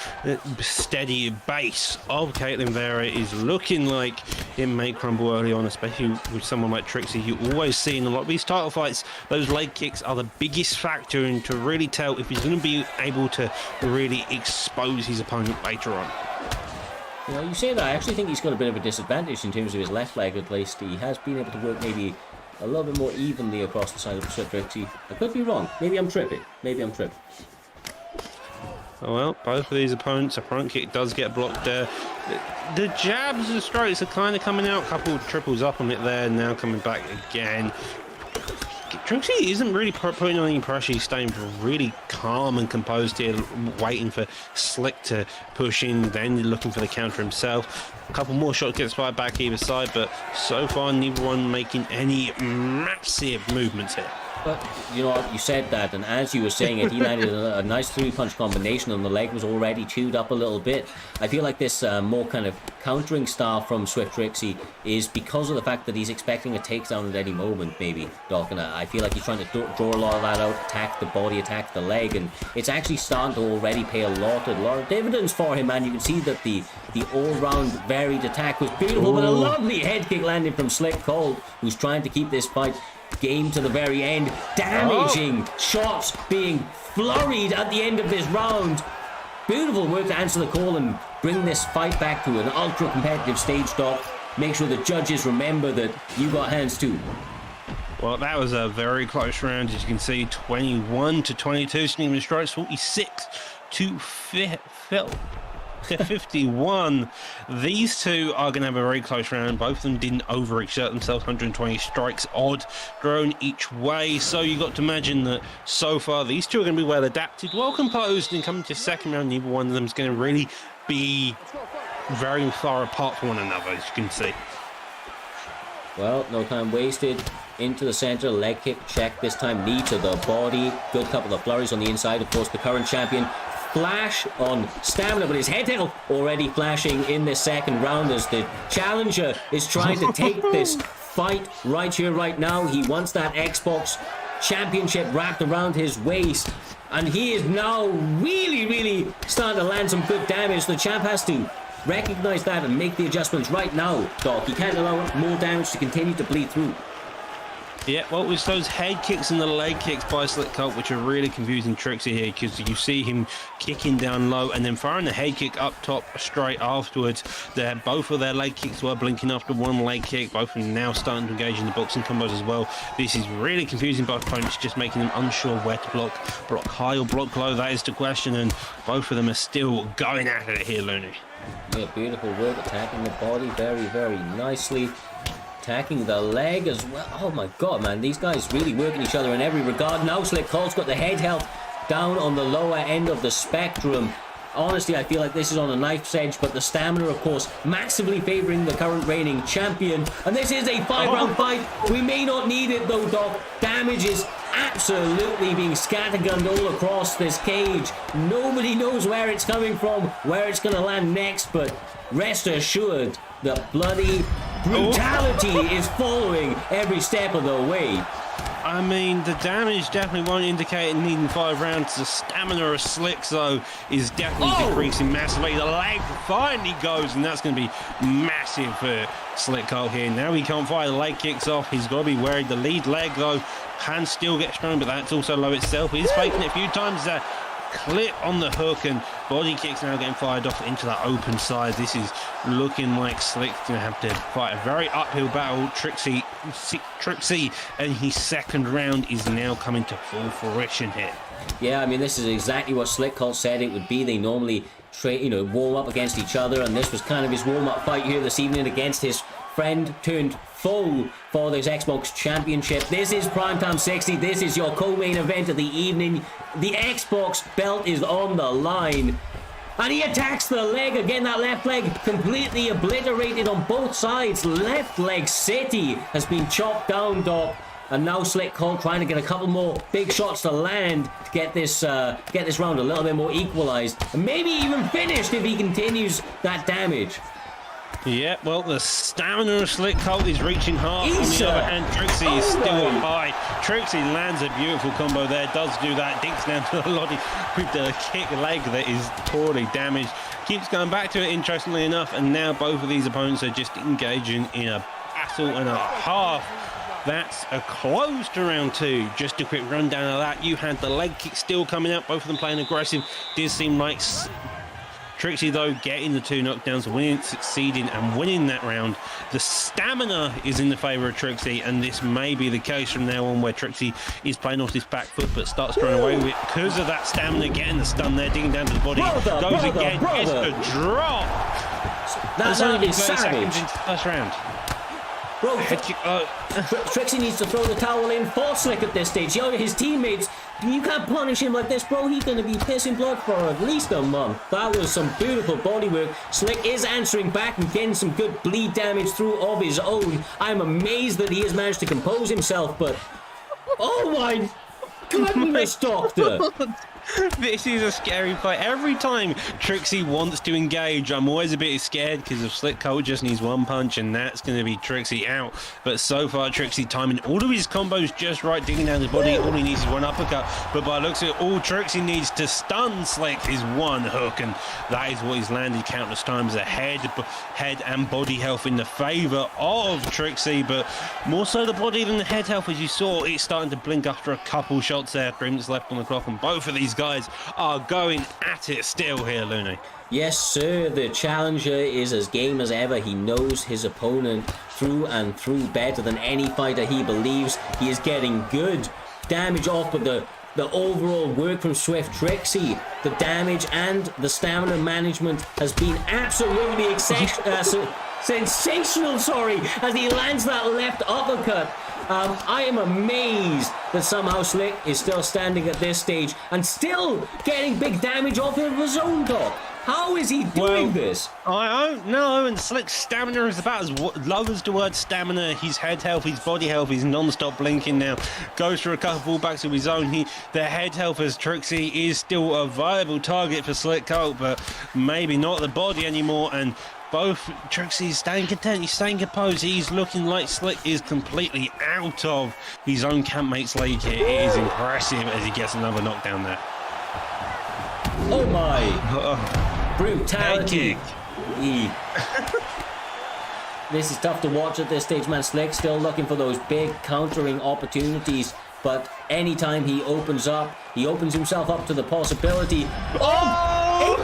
steady base of Caitlin Vera is looking like it may crumble early on, especially with someone like Trixie. You always see in a lot of these title fights, those leg kicks are the biggest factor in to really tell if he's going to be able to really expose his opponent later on. You know, you say that, I actually think he's got a bit of a disadvantage in terms of his left leg at least. He has been able to work maybe a little bit more evenly across the side of the Swift Trixie. I could be wrong. Maybe I'm tripping. Oh well, both of these opponents, a front kick does get blocked there. The jabs and strikes are kind of coming out. A couple of triples up on it there, now coming back again. Trixie isn't really putting on any pressure. He's staying really calm and composed here, waiting for Slick to push in, then looking for the counter himself. A couple more shots get fired back either side, but so far neither one making any massive movements here. But, you know what, you said that, and as you were saying it, he landed a nice three-punch combination, and the leg was already chewed up a little bit. I feel like this more kind of countering style from Swift Trixie is because of the fact that he's expecting a takedown at any moment, maybe, Doc, and I feel like he's trying to draw a lot of that out, attack the body, attack the leg, and it's actually starting to already pay a lot of dividends for him, and you can see that the all-round varied attack was beautiful, but a lovely head kick landing from Slick Colt, who's trying to keep this fight game to the very end. Damaging shots being flurried at the end of this round. Beautiful work to answer the call and bring this fight back to an ultra competitive stage, Doc. Make sure the judges remember that you got hands too. Well, that was a very close round, as you can see, 21-22. Sneaking strikes, 46 to 51. These two are going to have a very close round. Both of them didn't overexert themselves. 120 strikes odd thrown each way. So you got to imagine that so far these two are going to be well adapted, well composed, and coming to second round, neither one of them is going to really be very far apart from one another, as you can see. Well, no time wasted. Into the center, leg kick check, this time knee to the body. Good couple of flurries on the inside. Of course, the current champion. Flash on stamina, but his head tail already flashing in this second round as the challenger is trying to take this fight right here, right now. He wants that Xbox championship wrapped around his waist, and he is now really starting to land some good damage. The champ has to recognize that and make the adjustments right now, Doc. He can't allow more damage to continue to bleed through. Yeah, well, it's those head kicks and the leg kicks by Slick Colt which are really confusing Trixie here, because you see him kicking down low and then firing the head kick up top straight afterwards. Both of their leg kicks were blinking after one leg kick. Both of them now starting to engage in the boxing combos as well. This is really confusing both opponents, just making them unsure where to block high or block low. That is the question, and both of them are still going at it here, Looney. Yeah, beautiful work attacking the body very, very nicely. Attacking the leg as well. Oh my god, man. These guys really working each other in every regard. Now Slick Cole's got the head health down on the lower end of the spectrum. Honestly, I feel like this is on a knife's edge, but the stamina, of course, massively favoring the current reigning champion. And this is a 5-round fight. We may not need it, though, Doc. Damage is absolutely being scattergunned all across this cage. Nobody knows where it's coming from, where it's going to land next, but rest assured, the bloody brutality is following every step of the way. I mean, the damage definitely won't indicate it needing 5 rounds. The stamina of Slick, though, is definitely decreasing massively. The leg finally goes, and that's going to be massive for Slick Cole here. Now he can't fire, the leg kicks off. He's got to be worried. The lead leg, though, can still get strong, but that's also low itself. He's faking it a few times there. Clip on the hook, and body kicks now getting fired off into that open side. This is looking like Slick's going to have to fight a very uphill battle. Trixie and his second round is now coming to full fruition here. Yeah, I mean, this is exactly what Slick Cole said it would be. They normally warm up against each other, and this was kind of his warm-up fight here this evening against his friend turned foe for this Xbox Championship. This is Primetime 60. This is your co-main event of the evening. The Xbox belt is on the line. And he attacks the leg. Again, that left leg completely obliterated on both sides. Left leg city has been chopped down, Doc. And now Slick Cole trying to get a couple more big shots to land to get this round a little bit more equalized. And maybe even finished if he continues that damage. Yeah, well, the stamina of Slick Cole is reaching hard. On the other hand, Trixie is still high. Trixie lands a beautiful combo there, does do that, digs down to the Lottie with the kick leg that is poorly damaged. Keeps going back to it, interestingly enough, and now both of these opponents are just engaging in a battle and a half. That's a close to round 2. Just a quick rundown of that. You had the leg kick still coming out, both of them playing aggressive. Did seem like Trixie, though, getting the 2 knockdowns, succeeding and winning that round. The stamina is in the favour of Trixie, and this may be the case from now on, where Trixie is playing off his back foot but starts throwing away with it because of that stamina, getting the stun there, digging down to the body, gets the drop. That's only savage. Into the first round. Bro, Trixie needs to throw the towel in for Slick at this stage. His teammates, you can't punish him like this, bro. He's going to be pissing blood for at least a month. That was some beautiful body work. Slick is answering back and getting some good bleed damage through of his own. I'm amazed that he has managed to compose himself, but... Oh my goodness, Doctor! This is a scary fight. Every time Trixie wants to engage, I'm always a bit scared because if Slick Cole just needs one punch and that's going to be Trixie out. But so far, Trixie timing all of his combos just right, digging down his body. All he needs is one uppercut. But by the looks of it, all Trixie needs to stun Slick is one hook, and that is what he's landed countless times. Head and body health in the favour of Trixie, but more so the body than the head health. As you saw, it's starting to blink after a couple shots there. 3 minutes left on the clock, and both of these guys are going at it still here, Looney. Yes, sir. The challenger is as game as ever. He knows his opponent through and through better than any fighter he believes. He is getting good damage off, but the overall work from Swift Trixie, the damage and the stamina management has been absolutely sensational, as he lands that left uppercut. I am amazed that somehow Slick is still standing at this stage and still getting big damage off of his own dog. How is he doing this? I don't know, and Slick's stamina is about as low as the word stamina. His head health, his body health, he's non-stop blinking now. Goes for a couple fallbacks of his own. The head health as Trixie is still a viable target for Slick Cole, but maybe not the body anymore, and both Trixie's staying content, he's staying composed. He's looking like Slick is completely out of his own campmate's league here. It is impressive as he gets another knockdown there. Oh my! Brutality. This is tough to watch at this stage, man. Slick still looking for those big countering opportunities, but anytime he opens himself up to the possibility. Oh!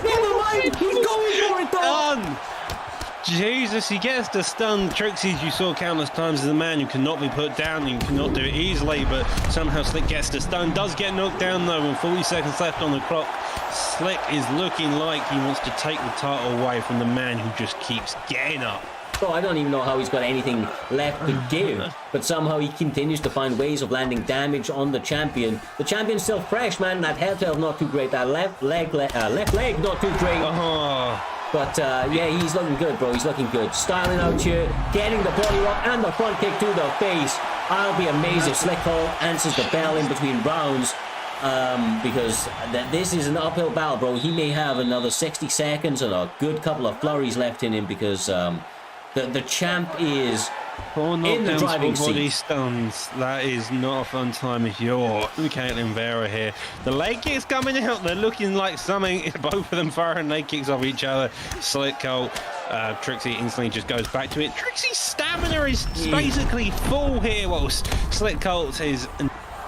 Never mind! He's going for it, though! Jesus, he gets the stun. Trixie, as you saw countless times, is a man who cannot be put down. You cannot do it easily, but somehow Slick gets the stun. Does get knocked down, though, with 40 seconds left on the clock. Slick is looking like he wants to take the title away from the man who just keeps getting up. Oh, I don't even know how he's got anything left to give, but somehow he continues to find ways of landing damage on the champion. The champion's still fresh, man. That health not too great. That left leg not too great. But yeah, he's looking good, bro. He's looking good. Styling out here, getting the body rock and the front kick to the face. I'll be amazed if Slick Hall answers the bell in between rounds. Because this is an uphill battle, bro. He may have another 60 seconds and a good couple of flurries left in him because the champ is in the driving seat. Body stuns. That is not a fun time if you're Caitlin Vera here. The leg kicks coming out. They're looking like something. Both of them firing leg kicks off each other. Slick Colt. Trixie instantly just goes back to it. Trixie's stamina is basically full here. Well, Slick Colt is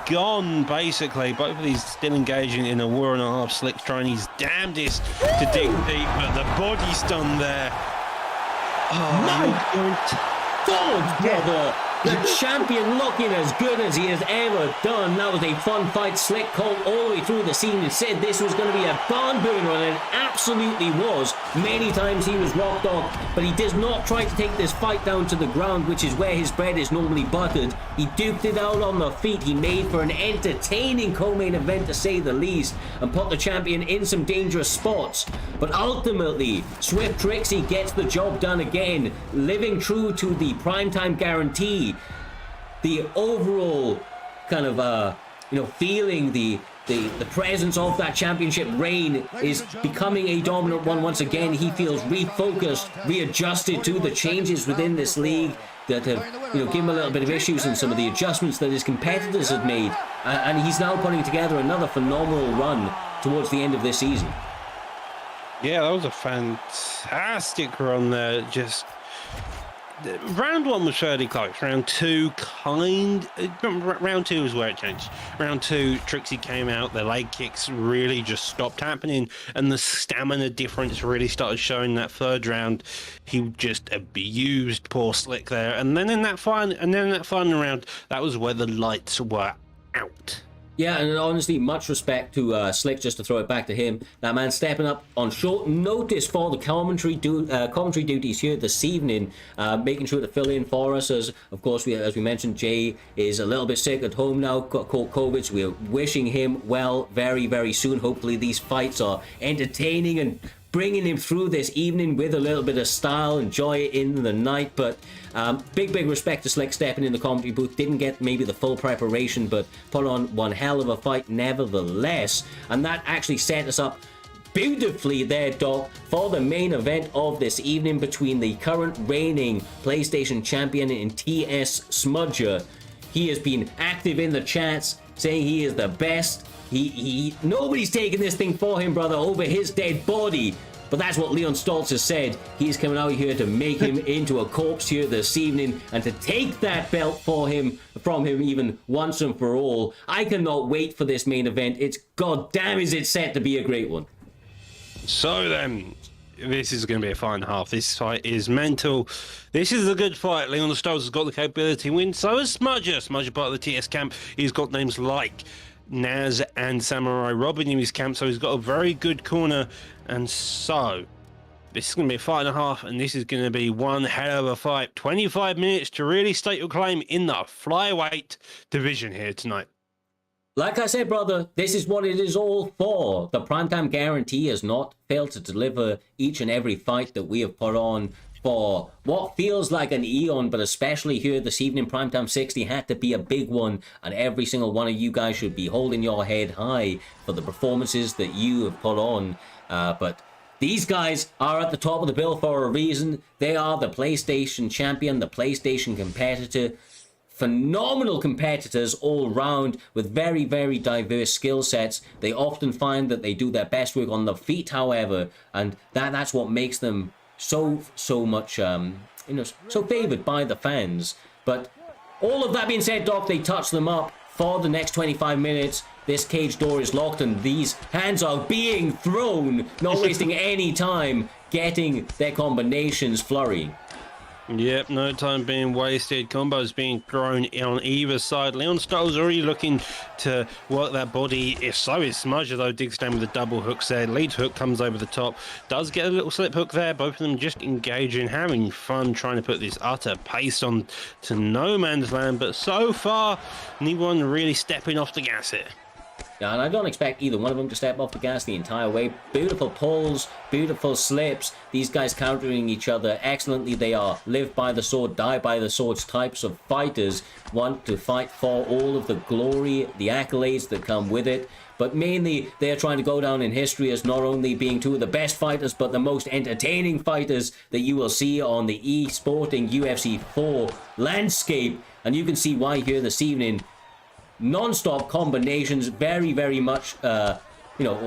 gone, basically. Both of these still engaging in a war and a half. Slick's trying his damnedest to dig deep, but the body stun there. Oh, my God, brother! The champion looking as good as he has ever done. That was a fun fight. Slick Colt all the way through the scene and said this was going to be a barn burner, and it absolutely was. Many times he was rocked off, but he does not try to take this fight down to the ground, which is where his bread is normally buttered. He duked it out on the feet. He made for an entertaining co-main event, to say the least, and put the champion in some dangerous spots. But ultimately, Swift Trixie gets the job done again, living true to the primetime guarantee. The overall kind of feeling the presence of that championship reign is becoming a dominant one once again. He feels refocused, readjusted to the changes within this league that have given him a little bit of issues and some of the adjustments that his competitors have made, and he's now putting together another phenomenal run towards the end of this season. Yeah, that was a fantastic run there. Just round one was fairly close. Round two round two is where it changed. Round two, Trixie came out, the leg kicks really just stopped happening, and the stamina difference really started showing. That third round, he just abused poor Slick there, and then in that final round, that was where the lights were out. Yeah, and honestly, much respect to Slick, just to throw it back to him. That man stepping up on short notice for the commentary duties here this evening, making sure to fill in for us. As of course, as we mentioned, Jay is a little bit sick at home now, caught COVID. So we're wishing him well very, very soon. Hopefully, these fights are entertaining and bringing him through this evening with a little bit of style and joy in the night. But big respect to Slick stepping in the commentary booth. Didn't get maybe the full preparation, but put on one hell of a fight nevertheless. And that actually set us up beautifully there, Doc, for the main event of this evening between the current reigning PlayStation champion in TS Smudger. He has been active in the chats, saying he is the best. Nobody's taking this thing for him, brother, over his dead body. But that's what Leon Stoltz has said. He's coming out here to make him into a corpse here this evening and to take that belt from him even once and for all. I cannot wait for this main event. It's goddamn is it set to be a great one. So then, this is going to be a fine half. This fight is mental. This is a good fight. Leon Stoltz has got the capability to win. So has Smudger. Smudger part of the TS camp. He's got names like Naz and Samurai Robin in his camp, so he's got a very good corner. And so this is going to be a fight and a half, and this is going to be one hell of a fight. 25 minutes to really state your claim in the flyweight division here tonight. Like I said, brother, this is what it is all for. The Primetime Guarantee has not failed to deliver each and every fight that we have put on for what feels like an eon, but especially here this evening, Primetime 60 had to be a big one, and every single one of you guys should be holding your head high for the performances that you have put on. But these guys are at the top of the bill for a reason. They are the PlayStation champion, the PlayStation competitor. Phenomenal competitors all round with very, very diverse skill sets. They often find that they do their best work on the feet, however, and that's what makes them so much, so favored by the fans. But all of that being said, Doc, they touch them up for the next 25 minutes. This cage door is locked and these hands are being thrown, not wasting any time. getting their combinations flurrying. Yep, no time being wasted. Combos being thrown on either side. Leon Stoll's already looking to work that body. If so is Smudger, though. Digs down with the double hooks there. Lead hook comes over the top. Does get a little slip hook there. Both of them just engaging, having fun, trying to put this utter pace on to no man's land. But so far, neither one really stepping off the gas here. Yeah, and I don't expect either one of them to step off the gas the entire way. Beautiful pulls, beautiful slips. These guys countering each other excellently. They are live by the sword, die by the sword's types of fighters. Want to fight for all of the glory, the accolades that come with it. But mainly, they are trying to go down in history as not only being two of the best fighters, but the most entertaining fighters that you will see on the eSporting UFC 4 landscape. And you can see why here this evening. Non-stop combinations, very much, or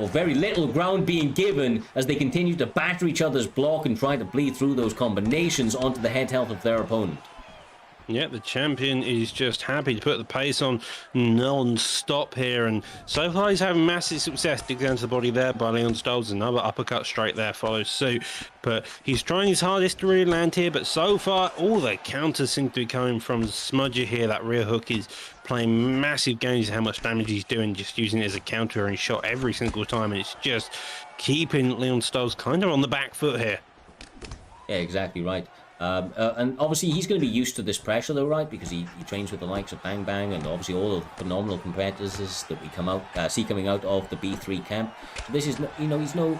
very little ground being given as they continue to batter each other's block and try to bleed through those combinations onto the head health of their opponent. Yeah, the champion is just happy to put the pace on non-stop here, and so far he's having massive success. Digs down to the body there by Leon Stolz. Another uppercut straight there follows suit, but he's trying his hardest to really land here, but so far all the counters seem to be coming from Smudger here. That rear hook is playing massive games of how much damage he's doing, just using it as a counter and shot every single time, and it's just keeping Leon Stolz kind of on the back foot here. Yeah, exactly right. And obviously he's going to be used to this pressure though, right? Because he trains with the likes of Bang Bang and obviously all of the phenomenal competitors that we see coming out of the B3 camp. So this is, he's no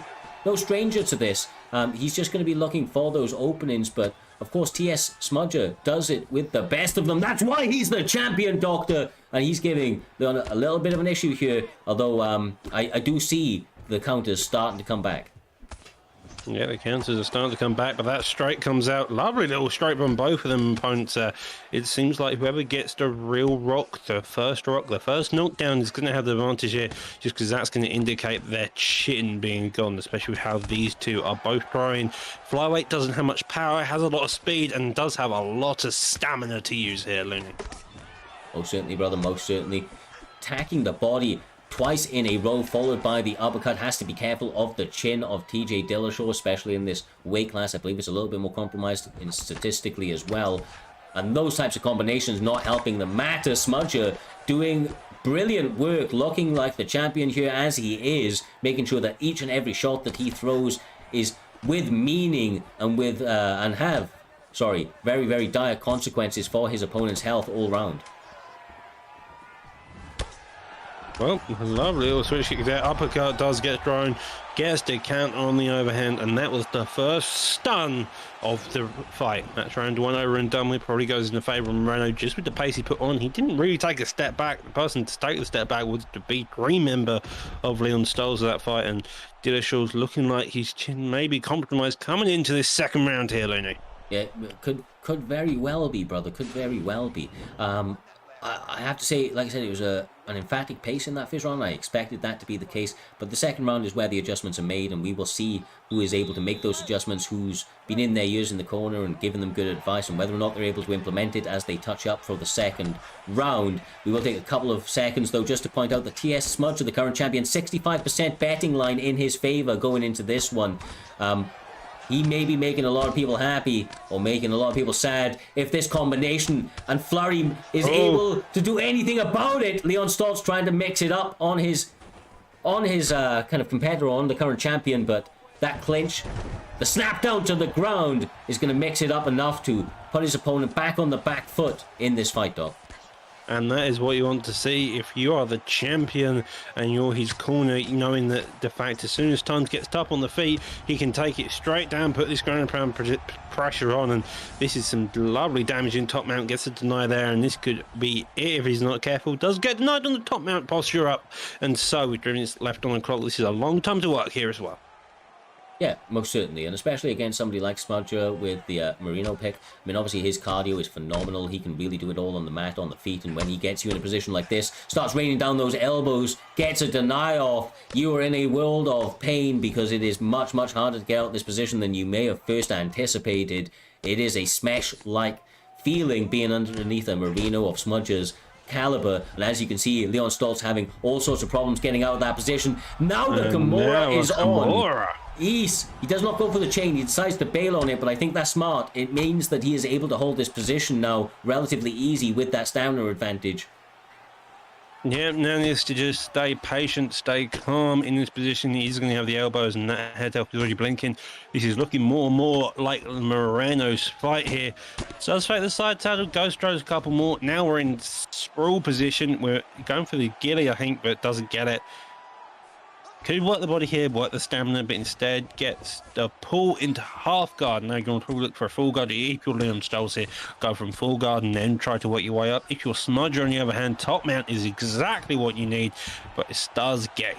stranger to this. He's just going to be looking for those openings, but of course TS Smudger does it with the best of them. That's why he's the champion, Doctor, and he's giving Leon a little bit of an issue here, although I do see the counters starting to come back. Yeah, the counters are starting to come back, but that straight comes out. Lovely little straight from both of them opponents. It seems like whoever gets the real rock, the first knockdown is going to have the advantage here, just because that's going to indicate their chin being gone, especially with how these two are both throwing. Flyweight doesn't have much power, has a lot of speed, and does have a lot of stamina to use here, Looney. Most certainly, brother, most certainly. Attacking the body twice in a row, followed by the uppercut. Has to be careful of the chin of TJ Dillashaw, especially in this weight class. I believe it's a little bit more compromised statistically as well. And those types of combinations not helping the matter. Smudger doing brilliant work, looking like the champion here as he is, making sure that each and every shot that he throws is with meaning and with very dire consequences for his opponent's health all round. Well, lovely little switch kick there. Uppercut does get thrown, gets the count on the overhand, and that was the first stun of the fight. That's round one over and done with. Probably goes in the favour of Moreno just with the pace he put on. He didn't really take a step back. The person to take the step back was the B3 member of Leon Stolz of that fight, and Dillashaw's looking like his chin may be compromised coming into this second round here, Looney. Yeah, could very well be, brother. Could very well be. I have to say, like I said, it was an emphatic pace in that first round. I expected that to be the case, but the second round is where the adjustments are made, and we will see who is able to make those adjustments, who's been in their years in the corner and given them good advice, and whether or not they're able to implement it as they touch up for the second round. We will take a couple of seconds, though, just to point out that TS Smudger, the current champion, 65% betting line in his favor going into this one. He may be making a lot of people happy or making a lot of people sad if this combination and flurry is able to do anything about it. Leon Stolz trying to mix it up on his kind of competitor, on the current champion, but that clinch, the snap down to the ground, is going to mix it up enough to put his opponent back on the back foot in this fight, Doc. And that is what you want to see if you are the champion and you're his corner, knowing that the fact as soon as Tons gets up on the feet, he can take it straight down, put this ground and pound pressure on, and this is some lovely damage in top mount. Gets a deny there, and this could be it if he's not careful. Does get denied on the top mount, posture up, and so with 3 minutes left on the clock, this is a long time to work here as well. Yeah, most certainly, and especially against somebody like Smudger with the Marino pick. I mean, obviously his cardio is phenomenal. He can really do it all on the mat, on the feet, and when he gets you in a position like this, starts raining down those elbows, gets a deny off, you are in a world of pain, because it is much harder to get out of this position than you may have first anticipated. It is a smash-like feeling being underneath a Marino of Smudger's caliber, and as you can see, Leon Stolz having all sorts of problems getting out of that position. Now the Kimura is on. He does not go for the chain. He decides to bail on it, but I think that's smart. It means that he is able to hold this position now relatively easy with that stamina advantage. Yeah, now he has to just stay patient, stay calm in this position. He's going to have the elbows and that head help is already blinking. This is looking more and more like Moreno's fight here. So let's fake the side saddle, Ghost throws a couple more. Now we're in sprawl position. We're going for the ghillie, I think, but doesn't get it. Could work the body here, work the stamina, but instead gets the pull into half guard. Now you're going to look for a full guard. If you're Leon Stolz here, go from full guard and then try to work your way up. If you're Smudger, on the other hand, top mount is exactly what you need, but it does get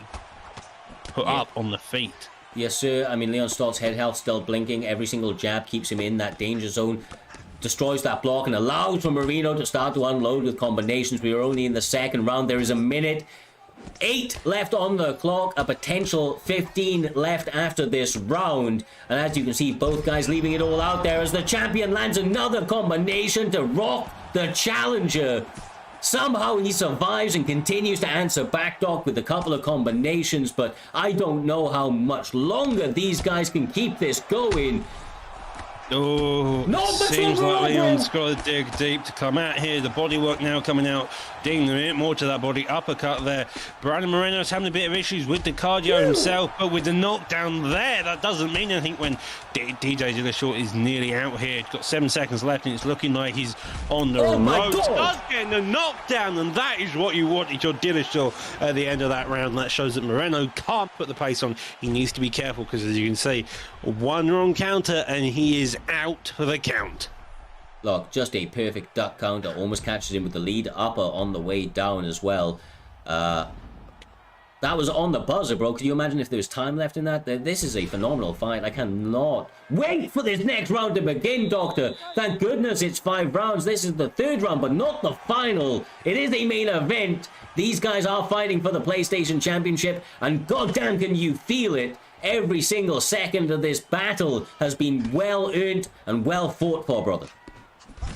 put up on the feet. Yes, sir. I mean, Leon Stoltz's head health still blinking. Every single jab keeps him in that danger zone. Destroys that block and allows for Marino to start to unload with combinations. We are only in the second round. There is a minute 8 left on the clock, a potential 15 left after this round, and as you can see, both guys leaving it all out there as the champion lands another combination to rock the challenger. Somehow he survives and continues to answer back, Doc, with a couple of combinations, but I don't know how much longer these guys can keep this going. Oh, no, seems like Leon's got to dig deep to come out here. The bodywork now coming out, digging a bit more to that body. Uppercut there. Brandon Moreno's having a bit of issues with the cardio himself, but with the knockdown there, that doesn't mean anything when DJ Dillashaw is nearly out here. He's got 7 seconds left, and it's looking like he's on the ropes. Does getting the knockdown, and that is what you wanted your Dillashaw at the end of that round. That shows that Moreno can't put the pace on. He needs to be careful because, as you can see, one wrong counter, and he is out for the count. Look, just a perfect duck counter. Almost catches him with the lead upper on the way down as well. That was on the buzzer, bro. Can you imagine if there was time left in that? This is a phenomenal fight. I cannot wait for this next round to begin, Doctor. Thank goodness it's 5 rounds. This is the 3rd round, but not the final. It is a main event. These guys are fighting for the PlayStation Championship, and goddamn can you feel it. Every single second of this battle has been well earned and well fought for, brother.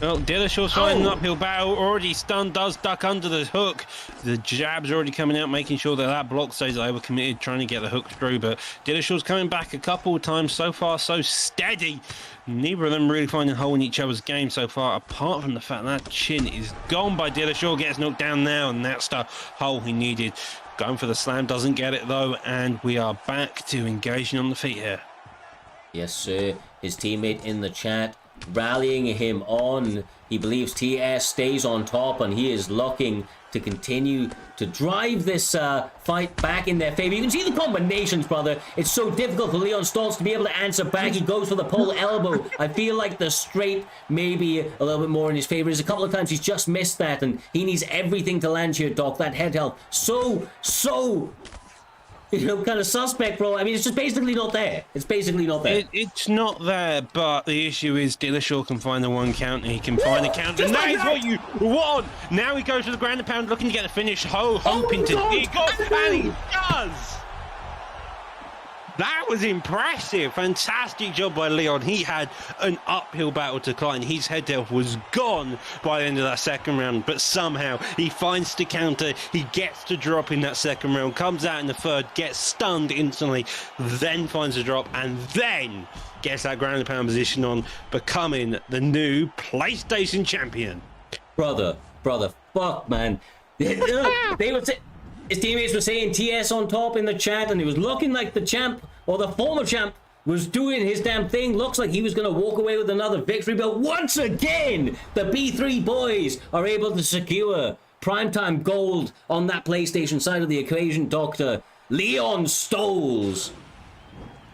Well, Dillashaw's fighting an uphill battle, already stunned, does duck under the hook. The jab's already coming out, making sure that that block stays overcommitted, trying to get the hook through. But Dillashaw's coming back a couple of times. So far, so steady. Neither of them really finding a hole in each other's game so far, apart from the fact that chin is gone by Dillashaw. Gets knocked down now, and that's the hole he needed. Going for the slam, doesn't get it though, and we are back to engaging on the feet here. Yes, sir. His teammate in the chat rallying him on. He believes TS stays on top, and he is looking to continue to drive this fight back in their favor. You can see the combinations, brother. It's so difficult for Leon Stolz to be able to answer back. He goes for the pole elbow. I feel like the straight maybe a little bit more in his favor. There's a couple of times he's just missed that, and he needs everything to land here, Doc. That head health, so kind of suspect, bro. I mean, it's just basically not there. It's basically not there. It's not there, but the issue is Dillashaw can find the one count, and he can find the count, and that is what you want. Now he goes for the ground and pound, looking to get the finish, hoping to dig off, and he does. That was impressive. Fantastic job by Leon. He had an uphill battle to climb. His head health was gone by the end of that second round, but somehow he finds the counter. He gets to drop in that second round, comes out in the third, gets stunned instantly, then finds a drop, and then gets that ground and pound position on, becoming the new PlayStation champion. Brother, fuck, man. They would say... His teammates were saying TS on top in the chat, and it was looking like the champ, or the former champ, was doing his damn thing. Looks like he was going to walk away with another victory, but once again, the B3 boys are able to secure primetime gold on that PlayStation side of the equation, Doctor. Leon Stolz.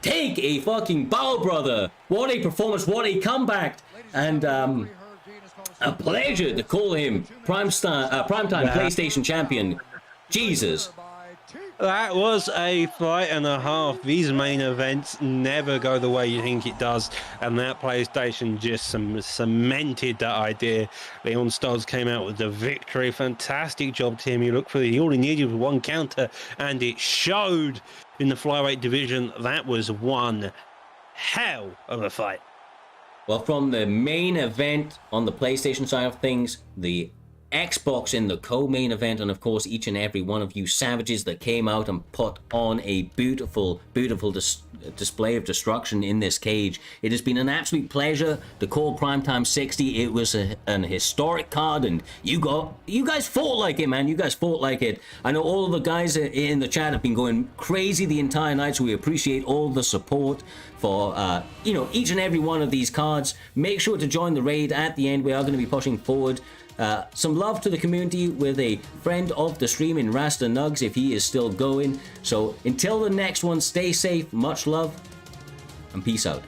Take a fucking bow, brother. What a performance, what a comeback. And, a pleasure to call him primetime PlayStation champion. Jesus. That was a fight and a half. These main events never go the way you think it does, and that PlayStation just cemented that idea. Leon Stolz came out with the victory. Fantastic job, Tim. You look for all he needed was one counter, and it showed in the flyweight division. That was one hell of a fight. Well, from the main event on the PlayStation side of things, the Xbox in the co-main event, and of course each and every one of you savages that came out and put on a beautiful, beautiful display of destruction in this cage. It has been an absolute pleasure to call Primetime 60. It was an historic card, and you guys fought like it, man. You guys fought like it. I know all of the guys in the chat have been going crazy the entire night, so we appreciate all the support for each and every one of these cards. Make sure to join the raid at the end. We are going to be pushing forward. Some love to the community with a friend of the stream in Rasta Nugs if he is still going. So until the next one, stay safe, much love, and peace out.